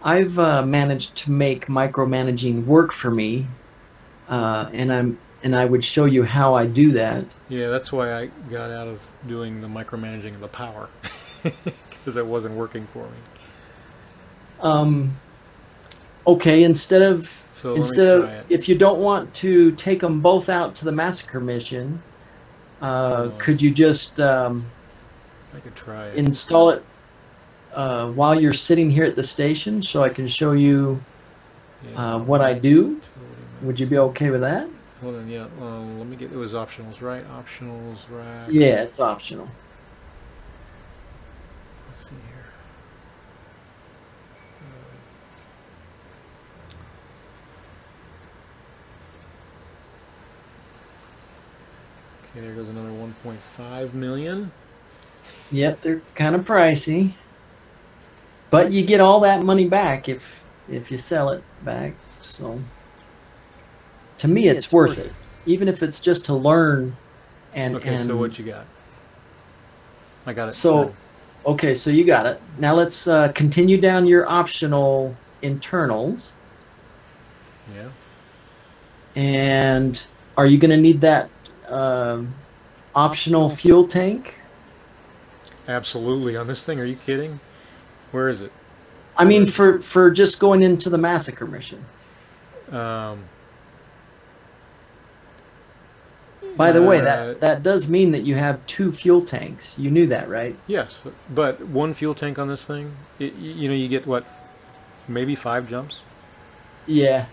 Speaker 8: managed to make micromanaging work for me, and I would show you how I do that.
Speaker 2: Yeah, that's why I got out of doing the micromanaging of the power, because it wasn't working for me.
Speaker 8: Okay, instead of
Speaker 2: So let me try it.
Speaker 8: if you don't want to take them both out to the massacre mission, could you just
Speaker 2: I could try it.
Speaker 8: install it while you're sitting here at the station, so I can show you
Speaker 2: Yeah.
Speaker 8: what I do?
Speaker 2: Totally
Speaker 8: Would you
Speaker 2: nice.
Speaker 8: be okay with that?
Speaker 2: Hold on, yeah. Let me get. It was optionals, right? Optionals, rack.
Speaker 8: Yeah, it's optional.
Speaker 2: Let's see here. Okay, there goes another 1.5 million.
Speaker 8: Yep, they're kind of pricey, but you get all that money back if you sell it back. So to me, it's worth it, even if it's just to learn.
Speaker 2: Okay, so what you got? I got it.
Speaker 8: So, okay, so you got it. Now let's continue down your optional internals.
Speaker 2: Yeah.
Speaker 8: And are you going to need that optional fuel tank?
Speaker 2: Absolutely. On this thing, are you kidding? Where is it?
Speaker 8: I mean, for just going into the massacre mission. By the way, that does mean that you have 2 fuel tanks. You knew that, right?
Speaker 2: Yes, but 1 fuel tank on this thing, you know, you get what, maybe 5 jumps?
Speaker 8: Yeah.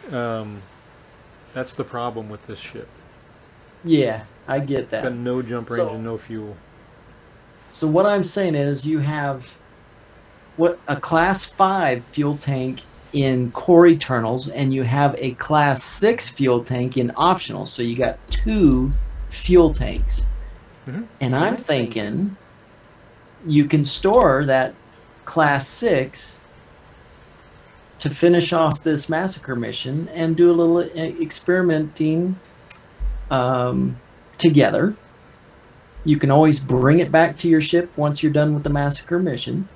Speaker 2: That's the problem with this ship.
Speaker 8: Yeah, I get that.
Speaker 2: It's got no jump range and no fuel.
Speaker 8: So what I'm saying is you have a class 5 fuel tank in core Eternals, and you have a class 6 fuel tank in optional. So you got 2 fuel tanks.
Speaker 2: Mm-hmm.
Speaker 8: And I'm thinking you can store that class 6 to finish off this massacre mission and do a little experimenting together. You can always bring it back to your ship once you're done with the massacre mission.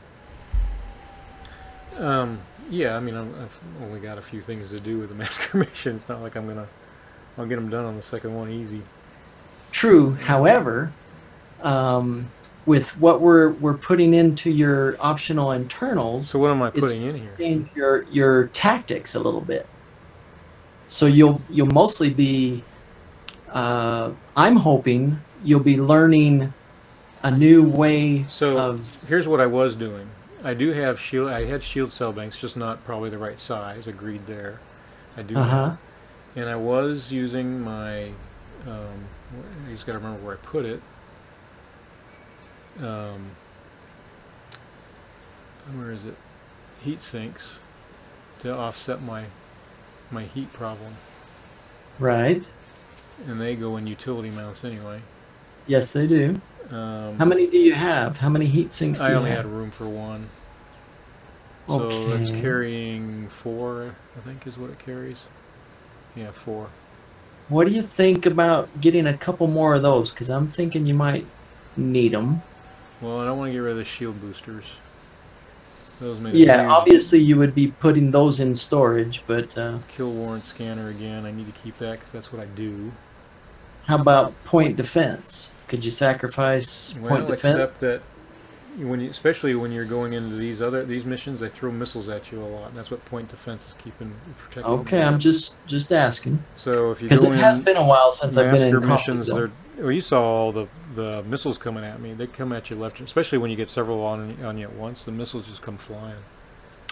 Speaker 2: Yeah, I mean, I've only got a few things to do with the massacre mission. It's not like I'll get them done on the second one easy. True.
Speaker 8: However, with what we're putting into your optional internals,
Speaker 2: so what am I putting in here?
Speaker 8: Change your tactics a little bit. So you'll mostly be. I'm hoping you'll be learning a new way of.
Speaker 2: Here's what I was doing. I do have shield. I had shield cell banks, just not probably the right size. Agreed there. I do. That. And I was using my. I just got to remember where I put it. Where is it? Heat sinks to offset my heat problem.
Speaker 8: Right.
Speaker 2: And they go in utility mounts anyway.
Speaker 8: Yes, they do. How many do you have? How many heat sinks do you have?
Speaker 2: I only had room for 1. So it's carrying 4, I think is what it carries. Yeah, 4.
Speaker 8: What do you think about getting a couple more of those? Because I'm thinking you might need them.
Speaker 2: Well, I don't want to get rid of the shield boosters. Those made
Speaker 8: obviously you would be putting those in storage, but...
Speaker 2: Kill warrant scanner again. I need to keep that because that's what I do.
Speaker 8: How about point defense? Could you sacrifice point defense?
Speaker 2: Except that, especially when you're going into these missions, they throw missiles at you a lot, and that's what point defense is protecting.
Speaker 8: Okay, I'm just asking.
Speaker 2: So if you
Speaker 8: because it has been a while since I've been in missions,
Speaker 2: well, you saw all the missiles coming at me. They come at you left, especially when you get several on you at once. The missiles just come flying.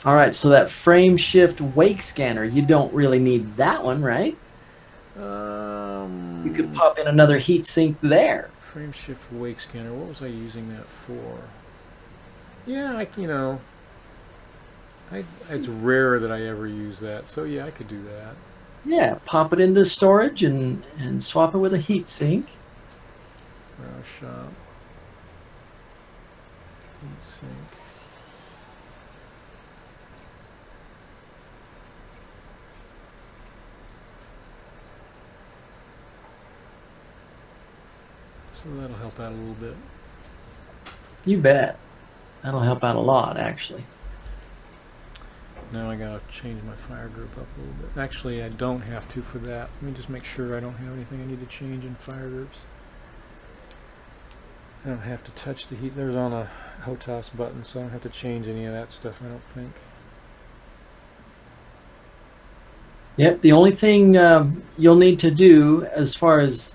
Speaker 8: All right, so that frame shift wake scanner, you don't really need that one, right? You could pop in another heat sink there.
Speaker 2: Frame shift wake scanner. What was I using that for? Yeah, it's rare that I ever use that. So yeah, I could do that.
Speaker 8: Yeah, pop it into storage and swap it with a heat sink.
Speaker 2: Browse shop. Heat sink. So that'll help out a little bit.
Speaker 8: You bet. That'll help out a lot, actually.
Speaker 2: Now I gotta change my fire group up a little bit. Actually, I don't have to for that. Let me just make sure I don't have anything I need to change in fire groups. I don't have to touch the heat. There's on a HOTAS button, so I don't have to change any of that stuff, I don't think.
Speaker 8: Yep. The only thing you'll need to do as far as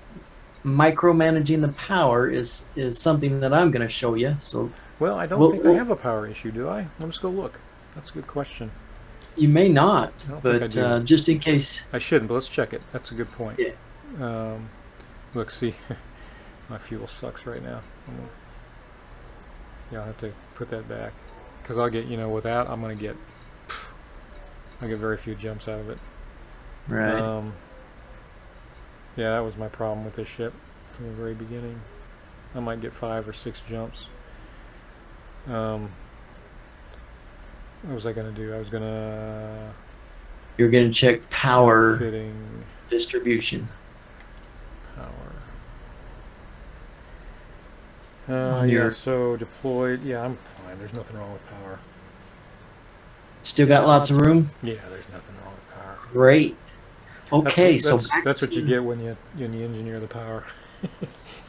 Speaker 8: micromanaging the power is something that I'm going to show you. So
Speaker 2: Well, I don't think I have a power issue, do I? Let's go look. That's a good question.
Speaker 8: you may not,
Speaker 2: I don't think I
Speaker 8: but
Speaker 2: do.
Speaker 8: just in case.
Speaker 2: I shouldn't, but let's check it. That's a good point.
Speaker 8: Yeah.
Speaker 2: Look, see, my fuel sucks right now. Yeah, I'll have to put that back. Because I'll get, with that, I'll get very few jumps out of it.
Speaker 8: Right.
Speaker 2: Yeah, that was my problem with this ship from the very beginning. I might get 5 or 6 jumps. What was I going to do? I was going to...
Speaker 8: You're going to check power
Speaker 2: fitting
Speaker 8: distribution.
Speaker 2: Power. Yeah, so deployed. Yeah, I'm fine. There's nothing wrong with power.
Speaker 8: Still got lots of room?
Speaker 2: Yeah, there's nothing wrong with power.
Speaker 8: Great. Okay,
Speaker 2: that's what you get when you engineer the power.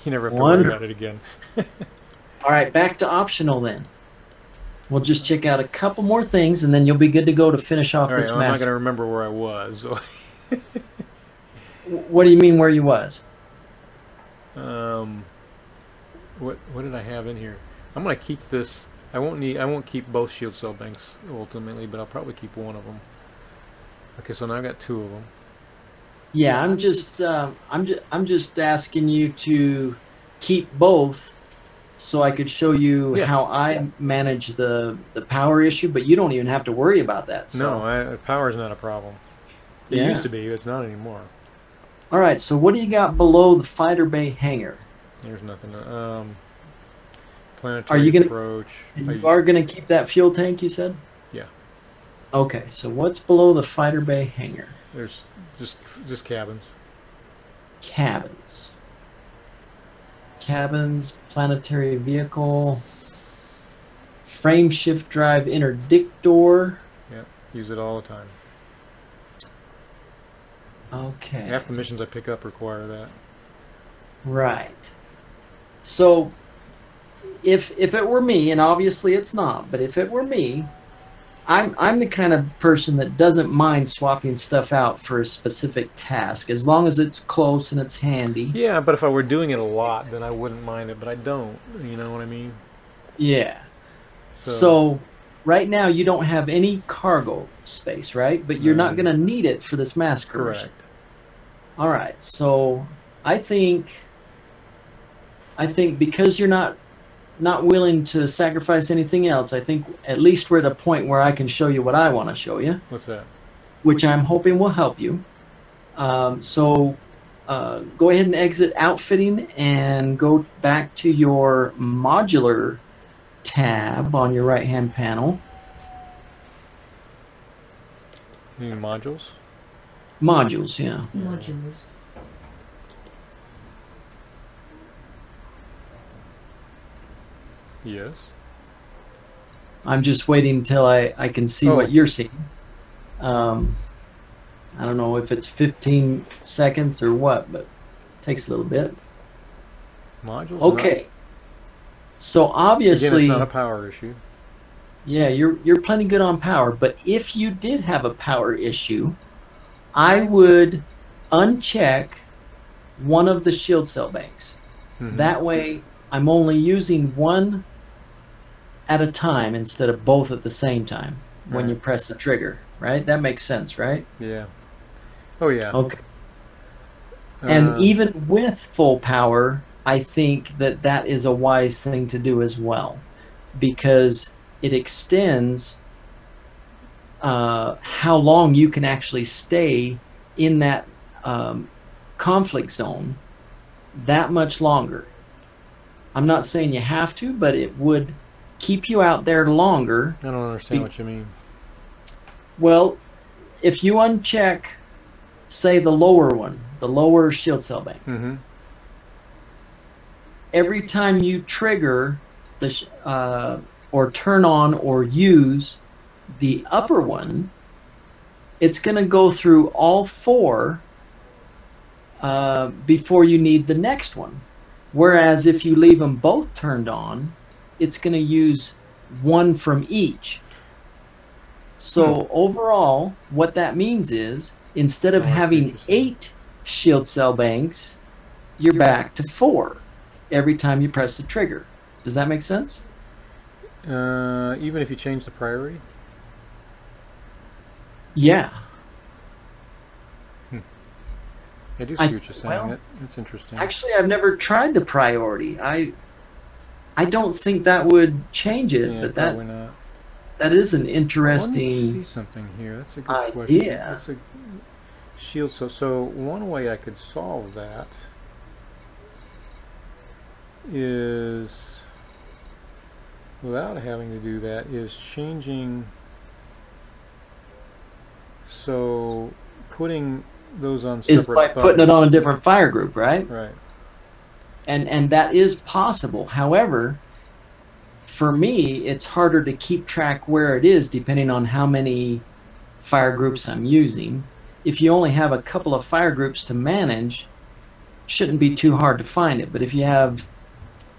Speaker 2: You never have to worry about it again.
Speaker 8: All right, back to optional then. We'll just check out a couple more things, and then you'll be good to go to finish off this
Speaker 2: I'm not going to remember where I was. So.
Speaker 8: What do you mean where you was?
Speaker 2: What did I have in here? I'm going to keep this. I won't keep both shield cell banks ultimately, but I'll probably keep one of them. Okay, so now I've got 2 of them.
Speaker 8: Yeah, I'm just asking you to keep both so I could show you how I manage the power issue, but you don't even have to worry about that. So.
Speaker 2: No, power is not a problem. It used to be. It's not anymore.
Speaker 8: All right, so what do you got below the fighter bay hangar?
Speaker 2: There's nothing. Planetary approach.
Speaker 8: You are gonna keep that fuel tank, you said?
Speaker 2: Yeah.
Speaker 8: Okay, so what's below the fighter bay hangar?
Speaker 2: There's just cabins.
Speaker 8: Cabins. Cabins, planetary vehicle, frame shift drive interdictor.
Speaker 2: Yeah, use it all the time.
Speaker 8: Okay.
Speaker 2: Half the missions I pick up require that.
Speaker 8: Right. So, if it were me, and obviously it's not, but if it were me, I'm the kind of person that doesn't mind swapping stuff out for a specific task, as long as it's close and it's handy.
Speaker 2: Yeah, but if I were doing it a lot, then I wouldn't mind it, but I don't. You know what I mean?
Speaker 8: Yeah. So right now you don't have any cargo space, right? But you're not going to need it for this massacre.
Speaker 2: Correct.
Speaker 8: All right. So I think because you're not willing to sacrifice anything else, I think at least we're at a point where I can show you what I want to show you.
Speaker 2: What's that?
Speaker 8: Which I'm hoping will help you. So go ahead and exit outfitting and go back to your modular tab on your right-hand panel.
Speaker 2: You mean modules?
Speaker 8: Modules, yeah.
Speaker 4: Modules.
Speaker 2: Yes.
Speaker 8: I'm just waiting until I can see what you're seeing. I don't know if it's 15 seconds or what, but it takes a little bit.
Speaker 2: Modules?
Speaker 8: Okay. So obviously,
Speaker 2: again, it's not a power issue.
Speaker 8: Yeah, you're plenty good on power, but if you did have a power issue, I would uncheck one of the shield cell banks. Mm-hmm. That way, I'm only using one at a time instead of both at the same time when you press the trigger, right? That makes sense, right?
Speaker 2: Yeah. Oh, yeah.
Speaker 8: Okay. And even with full power, I think that is a wise thing to do as well, because it extends how long you can actually stay in that conflict zone that much longer. I'm not saying you have to, but it would keep you out there longer.
Speaker 2: I don't understand what you mean.
Speaker 8: Well, if you uncheck, say, the lower one, the lower shield cell bank, every time you trigger the or turn on or use the upper one, it's going to go through all four before you need the next one. Whereas if you leave them both turned on, it's going to use one from each. So overall, what that means is instead of
Speaker 2: Oh, I see what
Speaker 8: having
Speaker 2: you're saying.
Speaker 8: 8 shield cell banks, you're back to 4 every time you press the trigger. Does that make sense?
Speaker 2: Even if you change the priority?
Speaker 8: Yeah.
Speaker 2: I do see what you're saying.
Speaker 8: Well,
Speaker 2: That's interesting.
Speaker 8: actually, I've never tried the priority. I don't think that would change it,
Speaker 2: Yeah,
Speaker 8: but
Speaker 2: probably not.
Speaker 8: that is an
Speaker 2: I want to
Speaker 8: interesting
Speaker 2: see something here. That's a good question.
Speaker 8: idea.
Speaker 2: That's a shield. So one way I could solve that is, without having to do that, is changing. So putting those on separate
Speaker 8: Is by putting it on a different fire group, right?
Speaker 2: Right.
Speaker 8: And that is possible. However, for me, it's harder to keep track where it is depending on how many fire groups I'm using. If you only have a couple of fire groups to manage, shouldn't be too hard to find it. But if you have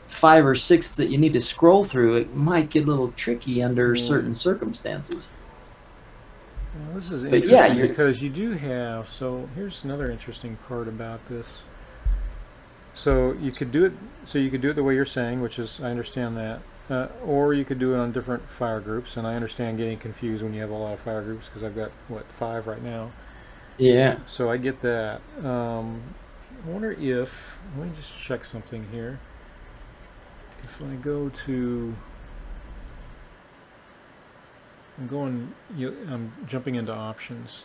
Speaker 8: 5 or 6 that you need to scroll through, it might get a little tricky under certain circumstances.
Speaker 2: Well, this is
Speaker 8: But
Speaker 2: interesting
Speaker 8: yeah,
Speaker 2: because you do have. So here's another interesting part about this. So you could do it. So you could do it the way you're saying, which is, I understand that, or you could do it on different fire groups. And I understand getting confused when you have a lot of fire groups because I've got what 5 right now.
Speaker 8: Yeah.
Speaker 2: So I get that. I wonder if, let me just check something here. If I go to, I'm jumping into options,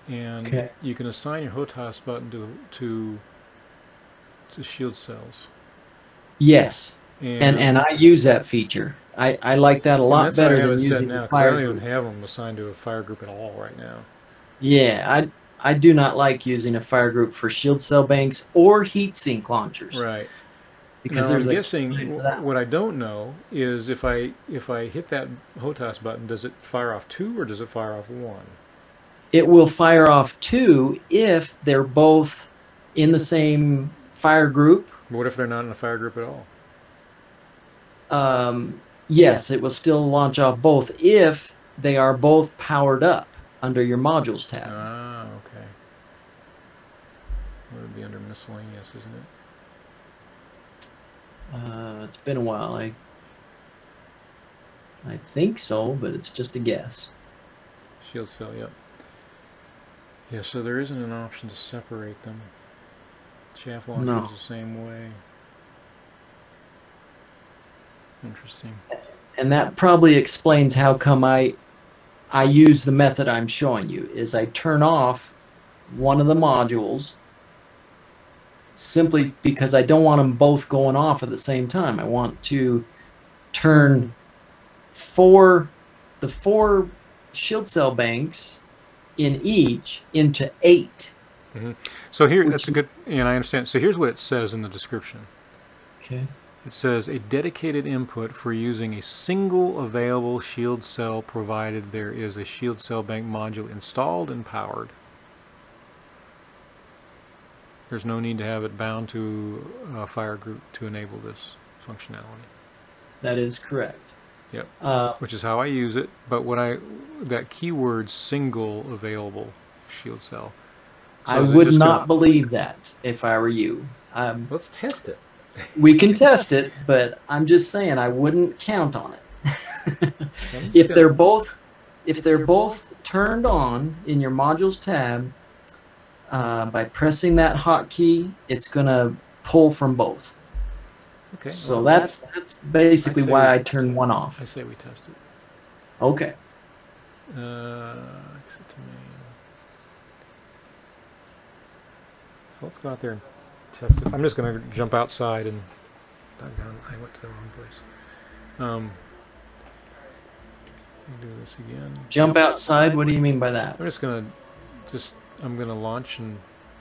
Speaker 2: and
Speaker 8: Okay.
Speaker 2: you can assign your HOTAS button to shield cells.
Speaker 8: Yes. And I use that feature. I like that a
Speaker 2: and
Speaker 8: lot
Speaker 2: that's how I
Speaker 8: better
Speaker 2: have
Speaker 8: than
Speaker 2: it set
Speaker 8: using
Speaker 2: now,
Speaker 8: the
Speaker 2: 'cause I
Speaker 8: fire
Speaker 2: don't even
Speaker 8: group.
Speaker 2: have them assigned to a fire group at all right now.
Speaker 8: Yeah, I do not like using a fire group for shield cell banks or heat sink launchers.
Speaker 2: Right.
Speaker 8: Because
Speaker 2: now
Speaker 8: there's
Speaker 2: I'm
Speaker 8: a
Speaker 2: guessing
Speaker 8: line for that.
Speaker 2: what I don't know is if I hit that HOTAS button, does it fire off 2 or does it fire off 1?
Speaker 8: It will fire off 2 if they're both in the same fire group.
Speaker 2: What if they're not in a fire group at all?
Speaker 8: Yes, it will still launch off both if they are both powered up under your modules tab.
Speaker 2: Ah, okay. It would be under miscellaneous, isn't it?
Speaker 8: It's been a while. I think so, but it's just a guess.
Speaker 2: Shield cell, yep. Yeah, so there isn't an option to separate them. Chaff launcher
Speaker 8: No.
Speaker 2: is the same way. Interesting.
Speaker 8: And that probably explains how come I use the method I'm showing you, is I turn off one of the modules simply because I don't want them both going off at the same time. I want to turn the 4 shield cell banks in each into 8.
Speaker 2: Mm-hmm. So here, that's a good, and I understand. So here's what it says in the description.
Speaker 8: Okay.
Speaker 2: It says a dedicated input for using a single available shield cell provided there is a shield cell bank module installed and powered. There's no need to have it bound to a fire group to enable this functionality.
Speaker 8: That is correct.
Speaker 2: Yep. Which is how I use it. But when that keyword single available shield cell. So
Speaker 8: I would not believe that if I were you.
Speaker 2: Let's test it.
Speaker 8: We can test it, but I'm just saying I wouldn't count on it. If they're both turned on in your modules tab, by pressing that hotkey, it's gonna pull from both.
Speaker 2: Okay.
Speaker 8: So
Speaker 2: well,
Speaker 8: that's basically why I turn one off.
Speaker 2: I say we test it.
Speaker 8: Okay.
Speaker 2: Exit to main. So let's go out there and test it. I'm just going to jump outside and... I went to the wrong place. Do this again.
Speaker 8: Jump outside? What do you mean by that?
Speaker 2: I'm just going to I'm going to launch and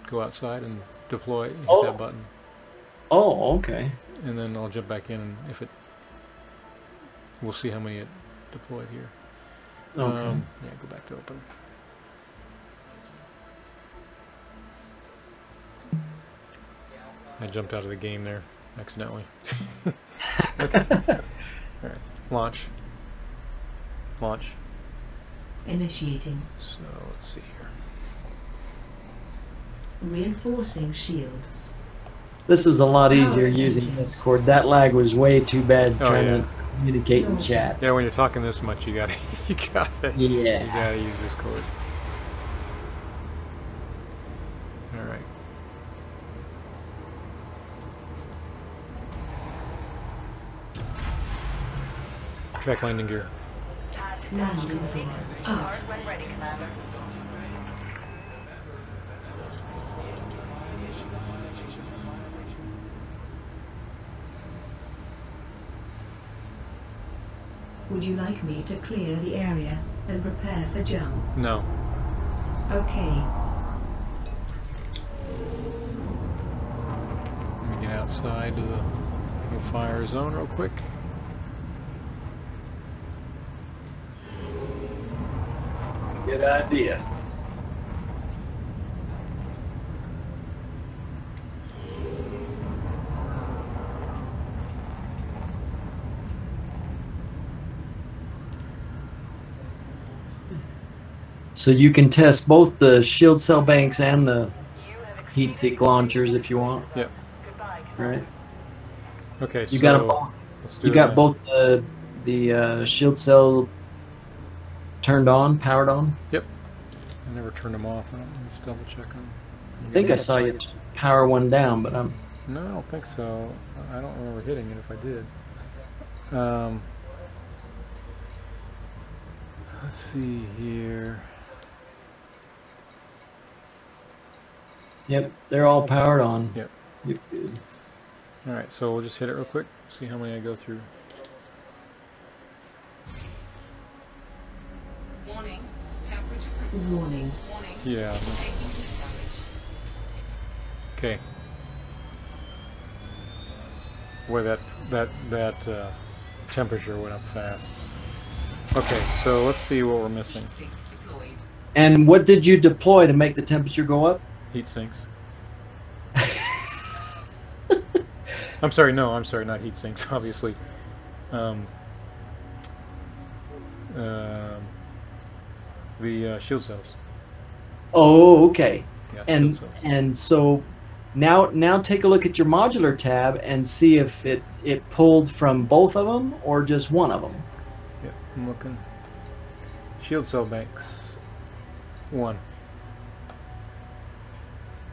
Speaker 2: go outside and deploy, hit that button.
Speaker 8: Oh, okay.
Speaker 2: And then I'll jump back in, and if it... We'll see how many it deployed here.
Speaker 8: Okay.
Speaker 2: Yeah, go back to open. I jumped out of the game there accidentally. Okay. All right. Launch. Launch.
Speaker 4: Initiating.
Speaker 2: So let's see here.
Speaker 4: Reinforcing shields.
Speaker 8: This is a lot easier using Discord. That lag was way too bad
Speaker 2: Oh,
Speaker 8: trying
Speaker 2: yeah.
Speaker 8: to communicate in chat.
Speaker 2: Yeah, when you're talking this much, you gotta you gotta use Discord. All right. Track landing gear.
Speaker 4: Landing gear up.
Speaker 7: When ready, Commander.
Speaker 4: Would you like me to clear the area and prepare for jump?
Speaker 2: No.
Speaker 4: Okay.
Speaker 2: Let me get outside to the fire zone real quick.
Speaker 8: Good idea. So you can test both the shield cell banks and the heat seek launchers if you want.
Speaker 2: Yep.
Speaker 8: Right.
Speaker 2: Okay.
Speaker 8: You
Speaker 2: so
Speaker 8: got them both.
Speaker 2: let's do
Speaker 8: You
Speaker 2: it
Speaker 8: got
Speaker 2: next.
Speaker 8: both the shield cell turned on, powered on.
Speaker 2: Yep. I never turned them off. Let me just double check them.
Speaker 8: I think I saw you power one down, but I'm.
Speaker 2: No, I don't think so. I don't remember hitting it if I did. Let's see here.
Speaker 8: Yep, they're all powered on.
Speaker 2: Yep.
Speaker 8: You're good.
Speaker 2: All right, so we'll just hit it real quick. See how many I go through.
Speaker 6: Warning. Temperature critical.
Speaker 4: Warning.
Speaker 6: Warning.
Speaker 2: Yeah.
Speaker 6: Taking heat damage.
Speaker 2: Okay. Boy, that temperature went up fast. Okay, so let's see what we're missing.
Speaker 6: Heat sink deployed.
Speaker 8: And what did you deploy to make the temperature go up?
Speaker 2: Heat sinks. I'm sorry, no, I'm sorry, not heat sinks, obviously. The shield cells.
Speaker 8: Oh, okay.
Speaker 2: Yeah,
Speaker 8: And
Speaker 2: shield cells.
Speaker 8: and so now take a look at your modular tab and see if it pulled from both of them or just one of them.
Speaker 2: Yep, I'm looking. Shield cell banks. One.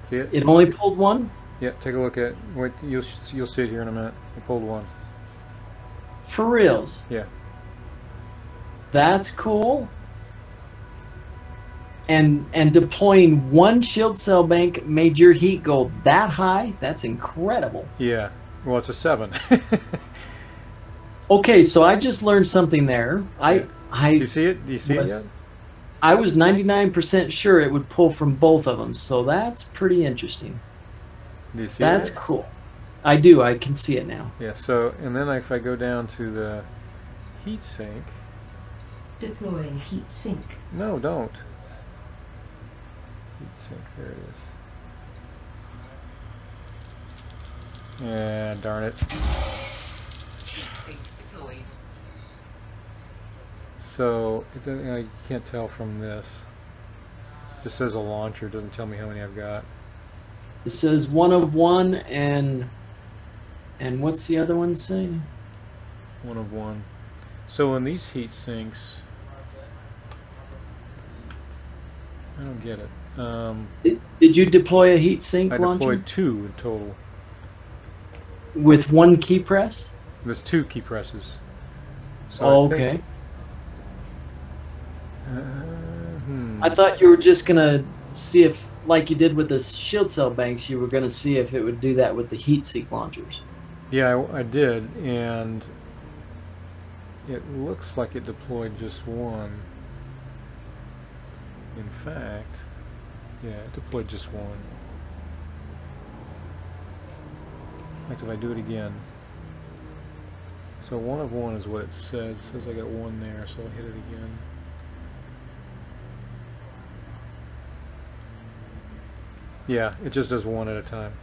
Speaker 2: See it?
Speaker 8: It only pulled one?
Speaker 2: Yep, take a look at. Wait, you'll see it here in a minute. I pulled one.
Speaker 8: For reals.
Speaker 2: Yeah.
Speaker 8: That's cool. And deploying one shield cell bank made your heat go that high? That's incredible.
Speaker 2: Yeah. Well, it's a 7.
Speaker 8: Okay, so I just learned something there.
Speaker 2: Do you see it? Do you see it yet?
Speaker 8: I was 99% sure it would pull from both of them, so that's pretty interesting.
Speaker 2: Do you see
Speaker 8: That's
Speaker 2: it?
Speaker 8: cool. I do. I can see it now.
Speaker 2: Yeah. So, and then if I go down to the heat sink.
Speaker 4: Deploying heat sink.
Speaker 2: No, don't. Heat sink. There it is. Yeah, darn it.
Speaker 6: Heat sink deployed.
Speaker 2: So it doesn't, you can't tell from this. It just says a launcher. It doesn't tell me how many I've got.
Speaker 8: It says 1 of 1 and what's the other one saying?
Speaker 2: 1 of 1. So in these heat sinks, I don't get it.
Speaker 8: Did you deploy a heat sink
Speaker 2: I
Speaker 8: launcher?
Speaker 2: deployed 2 in total.
Speaker 8: With one key press?
Speaker 2: There's 2 key presses. So
Speaker 8: Oh,
Speaker 2: I think-
Speaker 8: okay.
Speaker 2: hmm.
Speaker 8: I thought you were just gonna see if, like you did with the shield cell banks, you were gonna see if it would do that with the heat seek launchers.
Speaker 2: Yeah, I did, and it looks like it deployed just 1. In fact, yeah, it deployed just 1. In fact, if I do it again, so 1 of 1 is what it says. It says I got 1 there, so I'll hit it again. Yeah, it just does 1 at a time.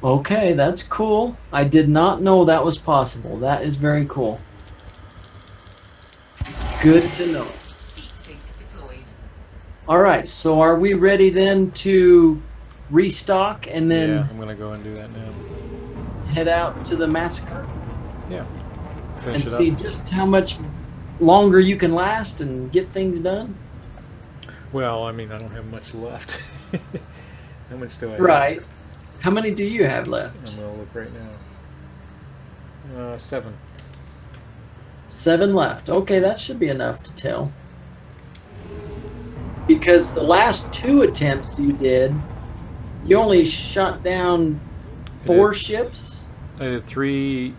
Speaker 8: Okay, that's cool. I did not know that was possible. That is very cool. Good to know.
Speaker 6: Heat sink deployed.
Speaker 8: All right, so are we ready then to restock and then
Speaker 2: Yeah, I'm gonna go and do that now.
Speaker 8: head out to the massacre
Speaker 2: Yeah.
Speaker 8: and
Speaker 2: Finish it
Speaker 8: see
Speaker 2: up.
Speaker 8: just how much longer you can last and get things done?
Speaker 2: Well, I mean, I don't have much left. How much do I have?
Speaker 8: Right. How many do you have left?
Speaker 2: I'm gonna look right now. 7.
Speaker 8: 7 left. Okay, that should be enough to tell. Because the last 2 attempts you did, you only shot down 4 ships?
Speaker 2: I did 3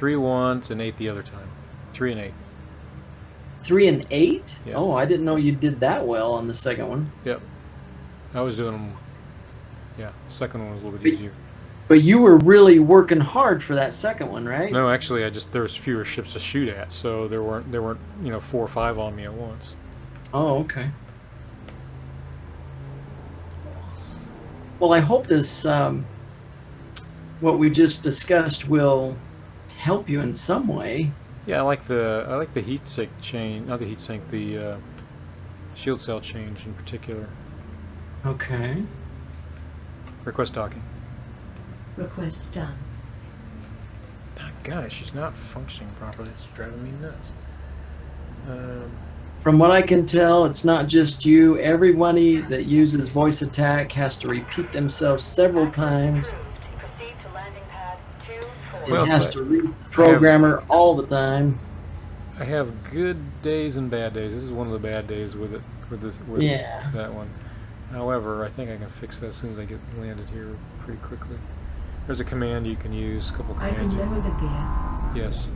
Speaker 2: once and 8 the other time. 3 and 8.
Speaker 8: 3 and 8?
Speaker 2: Yeah.
Speaker 8: Oh, I didn't know you did that well on the second one.
Speaker 2: Yep. I was doing them. Yeah, the second one was a little
Speaker 8: But-
Speaker 2: bit easier.
Speaker 8: But you were really working hard for that second one, right?
Speaker 2: No, actually, there was fewer ships to shoot at, so there weren't 4 or 5 on me at once.
Speaker 8: Oh, okay. Well, I hope this, what we just discussed, will help you in some way.
Speaker 2: Yeah, I like the heat sink change, not the heat sink, the shield cell change in particular.
Speaker 8: Okay.
Speaker 2: Request docking.
Speaker 4: Request done.
Speaker 2: God, she's not functioning properly. It's driving me nuts.
Speaker 8: From what I can tell, it's not just you. Everybody that uses voice attack has to repeat themselves several times.
Speaker 7: Proceed to landing pad 2-4.
Speaker 8: It
Speaker 2: Well,
Speaker 8: has
Speaker 2: so
Speaker 8: to reprogram her all the time.
Speaker 2: I have good days and bad days. This is one of the bad days with it, with
Speaker 8: Yeah.
Speaker 2: that one. However, I think I can fix that as soon as I get landed here pretty quickly. There's a command you can use, a couple
Speaker 4: I can
Speaker 2: commands.
Speaker 4: lower the gear.
Speaker 2: Yes.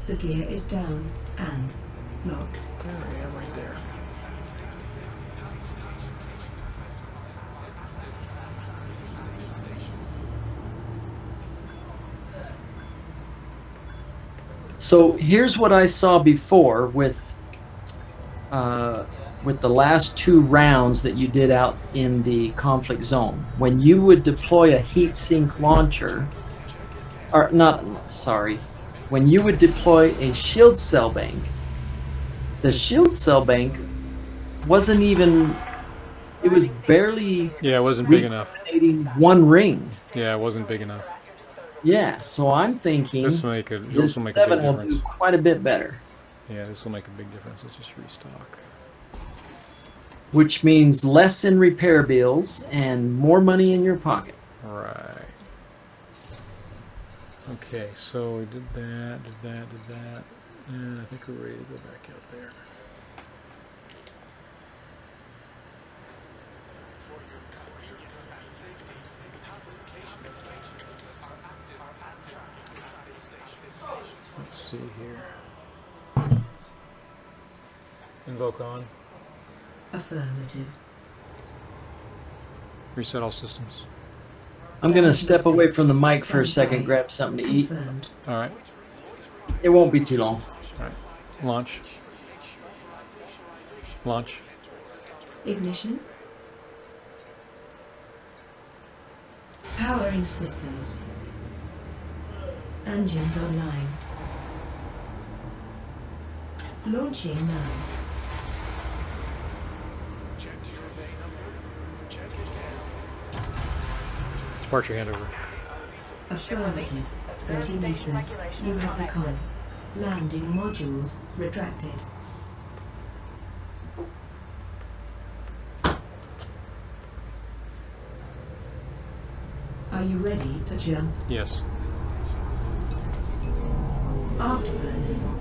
Speaker 4: The gear is down and locked.
Speaker 2: There I am, right there.
Speaker 8: So here's what I saw before with the last 2 rounds that you did out in the conflict zone. When you would deploy a heat sink launcher, or not, sorry, when you would deploy a shield cell bank, the shield cell bank wasn't even, it was barely
Speaker 2: Yeah, it wasn't big enough.
Speaker 8: illuminating 1 ring.
Speaker 2: Yeah, it wasn't big enough.
Speaker 8: Yeah, so I'm thinking
Speaker 2: This will make
Speaker 8: this
Speaker 2: a big
Speaker 8: 7 will do
Speaker 2: difference.
Speaker 8: quite a bit better.
Speaker 2: Yeah, this will make a big difference. Let's just restock.
Speaker 8: Which means less in repair bills and more money in your pocket.
Speaker 2: Right. Okay, so we did that, and I think we're ready to go back out there. Let's see here. Invoke on.
Speaker 4: Affirmative.
Speaker 2: Reset all systems.
Speaker 8: I'm going to step away from the mic for a second, grab something to eat.
Speaker 4: Confirmed.
Speaker 2: Alright.
Speaker 8: It won't be too long.
Speaker 2: Alright. Launch. Launch.
Speaker 4: Ignition. Powering systems. Engines online. Launching now.
Speaker 2: Departure handover.
Speaker 4: Affirmative. 30 meters. You have the con. Landing modules retracted. Are you ready to jump?
Speaker 2: Yes.
Speaker 4: Afterburners.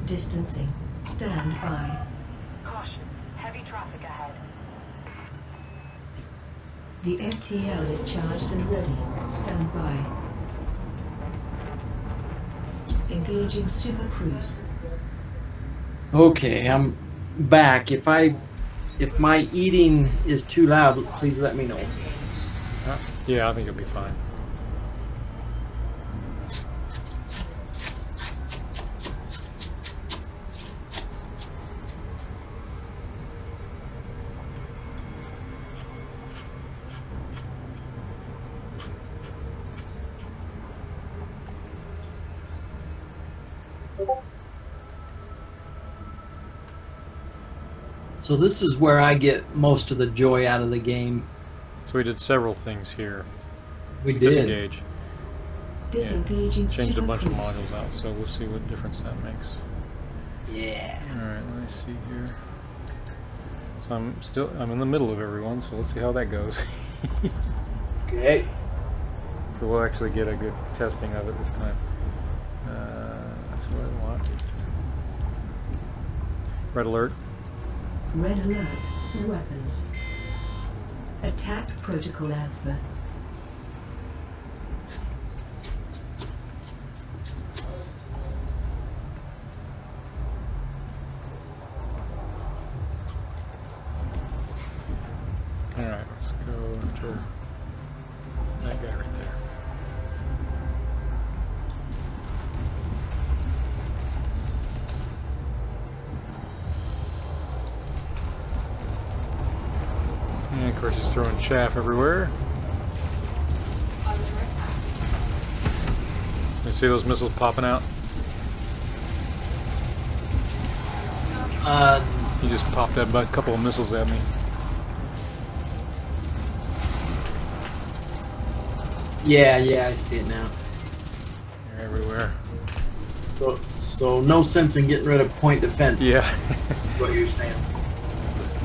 Speaker 4: Distancing. Stand by.
Speaker 7: Caution. Heavy traffic ahead.
Speaker 4: The FTL is charged and ready. Stand by. Engaging Super Cruise.
Speaker 8: Okay, I'm back. If my eating is too loud, please let me know.
Speaker 2: Yeah, I think it'll be fine.
Speaker 8: So this is where I get most of the joy out of the game.
Speaker 2: So we did several things here.
Speaker 8: We did.
Speaker 2: Disengage.
Speaker 4: Disengaging
Speaker 2: Changed a bunch of
Speaker 4: supercruise.
Speaker 2: modules out, so we'll see what difference that makes.
Speaker 8: Yeah.
Speaker 2: Alright, let me see here. So I'm in the middle of everyone, so let's see how that goes.
Speaker 8: Okay.
Speaker 2: So we'll actually get a good testing of it this time. That's what I want. Red alert.
Speaker 4: Red alert. Weapons. Attack protocol alpha.
Speaker 2: Alright, let's go after that guy right there. And of course he's throwing chaff everywhere.
Speaker 6: Under attack.
Speaker 2: You see those missiles popping out? He just popped that couple of missiles at me.
Speaker 8: Yeah, I see it now.
Speaker 2: They're everywhere.
Speaker 8: So no sense in getting rid of point defense.
Speaker 2: Yeah.
Speaker 8: What you're saying.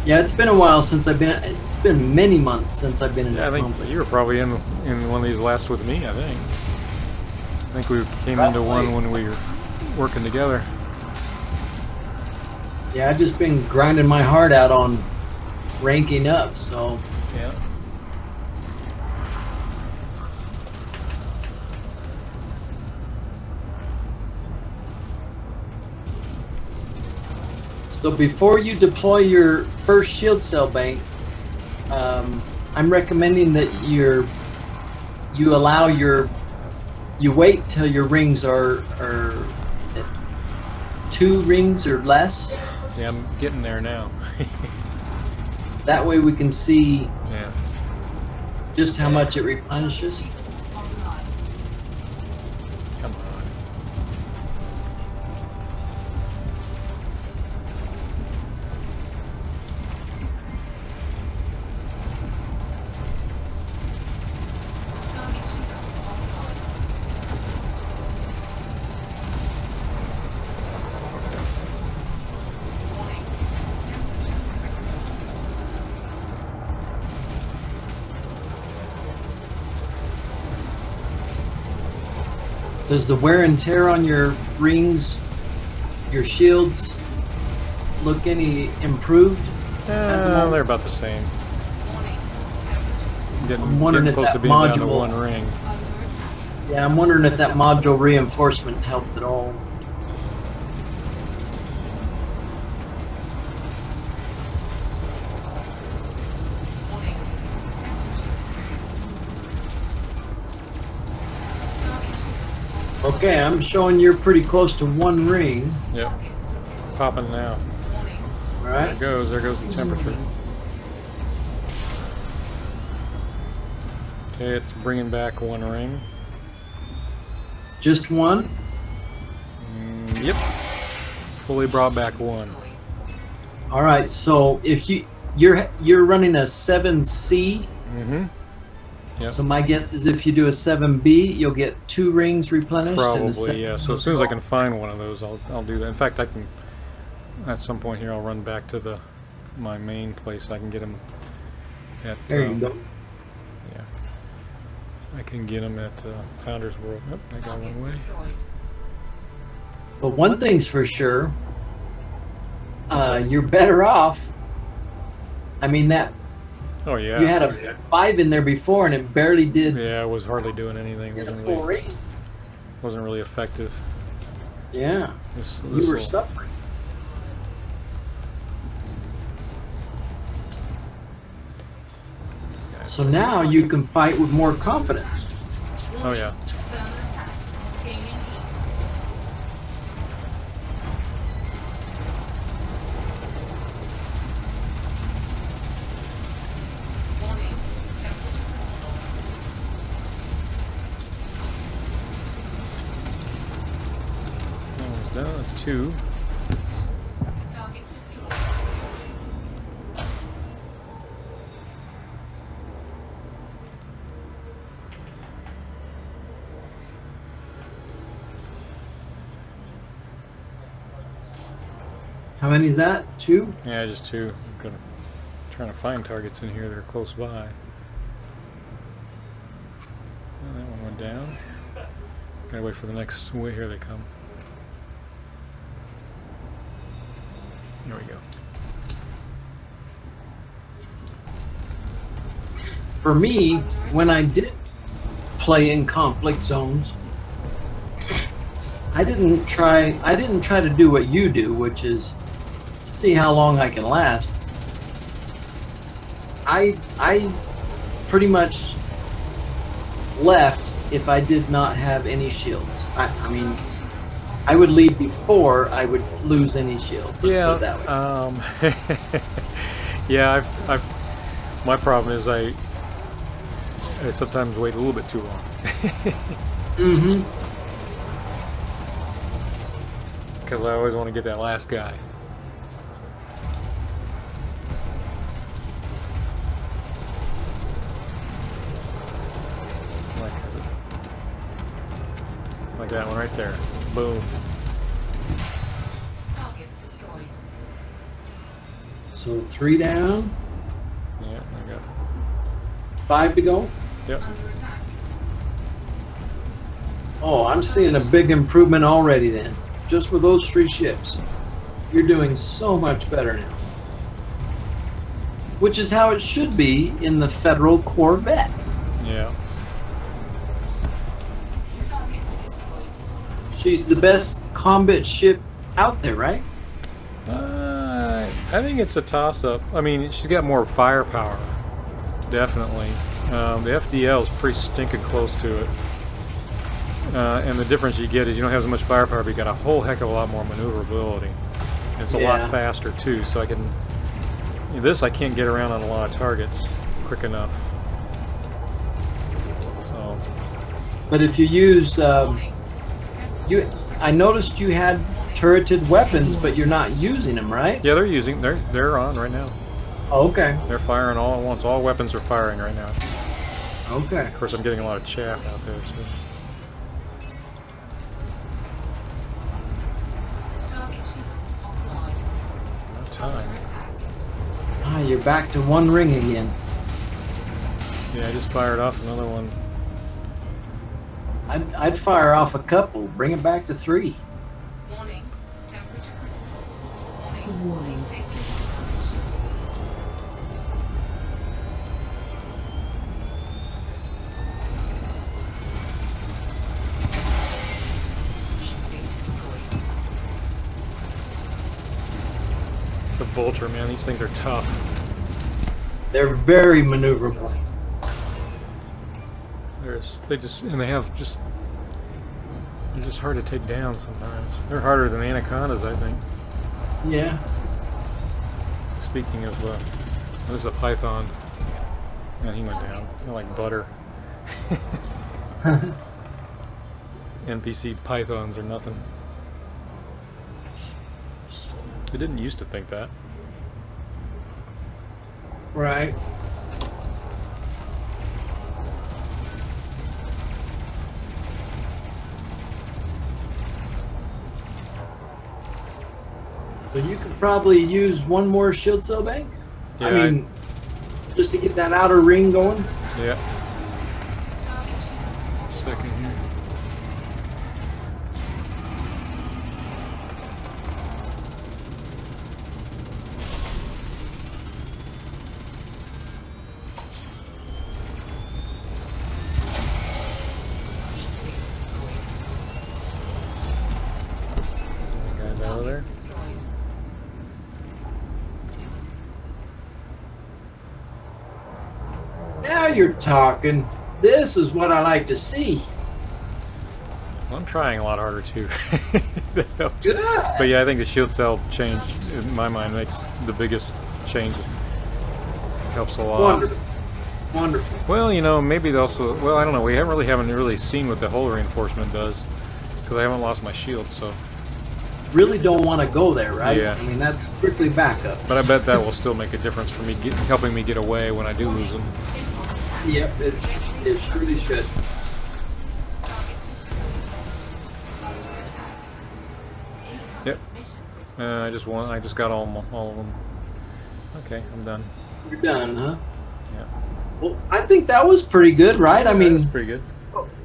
Speaker 8: Yeah, it's been a while since I've been. It's been many months since I've been in.
Speaker 2: Yeah, I think
Speaker 8: conflict.
Speaker 2: you were probably in one of these last with me. I think we came into one when we were working together.
Speaker 8: Yeah, I've just been grinding my heart out on ranking up. So
Speaker 2: Yeah.
Speaker 8: So before you deploy your first shield cell bank, I'm recommending that you wait till your rings are at 2 rings or less.
Speaker 2: Yeah, I'm getting there now.
Speaker 8: That way we can see
Speaker 2: Yeah.
Speaker 8: just how much it replenishes.
Speaker 2: Come on.
Speaker 6: Target ship offline. Warning. Temperature critical.
Speaker 8: Does the wear and tear on your rings, your shields, look any improved?
Speaker 2: They're about the same.
Speaker 6: Warning.
Speaker 2: Getting
Speaker 8: wondering if
Speaker 2: close
Speaker 8: that
Speaker 2: to being down to
Speaker 8: module-
Speaker 2: one ring.
Speaker 6: Under attack.
Speaker 8: Yeah, I'm wondering if that module reinforcement helped at all.
Speaker 6: Warning. Temperature critical. Target ship offline.
Speaker 8: Okay, I'm showing you're pretty close to 1 ring.
Speaker 2: Yep.
Speaker 6: Target destroyed.
Speaker 2: Popping now.
Speaker 6: Warning.
Speaker 8: All
Speaker 2: There
Speaker 8: right.
Speaker 2: it goes. There goes the temperature. Okay, it's bringing back 1 ring.
Speaker 8: Just 1.
Speaker 2: Yep. Fully brought back 1.
Speaker 8: All right. So if you're running a 7C,
Speaker 2: Mm-hmm. Yep.
Speaker 8: so my guess is if you do a 7B, you'll get 2 rings replenished. and a
Speaker 2: Probably,
Speaker 8: 7
Speaker 2: yeah. So as soon as I can find one of those, I'll do that. In fact, I can. At some point here, I'll run back to my main place. I can get them at.
Speaker 8: There you go.
Speaker 2: Yeah. I can get them at Founders World. Oh, I got
Speaker 6: Target
Speaker 2: one way.
Speaker 6: destroyed.
Speaker 8: But one thing's for sure, you're better off. I mean that
Speaker 2: Oh yeah.
Speaker 8: you had a 5 in there before, and it barely did.
Speaker 2: Yeah, I was hardly doing anything.
Speaker 8: Did a
Speaker 2: Wasn't
Speaker 8: full
Speaker 2: really,
Speaker 8: ring.
Speaker 2: wasn't really effective.
Speaker 8: Yeah,
Speaker 2: This
Speaker 8: you were
Speaker 2: will-
Speaker 8: suffering. So now you can fight with more confidence.
Speaker 2: Oh yeah.
Speaker 6: Thermal attack. Gaining heat. Warning. Temperature critical.
Speaker 2: That one's done. That's 2.
Speaker 6: Target destroyed.
Speaker 8: How many is that? 2?
Speaker 2: Yeah, just 2. I'm trying to find targets in here that are close by. Well, that one went down. Gotta wait for the next. Wait, here they come. There we go.
Speaker 8: For me, when I did play in conflict zones, I didn't try to do what you do, which is see how long I can last. I pretty much left if I did not have any shields. I mean, I would leave before I would lose any shields. Let's put it that way.
Speaker 2: Yeah, my problem is I sometimes wait a little bit too long.
Speaker 8: Mm-hmm.
Speaker 2: Because I always want to get that last guy. Like that one right there. Boom.
Speaker 6: Target destroyed.
Speaker 8: So 3 down,
Speaker 2: Yeah, I got it.
Speaker 8: 5 to go.
Speaker 2: Yep.
Speaker 6: Under attack.
Speaker 8: Oh, I'm seeing a big improvement already then. Just with those 3 ships. You're doing so much better now. Which is how it should be in the Federal Corvette.
Speaker 2: Yeah.
Speaker 6: Target destroyed.
Speaker 8: She's the best combat ship out there, right?
Speaker 2: I think it's a toss-up. I mean, she's got more firepower, definitely. The FDL is pretty stinking close to it. And the difference you get is you don't have as much firepower, but you got a whole heck of a lot more maneuverability. And it's a lot faster too, so I can... This I can't get around on a lot of targets quick enough. So...
Speaker 8: But if you use... I noticed you had turreted weapons, but you're not using them, right?
Speaker 2: Yeah, they're on right now.
Speaker 8: Oh, okay.
Speaker 2: They're firing all at once. All weapons are firing right now.
Speaker 8: Okay.
Speaker 2: Of course, I'm getting a lot of chaff out there, so...
Speaker 6: Target shields offline.
Speaker 2: No time.
Speaker 8: Ah, you're back to 1 ring again.
Speaker 2: Yeah, I just fired off another one.
Speaker 8: I'd fire off a couple, bring it back to 3.
Speaker 6: Warning. Temperature critical.
Speaker 4: Warning.
Speaker 6: Taking
Speaker 2: It's a Vulture, man. These things are tough.
Speaker 8: They're very maneuverable.
Speaker 2: They're just hard to take down sometimes. They're harder than anacondas, I think.
Speaker 8: Yeah.
Speaker 2: Speaking of, this is a python. And he went down. They're like butter. NPC pythons are nothing. They didn't used to think that.
Speaker 8: Right. So you could probably use 1 more shield cell bank?
Speaker 2: Yeah,
Speaker 8: I mean, just to get that outer ring going?
Speaker 2: Yeah.
Speaker 6: target shields.
Speaker 2: Second here. Guys out of there.
Speaker 6: Destroyed.
Speaker 8: Now you're talking. This is what I like to see.
Speaker 2: Well, I'm trying a lot harder too. That helps.
Speaker 8: Good.
Speaker 2: But yeah, I think the shield cell change, in my mind, makes the biggest change. It helps a lot.
Speaker 8: Wonderful. Wonderful.
Speaker 2: Well, you know, maybe they also... Well, I don't know. We haven't really seen what the hull reinforcement does. Because I haven't lost my shield, so...
Speaker 8: Really don't want to go there, right?
Speaker 2: Yeah.
Speaker 8: I mean, that's strictly backup.
Speaker 2: But I bet that will still make a difference for me, helping me get away when I do lose them.
Speaker 8: Yep, it surely should.
Speaker 6: Target destroyed. Under attack.
Speaker 2: Yep.
Speaker 6: Mission critical.
Speaker 2: I just got all of them. Okay, I'm done.
Speaker 8: You're done, huh?
Speaker 2: Yeah.
Speaker 8: Well, I think that was pretty good, right? I mean,
Speaker 2: pretty good.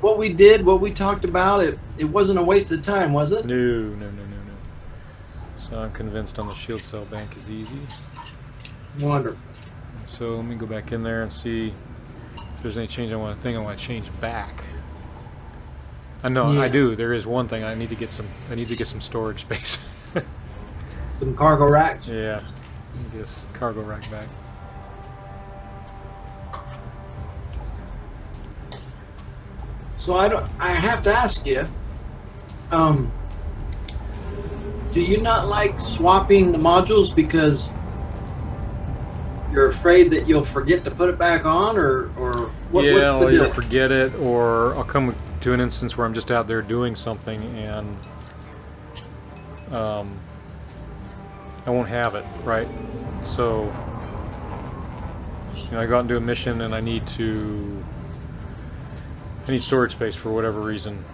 Speaker 8: What we did, what we talked about, it wasn't a waste of time, was it?
Speaker 2: No. So I'm convinced on the shield cell bank is easy.
Speaker 8: Wonderful.
Speaker 2: So let me go back in there and see if there's any change I want to change back. I know
Speaker 8: Yeah.
Speaker 2: I do. There is one thing I need to get some storage space.
Speaker 8: Some cargo racks.
Speaker 2: Yeah. Get this cargo rack back.
Speaker 8: So I have to ask you, do you not like swapping the modules because you're afraid that you'll forget to put it back on, or what's the
Speaker 2: I'll
Speaker 8: deal?
Speaker 2: either forget it, or I'll come to an instance where I'm just out there doing something and I won't have it, right? So I go out and do a mission and I need storage space for whatever reason.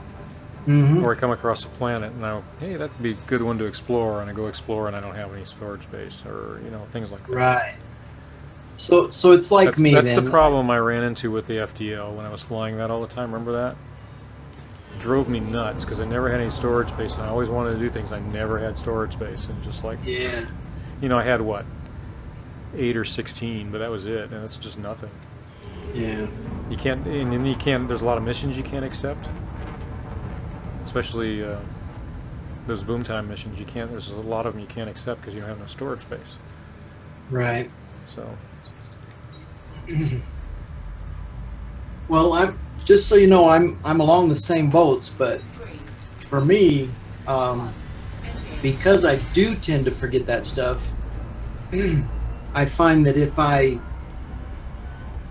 Speaker 8: Mm-hmm.
Speaker 2: Or I come across a planet and hey, that'd be a good one to explore, and I go explore and I don't have any storage space, or things like that.
Speaker 8: Right. So it's like
Speaker 2: that's,
Speaker 8: me.
Speaker 2: That's
Speaker 8: then.
Speaker 2: the problem I ran into with the FDL when I was flying that all the time. Remember that? It drove me nuts because I never had any storage space, and I always wanted to do things. I never had storage space, and just like,
Speaker 8: yeah,
Speaker 2: I had what, 8 or 16, but that was it, and it's just nothing.
Speaker 8: Yeah.
Speaker 2: You can't, and then you can't. There's a lot of missions you can't accept, especially those boom time missions. You can't. There's a lot of them you can't accept because you don't have no storage space.
Speaker 8: Right.
Speaker 2: So.
Speaker 8: Well, I'm just so you know, I'm along the same boats, but for me, because I do tend to forget that stuff, I find that if I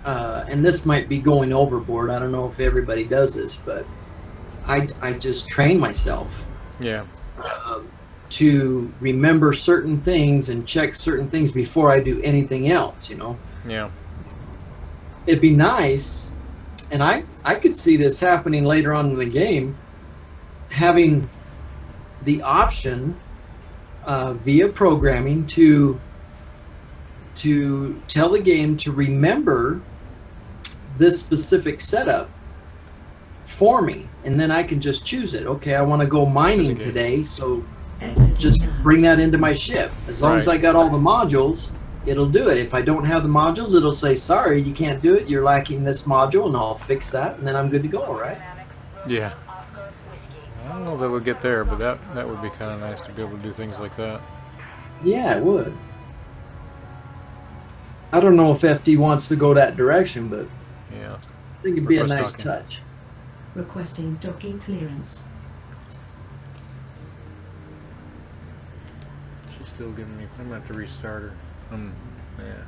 Speaker 8: and this might be going overboard, I don't know if everybody does this, but I just train myself.
Speaker 2: Yeah.
Speaker 8: To remember certain things and check certain things before I do anything else,
Speaker 2: Yeah.
Speaker 8: It'd be nice, and I could see this happening later on in the game, having the option via programming to tell the game to remember this specific setup for me, and then I can just choose it. Okay, I want to go mining today, so just bring that into my ship. As long as I got all the modules, it'll do it. If I don't have the modules, it'll say, sorry, you can't do it, you're lacking this module, and I'll fix that, and then I'm good to go, right?
Speaker 2: Yeah. I don't know that we'll get there, but that would be kind of nice to be able to do things like that.
Speaker 8: Yeah, it would. I don't know if FD wants to go that direction, but
Speaker 2: yeah,
Speaker 8: I think it'd be a nice touch.
Speaker 4: Requesting docking clearance.
Speaker 2: She's still giving me. I'm gonna have to restart her. Yeah.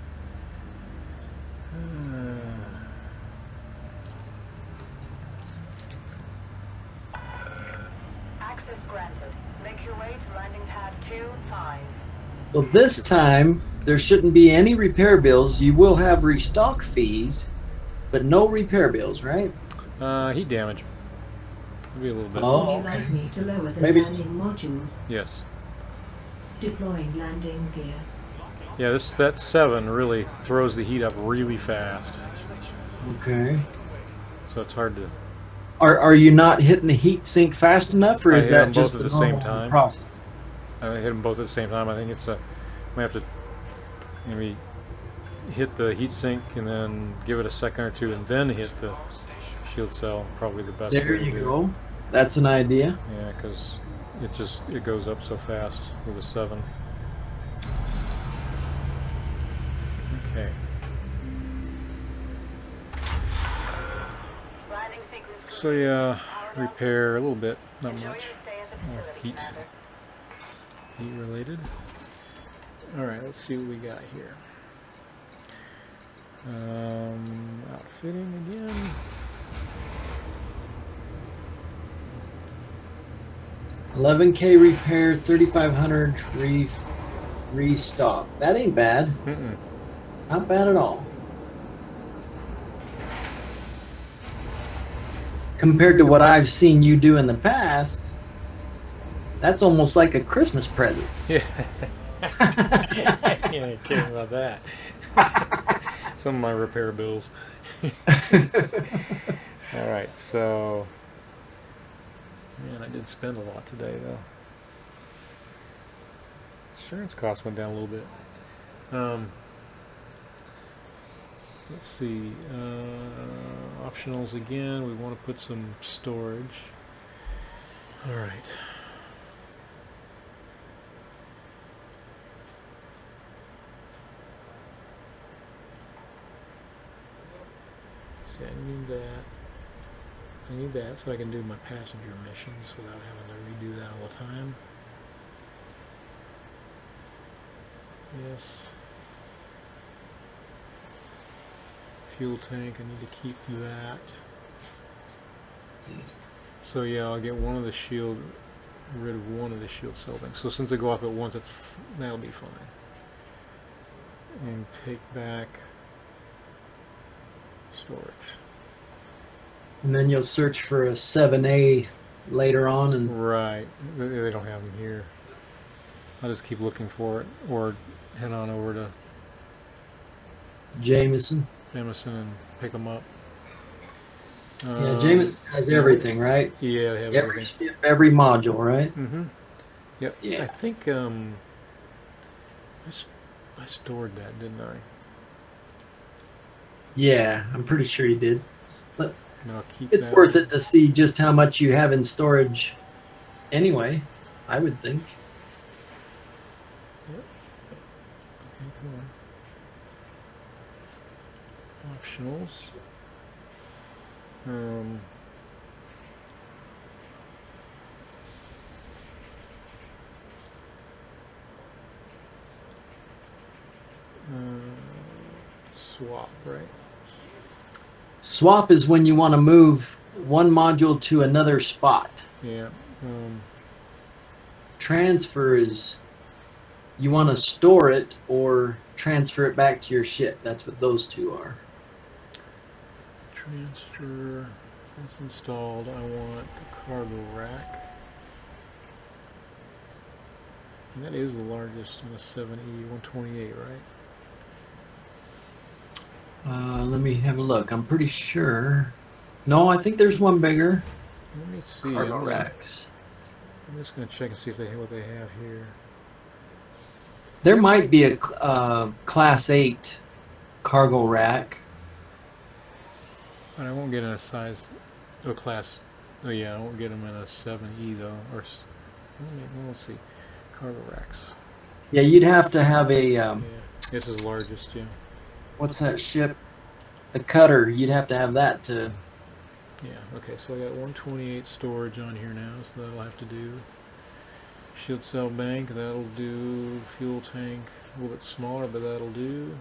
Speaker 7: Access granted. Make your way to landing pad 2-5.
Speaker 8: So this time, there shouldn't be any repair bills. You will have restock fees, but no repair bills, right?
Speaker 2: Heat damage. Maybe a little bit.
Speaker 8: Oh,
Speaker 4: Would you
Speaker 8: okay.
Speaker 4: like me to lower the
Speaker 8: Maybe.
Speaker 4: landing modules?
Speaker 2: Yes.
Speaker 4: Deploying landing gear.
Speaker 2: Yeah, that 7 really throws the heat up really fast.
Speaker 8: Okay.
Speaker 2: So it's hard to.
Speaker 8: Are you not hitting the heat sink fast enough, or
Speaker 2: I
Speaker 8: is
Speaker 2: hit
Speaker 8: that
Speaker 2: them
Speaker 8: just
Speaker 2: both
Speaker 8: the
Speaker 2: at the same
Speaker 8: normal
Speaker 2: time.
Speaker 8: process?
Speaker 2: I hit them both at the same time. I think it's a. We have to maybe hit the heat sink and then give it a second or two and then hit the shield cell. Probably the best.
Speaker 8: There
Speaker 2: way to
Speaker 8: you
Speaker 2: do it.
Speaker 8: go. That's an idea.
Speaker 2: Yeah, because it goes up so fast with a 7. Okay.
Speaker 7: Landing sequence
Speaker 2: So yeah, repair a little bit, not
Speaker 7: Enjoy
Speaker 2: much.
Speaker 7: your stay at the
Speaker 2: More
Speaker 7: facility,
Speaker 2: heat.
Speaker 7: Commander.
Speaker 2: Heat related. All right, let's see what we got here. Outfitting again.
Speaker 8: $11K repair, 3,500 restock. That ain't bad.
Speaker 2: Mm-mm.
Speaker 8: Not bad at all. Compared to what I've seen you do in the past, That's almost like a Christmas present.
Speaker 2: Yeah. You ain't kidding about that. Some of my repair bills. All right, so man, I did spend a lot today though. Insurance costs went down a little bit. Let's see. Optionals again. We want to put some storage. All right. See, I need that. I need that so I can do my passenger missions without having to redo that all the time. Yes. Fuel tank, I need to keep that. So yeah, I'll get one of the shield, rid of one of the shield cell things. So since they go off at once, that'll be fine. And take back storage.
Speaker 8: And then you'll search for a 7A later on, and
Speaker 2: right, they don't have them here. I'll just keep looking for it, or head on over to
Speaker 8: Jameson.
Speaker 2: and pick them up.
Speaker 8: Yeah, Jameson has everything, right?
Speaker 2: Yeah, they have
Speaker 8: Every
Speaker 2: everything.
Speaker 8: ship, every module, right?
Speaker 2: Mm-hmm. Yep.
Speaker 8: Yeah.
Speaker 2: I think I stored that, didn't I?
Speaker 8: Yeah, I'm pretty sure you did. But
Speaker 2: And I'll keep
Speaker 8: it's
Speaker 2: that.
Speaker 8: worth it to see just how much you have in storage anyway, I would think.
Speaker 2: Yep. Okay, come on. Optionals. Swap, right?
Speaker 8: Swap is when you want to move one module to another spot.
Speaker 2: Yeah.
Speaker 8: Transfer is you want to store it or transfer it back to your ship. That's what those two are.
Speaker 2: Transfer. That's installed. I want the cargo rack. And that is the largest on a 7E128, right?
Speaker 8: Let me have a look. I'm pretty sure. No, I think there's one bigger.
Speaker 2: Let me see.
Speaker 8: Cargo
Speaker 2: I'm
Speaker 8: racks.
Speaker 2: just going to check and see if they what they have here.
Speaker 8: There might be a Class 8 cargo rack.
Speaker 2: But I won't get in a size, class. Oh yeah, I won't get them in a 7E though. Or let's see, cargo racks.
Speaker 8: Yeah, you'd have to have a
Speaker 2: Yeah, this is largest. Yeah.
Speaker 8: what's that ship? The cutter. You'd have to have that to.
Speaker 2: Yeah. Okay. So I got 128 storage on here now, so that'll have to do. Shield cell bank. That'll do. Fuel tank. A little bit smaller, but that'll do.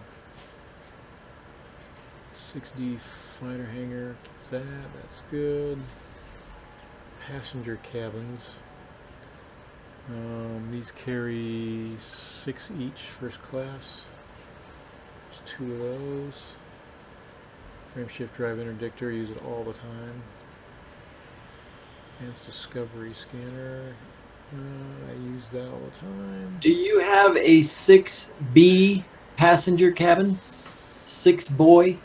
Speaker 2: 6D fighter hangar. Keep that. That's good. Passenger cabins. These carry 6 each, first class. There's 2 of those. Frame shift drive interdictor, use it all the time. Advanced discovery scanner, I use that all the time.
Speaker 8: Do you have a 6B passenger cabin? 6 boy?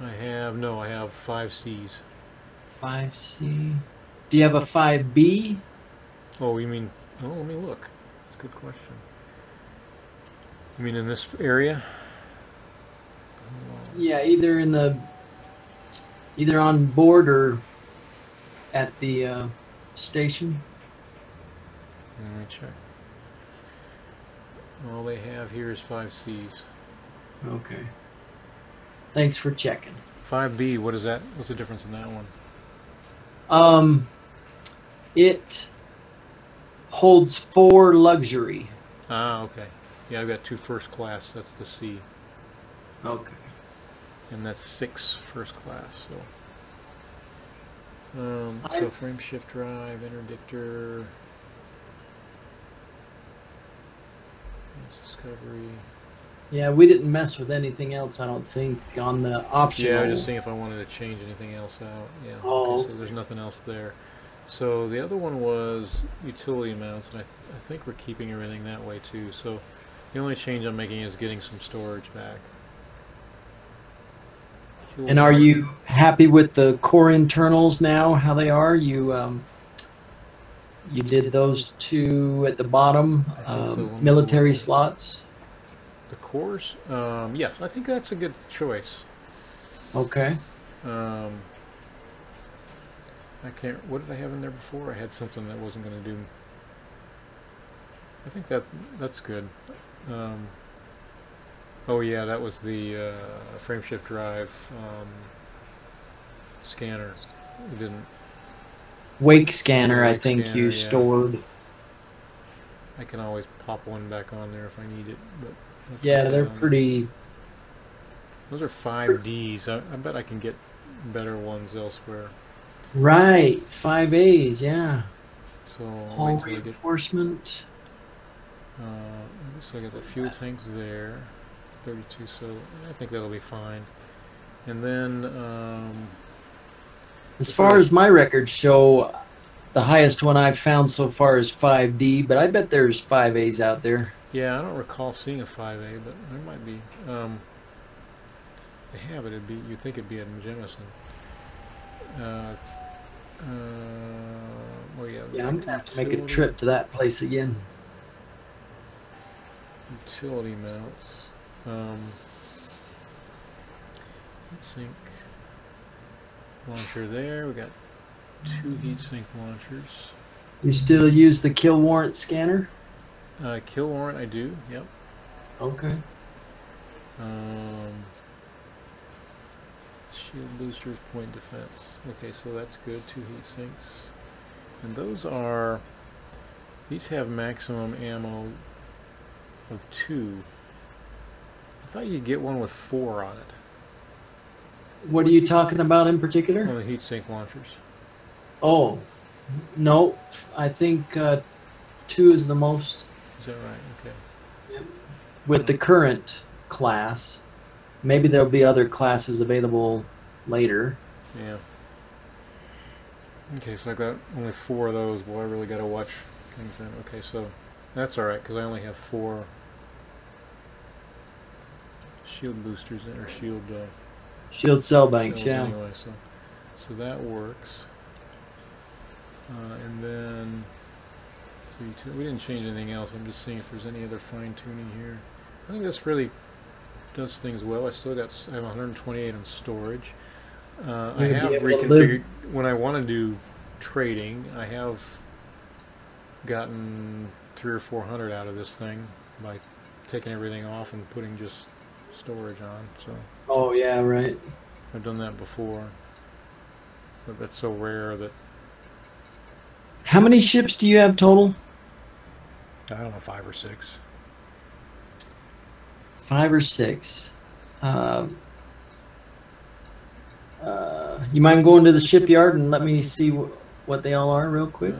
Speaker 2: I have 5 Cs.
Speaker 8: 5C. Do you have a 5B?
Speaker 2: Oh, you mean, let me look. That's a good question. You mean in this area?
Speaker 8: Yeah, either on board or at the station.
Speaker 2: Let me check. All they have here is 5 Cs.
Speaker 8: Okay. Thanks for checking.
Speaker 2: 5B, what is that? What's the difference in that one?
Speaker 8: It holds 4 luxury.
Speaker 2: Ah, okay. Yeah, I've got 2 first class. That's the C.
Speaker 8: Okay.
Speaker 2: And that's 6 first class. So frame shift drive, interdictor, discovery.
Speaker 8: Yeah, we didn't mess with anything else, I don't think, on the optional.
Speaker 2: Yeah, I was just seeing if I wanted to change anything else out. Yeah.
Speaker 8: Oh.
Speaker 2: Okay, so there's nothing else there. So the other one was utility mounts, and I think we're keeping everything that way too. So the only change I'm making is getting some storage back.
Speaker 8: And are you happy with the core internals now, how they are? You did those two at the bottom, military slots?
Speaker 2: The cores? Yes, I think that's a good choice.
Speaker 8: Okay.
Speaker 2: I can't, what did I have in there before? I had something that wasn't going to do. I think that's good. Oh yeah, that was the frame shift drive scanner. We didn't.
Speaker 8: Wake scanner, I think
Speaker 2: scanner,
Speaker 8: you
Speaker 2: yeah.
Speaker 8: stored.
Speaker 2: I can always pop one back on there if I need it. But
Speaker 8: yeah, they're pretty.
Speaker 2: Those are 5Ds. I bet I can get better ones elsewhere.
Speaker 8: Right, 5As, yeah.
Speaker 2: So
Speaker 8: Hull reinforcement.
Speaker 2: So I got the fuel tanks there. It's 32, so I think that'll be fine. And then,
Speaker 8: as far as my records show, the highest one I've found so far is 5D, but I bet there's 5As out there.
Speaker 2: Yeah, I don't recall seeing a 5A, but there might be. They have it. You'd think it'd be at Jemison. Oh yeah.
Speaker 8: Yeah, I'm gonna have to make a trip to that place again.
Speaker 2: Utility mounts. Heatsink launcher there. We got 2 heatsink launchers.
Speaker 8: You still use the kill warrant scanner?
Speaker 2: Kill warrant, I do. Yep.
Speaker 8: Okay.
Speaker 2: Shield boosters, point defense. Okay, so that's good. 2 heat sinks. And these have maximum ammo of 2. I thought you'd get one with 4 on it.
Speaker 8: What are you talking about in particular?
Speaker 2: Oh, the heat sink launchers.
Speaker 8: Oh, no. I think 2 is the most.
Speaker 2: Is that right? Okay.
Speaker 8: Yep. With the current class. Maybe there'll be other classes available later.
Speaker 2: Yeah. Okay, so I got only 4 of those. Boy, I really got to watch things then. Okay, so that's all right because I only have 4 shield boosters in, or
Speaker 8: shield cell banks. Yeah.
Speaker 2: Anyway, so that works. And then so we didn't change anything else. I'm just seeing if there's any other fine tuning here. I think this really does things well. I have 128 on storage. I have reconfigured when I want to do trading. I have gotten 300 or 400 out of this thing by taking everything off and putting just storage on. So.
Speaker 8: Oh yeah, right.
Speaker 2: I've done that before, but that's so rare that.
Speaker 8: How many ships do you have total?
Speaker 2: I don't know, 5 or 6.
Speaker 8: 5 or 6. You mind going to the shipyard and let me see what they all are real quick?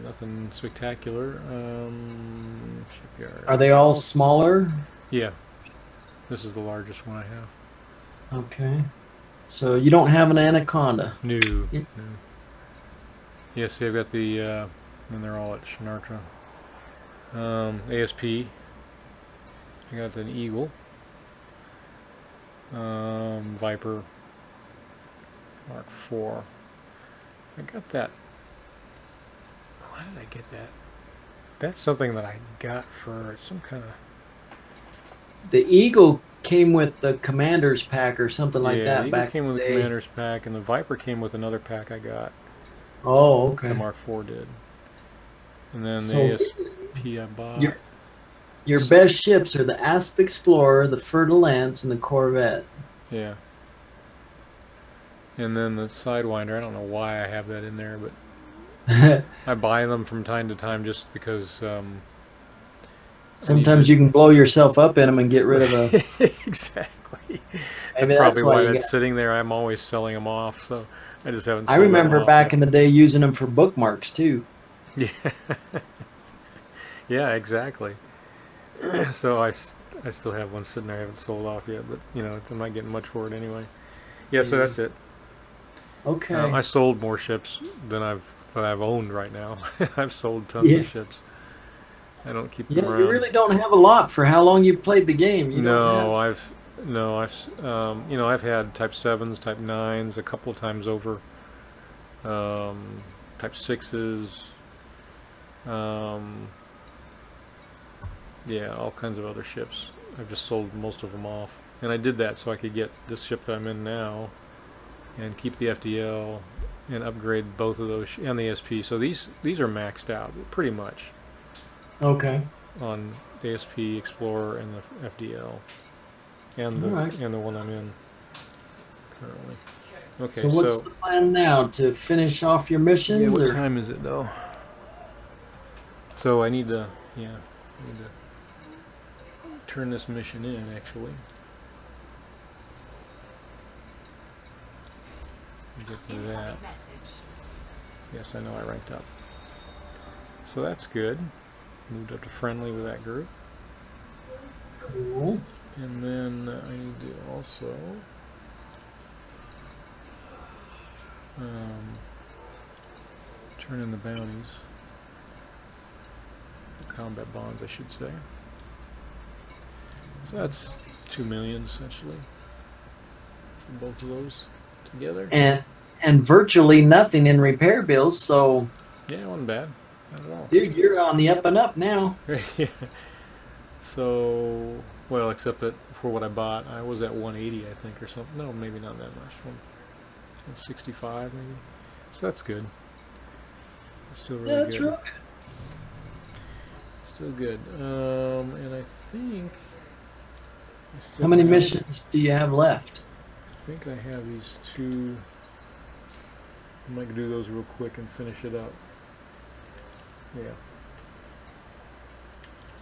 Speaker 2: Nothing spectacular. Shipyard.
Speaker 8: Are they all smaller?
Speaker 2: Yeah. This is the largest one I have.
Speaker 8: Okay. So you don't have an Anaconda?
Speaker 2: No. No. Yeah, see, I've got the, and they're all at Shinartra. ASP. I got an Eagle. Viper. Mark IV. I got that. Why did I get that? That's something that I got for some kind of...
Speaker 8: The Eagle came with the Commander's pack or something like that.
Speaker 2: The Eagle came with the Commander's pack, and the Viper came with another pack I got.
Speaker 8: Oh, okay.
Speaker 2: The Mark IV did. And then the ASP I bought.
Speaker 8: Your best ships are the Asp Explorer, the Fer-de-Lance, and the Corvette.
Speaker 2: Yeah. And then the Sidewinder, I don't know why I have that in there, but I buy them from time to time just because...
Speaker 8: sometimes you can blow yourself up in them and get rid of a...
Speaker 2: Exactly.
Speaker 8: Maybe
Speaker 2: that's probably why that's
Speaker 8: got...
Speaker 2: sitting there. I'm always selling them off, so I just haven't
Speaker 8: I remember back in the day using them for bookmarks, too.
Speaker 2: Yeah. Yeah, exactly. So I still have one sitting there. I haven't sold off yet, but, you know, I'm not getting much for it anyway. Yeah, so that's it.
Speaker 8: Okay.
Speaker 2: I sold more ships than I've that I've owned right now. I've sold tons of ships. I don't keep them around.
Speaker 8: You really don't have a lot for how long you played the game. You
Speaker 2: no, I've you know, I've had Type 7s, Type 9s a couple of times over. Type 6s. Yeah, all kinds of other ships. I've just sold most of them off. And I did that so I could get this ship that I'm in now and keep the FDL and upgrade both of those and the SP. So these are maxed out pretty much.
Speaker 8: Okay.
Speaker 2: On the ASP, Explorer, and the FDL, and the one I'm in currently. Okay.
Speaker 8: So what's the plan now? To finish off your missions?
Speaker 2: Yeah. What
Speaker 8: or?
Speaker 2: time is it though? So I need to turn this mission in actually. Get to that. Yes, I know I ranked up. So that's good. Moved up to friendly with that group.
Speaker 8: Cool.
Speaker 2: And then I need to also turn in the bounties. Combat bonds, I should say. So that's 2 million essentially for both of those together.
Speaker 8: And virtually nothing in repair bills, so
Speaker 2: yeah, it wasn't bad. Not at all.
Speaker 8: Dude, you're on the up and up now.
Speaker 2: Yeah. So, well, except that for what I bought, I was at 180, I think, or something. No, maybe not that much. 165, maybe. So that's good. It's still really good.
Speaker 8: That's real good.
Speaker 2: Still good. And I think.
Speaker 8: How many missions do you have left?
Speaker 2: I think I have these two. I might do those real quick and finish it up. Yeah.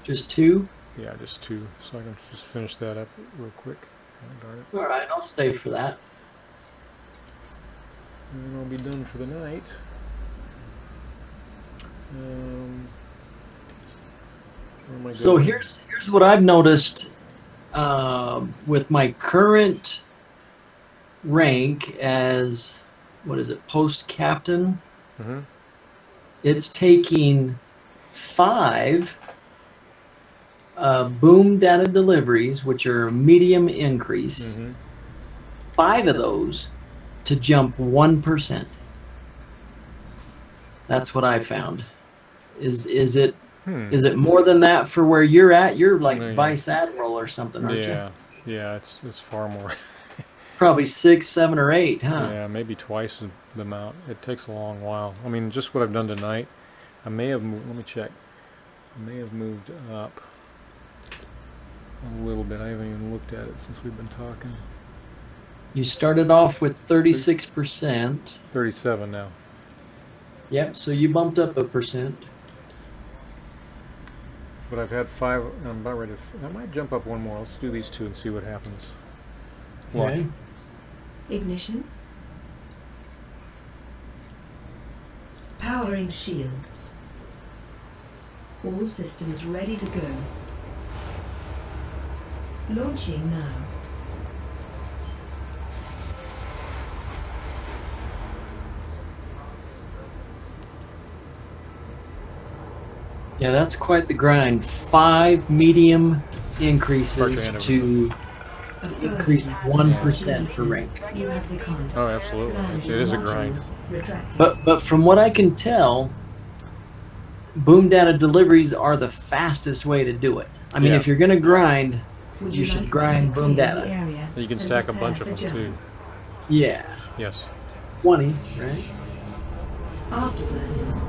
Speaker 8: Just 2?
Speaker 2: Yeah, just 2. So I can just finish that up real quick. Oh, darn it.
Speaker 8: All right, I'll stay for that.
Speaker 2: And then I'll be done for the night. Where am I
Speaker 8: So
Speaker 2: going?
Speaker 8: here's what I've noticed with my current rank as, what is it, post captain?
Speaker 2: Mm-hmm.
Speaker 8: It's taking 5 boom data deliveries, which are a medium increase.
Speaker 2: Mm-hmm.
Speaker 8: 5 of those to jump 1%. That's what I found. Is it more than that for where you're at? You're like vice admiral or something, aren't you?
Speaker 2: Yeah, it's far more.
Speaker 8: Probably 6, 7, or 8, huh?
Speaker 2: Yeah, maybe twice the amount. It takes a long while. I mean, just what I've done tonight, I may have moved, let me check. I may have moved up a little bit. I haven't even looked at it since we've been talking.
Speaker 8: You started off with 36%.
Speaker 2: 37 now.
Speaker 8: Yep, so you bumped up 1%.
Speaker 2: But I've had 5. I'm about ready to. I might jump up one more. Let's do these 2 and see what happens. Watch.
Speaker 8: Okay.
Speaker 4: Ignition. Powering shields. All systems ready to go. Launching now.
Speaker 8: Yeah, that's quite the grind. 5 medium increases to increase 1% for rank.
Speaker 2: Oh, absolutely. It is a grind.
Speaker 8: But from what I can tell, boom data deliveries are the fastest way to do it. I mean, if you're going to grind, you should grind boom data.
Speaker 2: You can stack a bunch of them too.
Speaker 8: Yeah.
Speaker 2: Yes.
Speaker 8: 20, right?
Speaker 4: Afterburners.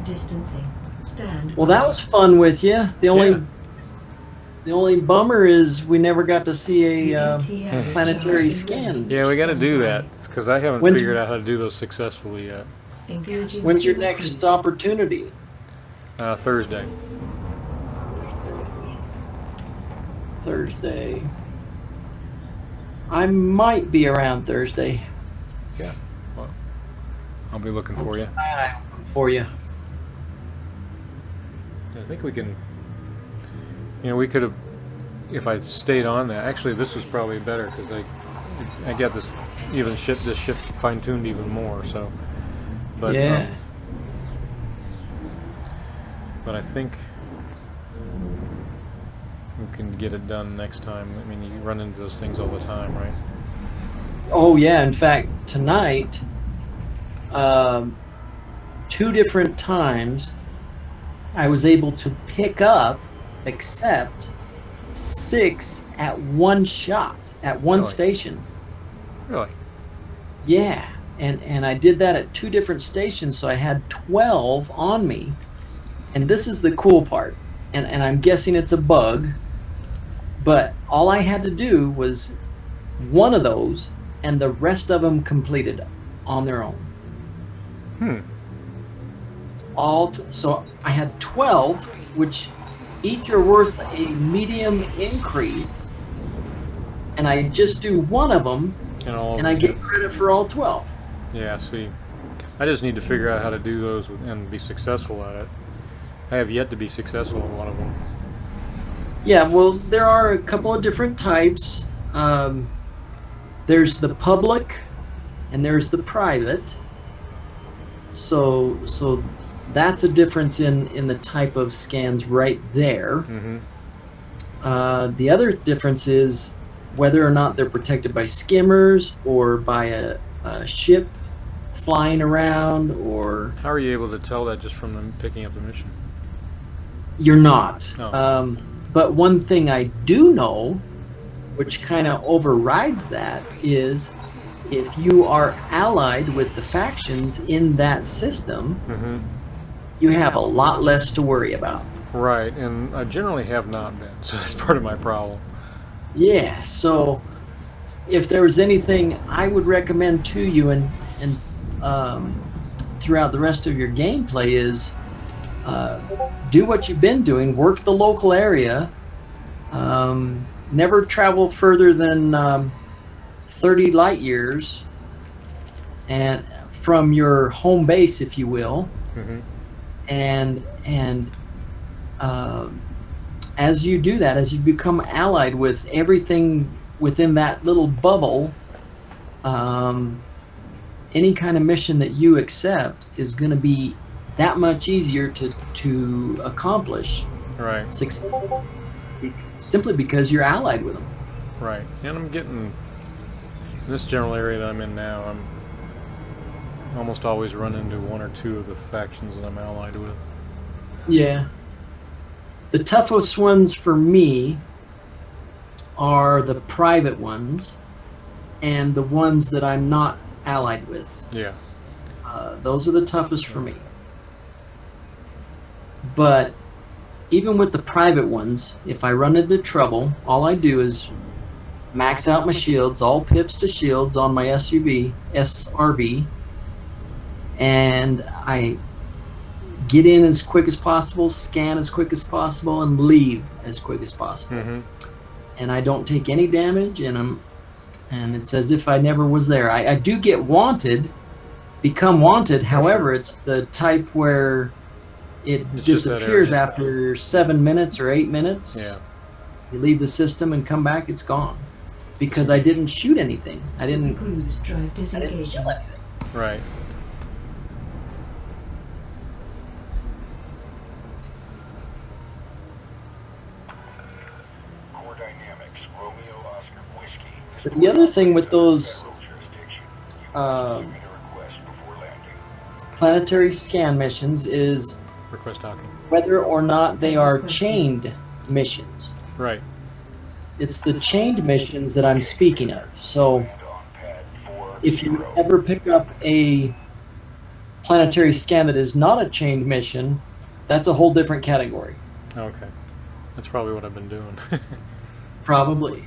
Speaker 4: Distancing. Stand.
Speaker 8: Well, that was fun with you. The only bummer is we never got to see a planetary scan.
Speaker 2: Yeah, we got to do that because I haven't figured out how to do those successfully yet.
Speaker 8: When's your next opportunity?
Speaker 2: Thursday.
Speaker 8: Thursday. I might be around Thursday.
Speaker 2: Yeah. Well, I'll be looking for you.
Speaker 8: For you.
Speaker 2: I think we can. You know, we could have, if I stayed on that. Actually, this was probably better because I get this this ship fine-tuned even more. So, but
Speaker 8: Yeah.
Speaker 2: but I think we can get it done next time. I mean, you run into those things all the time, right?
Speaker 8: Oh yeah. In fact, tonight, 2 different times, I was able to pick up, except 6 at one shot at one
Speaker 2: Really?
Speaker 8: station.
Speaker 2: Really?
Speaker 8: Yeah, and I did that at 2 different stations, so I had 12 on me. And this is the cool part, and I'm guessing it's a bug, but all I had to do was one of those, and the rest of them completed on their own. So I had 12, which each are worth a medium increase, and I just do one of them, and I get credit for all 12.
Speaker 2: Yeah, see, I just need to figure out how to do those and be successful at it. I have yet to be successful in one of them.
Speaker 8: Yeah, well, there are a couple of different types. There's the public, and there's the private. So that's a difference in the type of scans right there. The other difference is whether or not they're protected by skimmers or by a ship flying around, or...
Speaker 2: How are you able to tell that just from them picking up the mission?
Speaker 8: You're not.
Speaker 2: Oh.
Speaker 8: But one thing I do know, which kind of overrides that, is if you are allied with the factions in that system, you have a lot less to worry about.
Speaker 2: Right, and I generally have not been, so that's part of my problem.
Speaker 8: Yeah, so if there was anything I would recommend to you and throughout the rest of your gameplay is do what you've been doing, work the local area, never travel further than 30 light years and from your home base, if you will. And as you do that, as you become allied with everything within that little bubble, any kind of mission that you accept is going to be that much easier to accomplish.
Speaker 2: Right.
Speaker 8: Simply because you're allied with them.
Speaker 2: Right. And I'm getting... In this general area that I'm in now, I'm almost always run into 1 or 2 of the factions that I'm allied with.
Speaker 8: Yeah. The toughest ones for me are the private ones and the ones that I'm not allied with.
Speaker 2: Yeah.
Speaker 8: Those are the toughest for me. But even with the private ones, if I run into trouble, all I do is max out my shields, all pips to shields on my SRV, and I get in as quick as possible, scan as quick as possible, and leave as quick as possible. And I don't take any damage, and it's as if I never was there. I do get wanted, become wanted, however, it's the type where it disappears after 7 minutes or 8 minutes.
Speaker 2: Yeah.
Speaker 8: You leave the system and come back, it's gone. Because I didn't shoot anything. I didn't kill anything.
Speaker 2: Right.
Speaker 5: Core dynamics, Romeo Oscar Whiskey.
Speaker 8: But the other thing with those planetary scan missions is
Speaker 2: Request docking.
Speaker 8: whether or not they are chained missions.
Speaker 2: Right.
Speaker 8: It's the chained missions that I'm speaking of. So if you ever pick up a planetary scan that is not a chained mission, that's a whole different category.
Speaker 2: Okay. That's probably what I've been doing.
Speaker 8: Probably.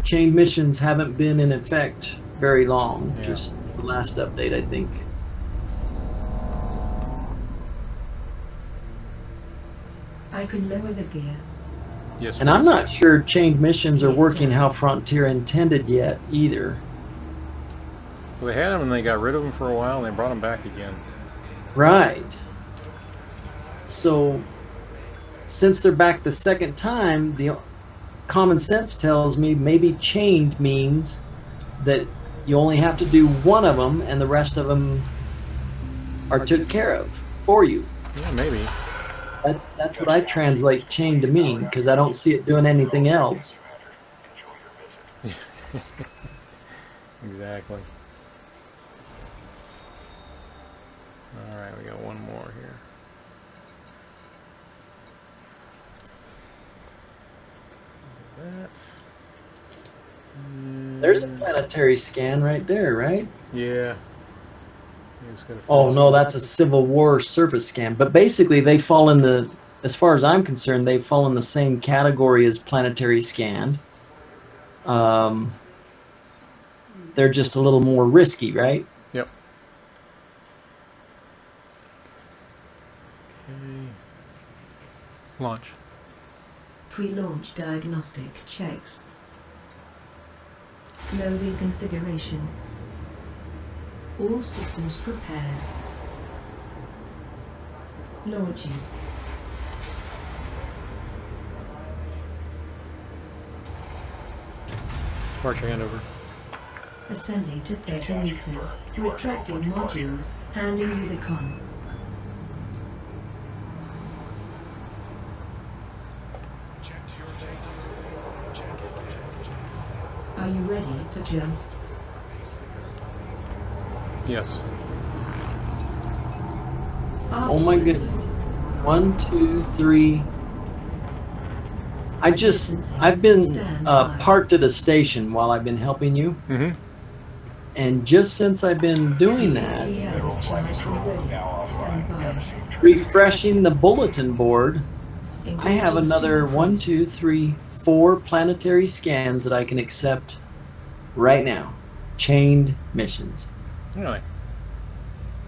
Speaker 8: Chained missions haven't been in effect very long.
Speaker 2: Yeah.
Speaker 8: Just the last update, I think.
Speaker 4: I can lower the gear.
Speaker 2: Yes.
Speaker 8: And I'm not sure chained missions are working how Frontier intended yet either.
Speaker 2: Well, they had them and they got rid of them for a while and they brought them back again.
Speaker 8: Right. So, since they're back the second time, common sense tells me maybe chained means that you only have to do one of them and the rest of them are took care of for you.
Speaker 2: Yeah, maybe.
Speaker 8: That's what I translate chain to mean, because I don't see it doing anything else.
Speaker 2: Exactly. All right, we got one more here. That.
Speaker 8: There's a planetary scan right there, right?
Speaker 2: Yeah. You just gotta
Speaker 8: Oh
Speaker 2: fix
Speaker 8: no,
Speaker 2: it.
Speaker 8: that's a Civil War surface scan. But basically, they fall in the, as far as I'm concerned, they fall in the same category as planetary scan. They're just a little more risky, right?
Speaker 2: Yep. Okay. Launch.
Speaker 4: Pre-launch diagnostic checks. Loading configuration. All systems prepared. Launching.
Speaker 2: Departure handover.
Speaker 4: Ascending to 30 meters. Retracting modules. Handing you the con. Are you ready to jump?
Speaker 2: Yes.
Speaker 8: Oh my goodness. 1, 2, 3. I've been parked at a station while I've been helping you.
Speaker 2: Mm-hmm.
Speaker 8: And just since I've been doing that,
Speaker 4: TL is charged and ready. Stand by.
Speaker 8: refreshing the bulletin board, I have another 1, 2, 3, 4 planetary scans that I can accept right now. Chained missions.
Speaker 2: Really?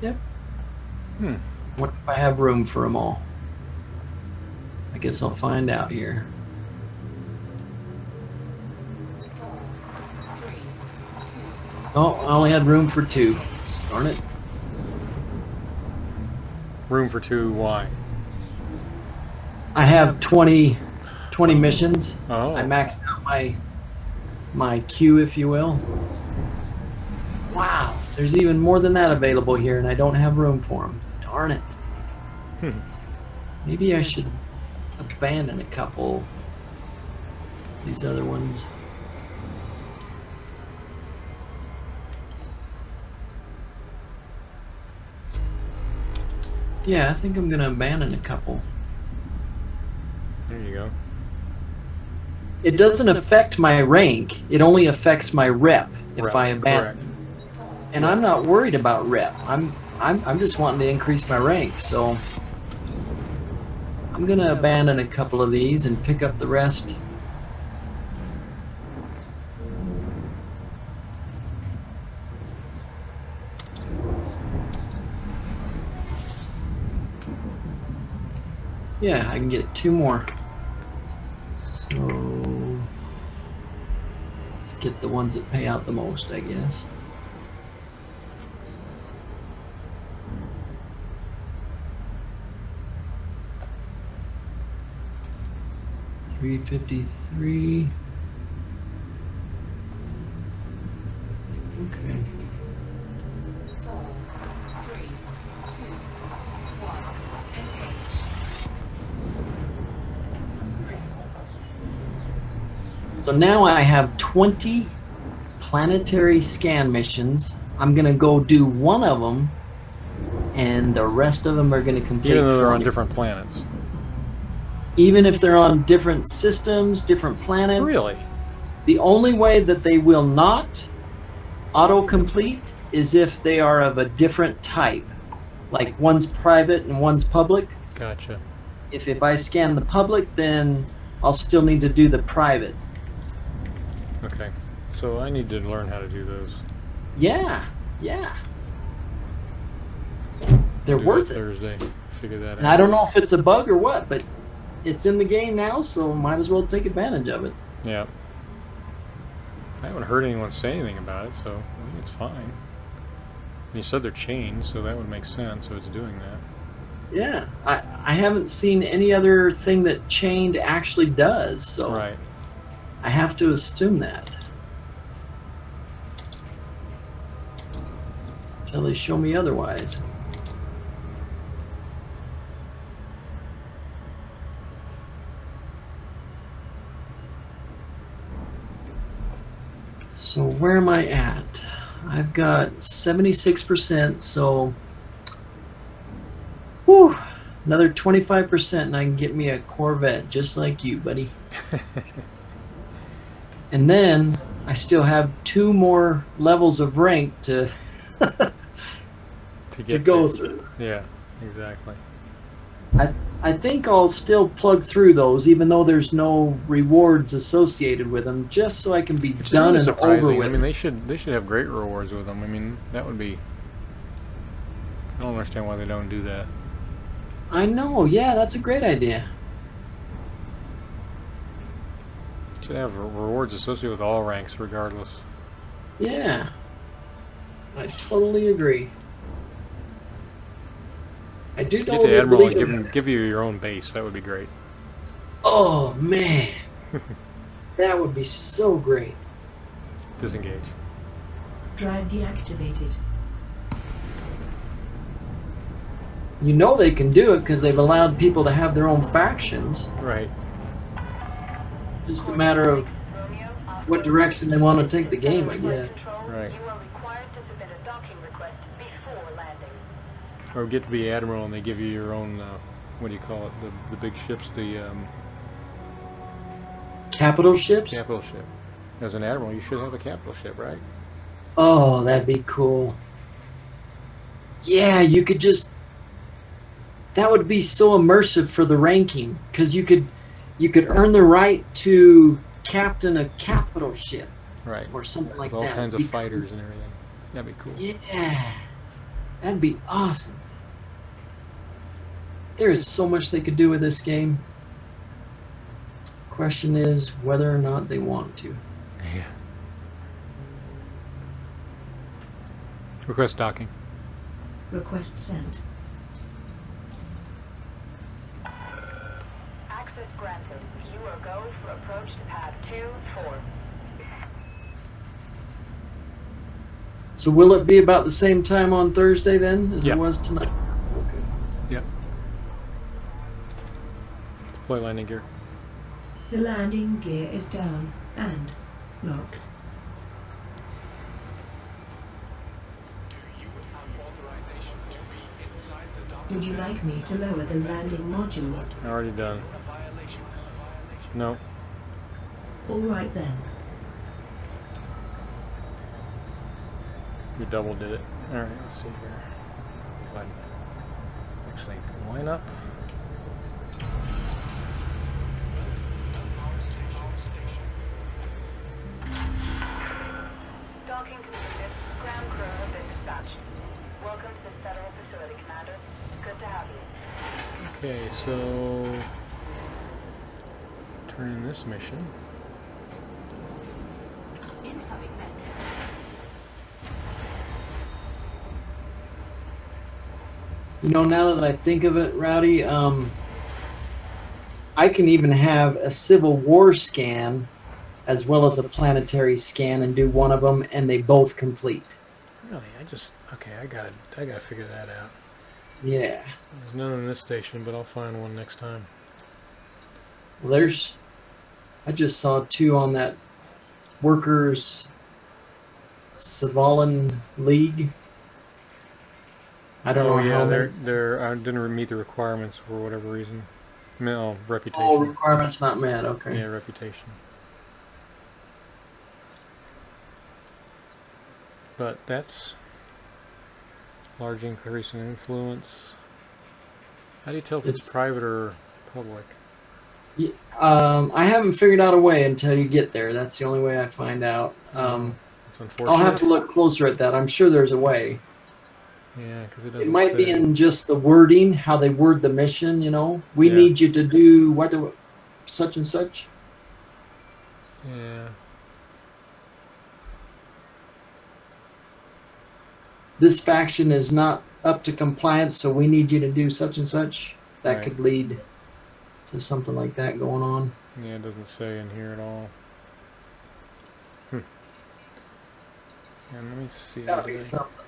Speaker 8: Yep.
Speaker 2: Hmm.
Speaker 8: What if I have room for them all? I guess I'll find out here.
Speaker 6: 4, 3, 2.
Speaker 8: Oh, I only had room for 2. Darn it.
Speaker 2: Room for 2, why?
Speaker 8: I have 20 missions.
Speaker 2: Oh.
Speaker 8: I maxed out my queue, if you will. Wow, there's even more than that available here, and I don't have room for them. Darn it.
Speaker 2: Hmm.
Speaker 8: Maybe I should abandon a couple of these other ones. Yeah, I think I'm going to abandon a couple.
Speaker 2: There you go.
Speaker 8: It doesn't affect my rank. It only affects my rep if
Speaker 2: Right,
Speaker 8: I abandon.
Speaker 2: correct.
Speaker 8: And I'm not worried about rep. I'm just wanting to increase my rank, so I'm gonna abandon a couple of these and pick up the rest. Yeah, I can get 2 more. So let's get the ones that pay out the most, I guess. $353. Okay.
Speaker 6: 4, 3, 2, 1. Engage.
Speaker 8: So now I have 20 planetary scan missions. I'm gonna go do one of them, and the rest of them are gonna complete.
Speaker 2: Even though they're on
Speaker 8: 40.
Speaker 2: different planets.
Speaker 8: Even if they're on different systems, different planets.
Speaker 2: Really?
Speaker 8: The only way that they will not autocomplete is if they are of a different type. Like one's private and one's public.
Speaker 2: Gotcha.
Speaker 8: If I scan the public, then I'll still need to do the private.
Speaker 2: Okay. So I need to learn how to do those.
Speaker 8: Yeah, yeah. They're
Speaker 2: Do
Speaker 8: worth
Speaker 2: that
Speaker 8: it.
Speaker 2: Thursday. Figure that out.
Speaker 8: And I don't know if it's a bug or what, but it's in the game now, so might as well take advantage of it.
Speaker 2: Yeah. I haven't heard anyone say anything about it, so I think it's fine. You said they're chained, so that would make sense, so it's doing that.
Speaker 8: Yeah, I haven't seen any other thing that chained actually does, so.
Speaker 2: Right.
Speaker 8: I have to assume that. Until they show me otherwise. So where am I at? I've got 76%, so whew, another 25% and I can get me a Corvette just like you, buddy. And then I still have 2 more levels of rank to to go through.
Speaker 2: Yeah, exactly.
Speaker 8: I think I'll still plug through those, even though there's no rewards associated with them, just so I can be done and over with.
Speaker 2: I mean, they should have great rewards with them. I mean, that would be. I don't understand why they don't do that.
Speaker 8: I know. Yeah, that's a great idea.
Speaker 2: Should have rewards associated with all ranks, regardless.
Speaker 8: Yeah, I totally agree. I do know
Speaker 2: Get the
Speaker 8: that
Speaker 2: Admiral and give you your own base. That would be great.
Speaker 8: Oh man, that would be so great.
Speaker 2: Disengage.
Speaker 4: Drive deactivated.
Speaker 8: You know they can do it because they've allowed people to have their own factions.
Speaker 2: Right.
Speaker 8: Just a matter of what direction they want to take the game, I guess.
Speaker 2: Right.
Speaker 7: You are required to submit a docking request before landing.
Speaker 2: Or get to be Admiral and they give you your own, what do you call it, the big ships, the
Speaker 8: Capital ships?
Speaker 2: capital ship. As an Admiral, you should have a capital ship, right?
Speaker 8: Oh, that'd be cool. Yeah, you could just... That would be so immersive for the ranking, because you could earn the right to captain a capital ship.
Speaker 2: Right.
Speaker 8: Or something like
Speaker 2: with all
Speaker 8: that.
Speaker 2: kinds
Speaker 8: It'd
Speaker 2: of
Speaker 8: be
Speaker 2: fighters
Speaker 8: cool.
Speaker 2: and everything. That'd be cool.
Speaker 8: Yeah. That'd be awesome. There is so much they could do with this game. Question is whether or not they want to.
Speaker 2: Yeah. Request docking.
Speaker 4: Request sent.
Speaker 7: Access granted. You are go for approach to pad 2-4.
Speaker 8: So will it be about the same time on Thursday then as
Speaker 2: Yep.
Speaker 8: it was tonight? Okay.
Speaker 2: Yep. Deploy landing gear.
Speaker 4: The landing gear is down and locked. Would you like me to lower the landing modules?
Speaker 2: Already done. No.
Speaker 4: All right then.
Speaker 2: You double did it. Alright, let's see here. If I actually line up.
Speaker 7: Docking completed. Ground crew have been dispatched. Welcome to the Federal Facility, Commander. Good to have you.
Speaker 2: Okay, so turn in this mission.
Speaker 6: Incoming message.
Speaker 8: You know, now that I think of it, Rowdy, I can even have a Civil War scan as well as a planetary scan and do one of them, and they both complete.
Speaker 2: Really, okay, I gotta figure that out.
Speaker 8: Yeah.
Speaker 2: There's none in this station, but I'll find one next time.
Speaker 8: Well, I just saw 2 on that Workers Savalan League. I don't know
Speaker 2: yeah,
Speaker 8: how
Speaker 2: they're didn't meet the requirements for whatever reason. No, reputation.
Speaker 8: Oh, requirements not met. Okay.
Speaker 2: Yeah, reputation. But that's large increase in influence. How do you tell if it's private or public?
Speaker 8: Yeah, I haven't figured out a way until you get there. That's the only way I find out.
Speaker 2: It's unfortunate.
Speaker 8: I'll have to look closer at that. I'm sure there's a way.
Speaker 2: Yeah, because it doesn't.
Speaker 8: It might be
Speaker 2: say.
Speaker 8: in just the wording, how they word the mission. You know, we
Speaker 2: Yeah.
Speaker 8: need you to do such and such.
Speaker 2: Yeah.
Speaker 8: This faction is not up to compliance, so we need you to do such and such. That
Speaker 2: Right.
Speaker 8: could lead to something like that going on.
Speaker 2: Yeah, it doesn't say in here at all. And let me see.
Speaker 8: Gotta be something.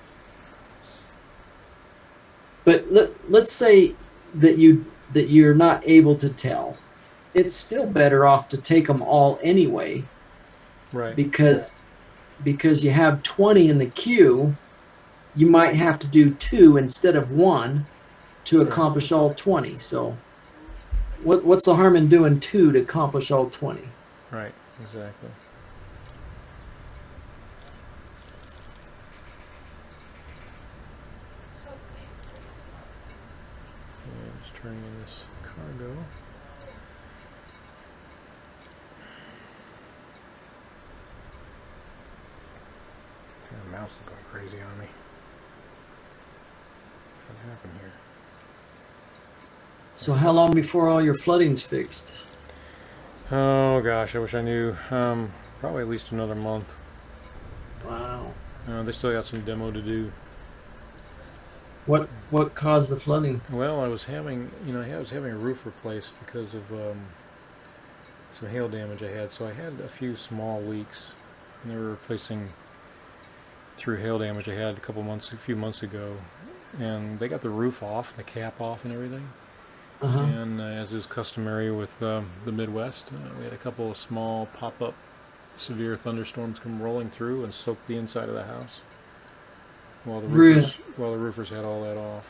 Speaker 8: But let's say that you're not able to tell. It's still better off to take them all anyway,
Speaker 2: Right.
Speaker 8: because you have 20 in the queue. You might have to do 2 instead of 1 to accomplish all 20. So what's the harm in doing 2 to accomplish all 20?
Speaker 2: Right, exactly. Yeah, just turning in this cargo. The mouse is going crazy on me. What happened here?
Speaker 8: So how long before all your flooding's fixed?
Speaker 2: Oh gosh, I wish I knew. Probably at least another month.
Speaker 8: Wow.
Speaker 2: They still got some demo to do.
Speaker 8: What caused the flooding?
Speaker 2: Well, I was having a roof replaced because of some hail damage I had. So I had a few small leaks, and they were replacing through hail damage I had a few months ago, and they got the roof off, the cap off, and everything. And as is customary with the Midwest, we had a couple of small pop-up severe thunderstorms come rolling through and soak the inside of the house while the roofers had all that off.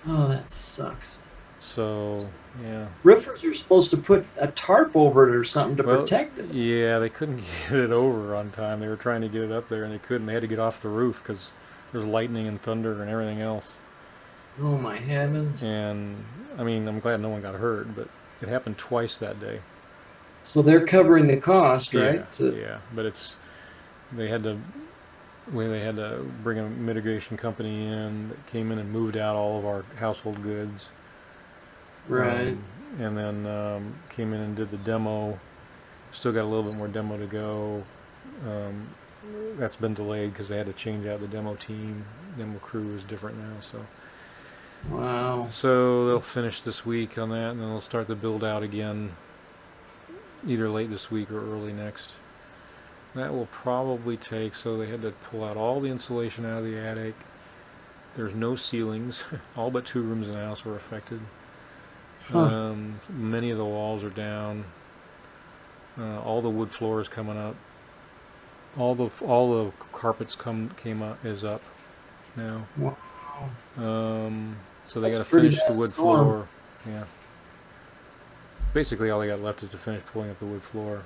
Speaker 8: Oh, that sucks.
Speaker 2: So yeah,
Speaker 8: Roofers are supposed to put a tarp over it or something to protect it.
Speaker 2: Yeah, they couldn't get it over on time. They were trying to get it up there and they couldn't. They had to get off the roof because there's lightning and thunder and everything else.
Speaker 8: Oh my heavens.
Speaker 2: And I mean, I'm glad no one got hurt, but it happened twice that day.
Speaker 8: So they're covering the cost, right?
Speaker 2: Yeah, but they had to bring a mitigation company in that came in and moved out all of our household goods.
Speaker 8: Right.
Speaker 2: And then came in and did the demo. Still got a little bit more demo to go. That's been delayed because they had to change out the demo team. Demo crew is different now, so.
Speaker 8: Wow.
Speaker 2: So they'll finish this week on that, and then they'll start the build out again, either late this week or early next. That will probably take, so they had to pull out all the insulation out of the attic. There's no ceilings. All but 2 rooms in the house were affected. Many of the walls are down. All the wood floor is coming up. All the carpets is up now.
Speaker 8: Wow.
Speaker 2: So they got to finish the wood floor. Yeah. Basically, all they got left is to finish pulling up the wood floor.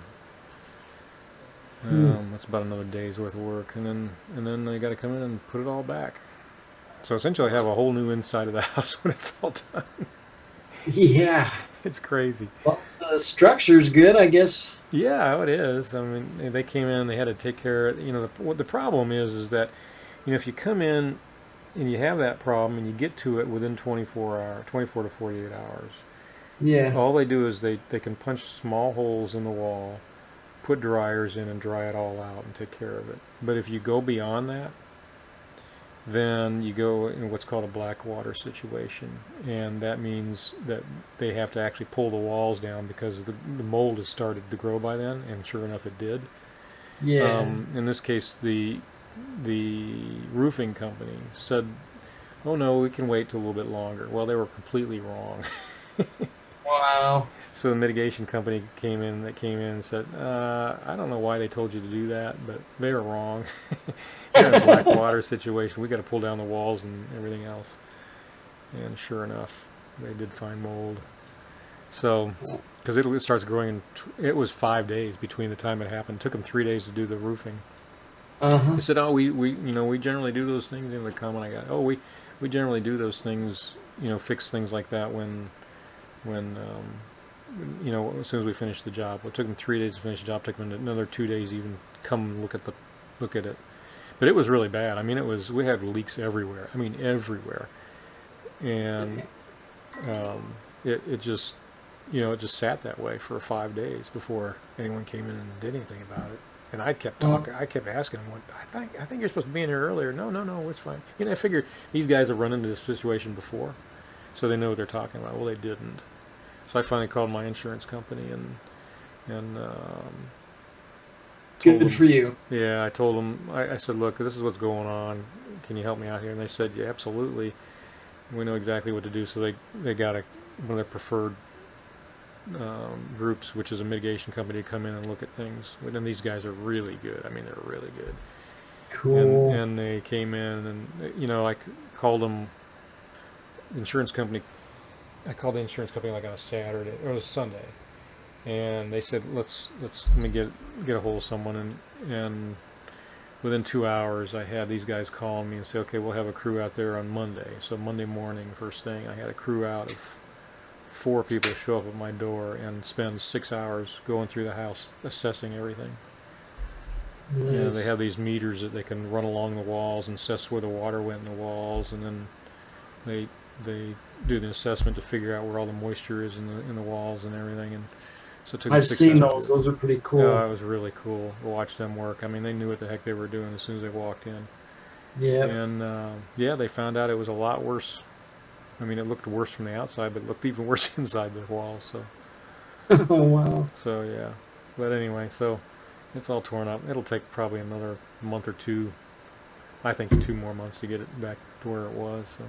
Speaker 2: That's about another day's worth of work, and then they got to come in and put it all back. So essentially, I have a whole new inside of the house when it's all done.
Speaker 8: Yeah.
Speaker 2: It's crazy.
Speaker 8: As long as the structure's good, I guess.
Speaker 2: Yeah, it is. I mean, they came in, they had to take care of, what the problem is that, if you come in and you have that problem and you get to it within 24 to 48 hours.
Speaker 8: Yeah.
Speaker 2: All they do is they can punch small holes in the wall, put dryers in and dry it all out and take care of it. But if you go beyond that, then you go in what's called a black water situation, and that means that they have to actually pull the walls down because the mold has started to grow by then, and sure enough it did.
Speaker 8: Yeah.
Speaker 2: In this case, the roofing company said, oh no, we can wait till a little bit longer. Well, they were completely wrong.
Speaker 8: Wow.
Speaker 2: So the mitigation company came in and said, I don't know why they told you to do that, but they were wrong. You're in a black water situation. We got to pull down the walls and everything else. And sure enough, they did find mold. So, because it starts growing, it was 5 days between the time it happened. It took them 3 days to do the roofing. They said, oh, we generally do those things. And the comment I got, oh, we generally do those things, fix things like that when as soon as we finish the job. It took them 3 days to finish the job. It took them another 2 days to even come look at it. But it was really bad. I mean, we had leaks everywhere. I mean, everywhere. And it just sat that way for 5 days before anyone came in and did anything about it. And I kept talking. I kept asking them, I think you're supposed to be in here earlier. No, it's fine. I figured these guys have run into this situation before, so they know what they're talking about. Well, they didn't. So I finally called my insurance company and told
Speaker 8: Good
Speaker 2: them,
Speaker 8: for you.
Speaker 2: yeah, I told them, I said, look, this is what's going on. Can you help me out here? And they said, yeah, absolutely. We know exactly what to do. So they got one of their preferred groups, which is a mitigation company, to come in and look at things. And these guys are really good. I mean, they're really good.
Speaker 8: Cool.
Speaker 2: And they came in, and you know, I called them, insurance company. I called the insurance company like on a Saturday, or it was Sunday, and they said, let me get a hold of someone, and within 2 hours, I had these guys call me and say, okay, we'll have a crew out there on Monday. So Monday morning, first thing, I had a crew out of 4 people show up at my door and spend 6 hours going through the house, assessing everything.
Speaker 8: Nice.
Speaker 2: You know, they have these meters that they can run along the walls and assess where the water went in the walls, and then they do the assessment to figure out where all the moisture is in the walls and everything. And so it took
Speaker 8: I've
Speaker 2: 6
Speaker 8: seen
Speaker 2: hours.
Speaker 8: those. Those are pretty cool.
Speaker 2: Yeah, it was really cool to watch them work. I mean, they knew what the heck they were doing as soon as they walked in.
Speaker 8: Yeah.
Speaker 2: And yeah, they found out it was a lot worse. I mean, it looked worse from the outside, but it looked even worse inside the walls. So.
Speaker 8: Oh wow.
Speaker 2: So yeah, but anyway, so it's all torn up. It'll take probably another month or 2. I think 2 more months to get it back to where it was. So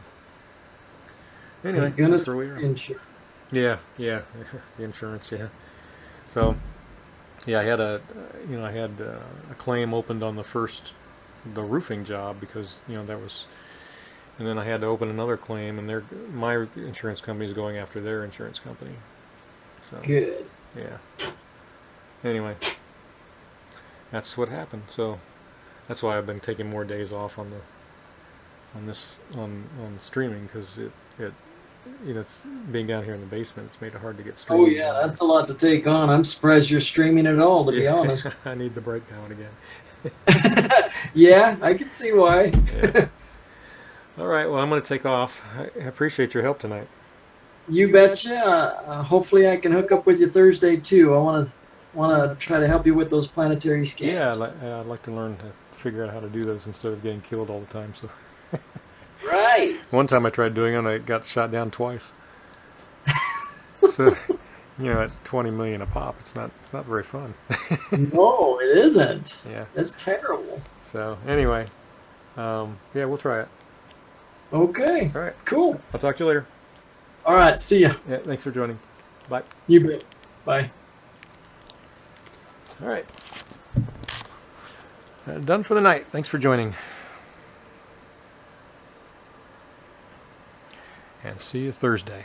Speaker 2: anyway,
Speaker 8: Thank goodness
Speaker 2: that's where we are.
Speaker 8: insurance.
Speaker 2: Yeah, the insurance, yeah. So yeah, I had a claim opened on the roofing job, because that was, and then I had to open another claim, and my insurance company is going after their insurance company. So
Speaker 8: Good.
Speaker 2: yeah. Anyway, that's what happened. So that's why I've been taking more days off on streaming, because it's being down here in the basement. It's made it hard to get streaming.
Speaker 8: Oh yeah, that's a lot to take on. I'm surprised you're streaming at all, to be honest.
Speaker 2: I need the break now and again.
Speaker 8: Yeah, I can see why.
Speaker 2: Yeah. All right, well, I'm going to take off. I appreciate your help tonight.
Speaker 8: You betcha. Hopefully I can hook up with you Thursday too. I want to try to help you with those planetary scans.
Speaker 2: Yeah, I'd like to learn to figure out how to do those instead of getting killed all the time. So.
Speaker 8: Right.
Speaker 2: One time I tried doing it, and I got shot down twice. So, at 20 million a pop, it's not very fun.
Speaker 8: No, it isn't.
Speaker 2: Yeah.
Speaker 8: That's terrible.
Speaker 2: So anyway, yeah, we'll try it.
Speaker 8: Okay.
Speaker 2: All right.
Speaker 8: Cool.
Speaker 2: I'll talk to you later.
Speaker 8: All right. See ya.
Speaker 2: Yeah. Thanks for joining. Bye.
Speaker 8: You bet. Bye.
Speaker 2: All right. Done for the night. Thanks for joining. And see you Thursday.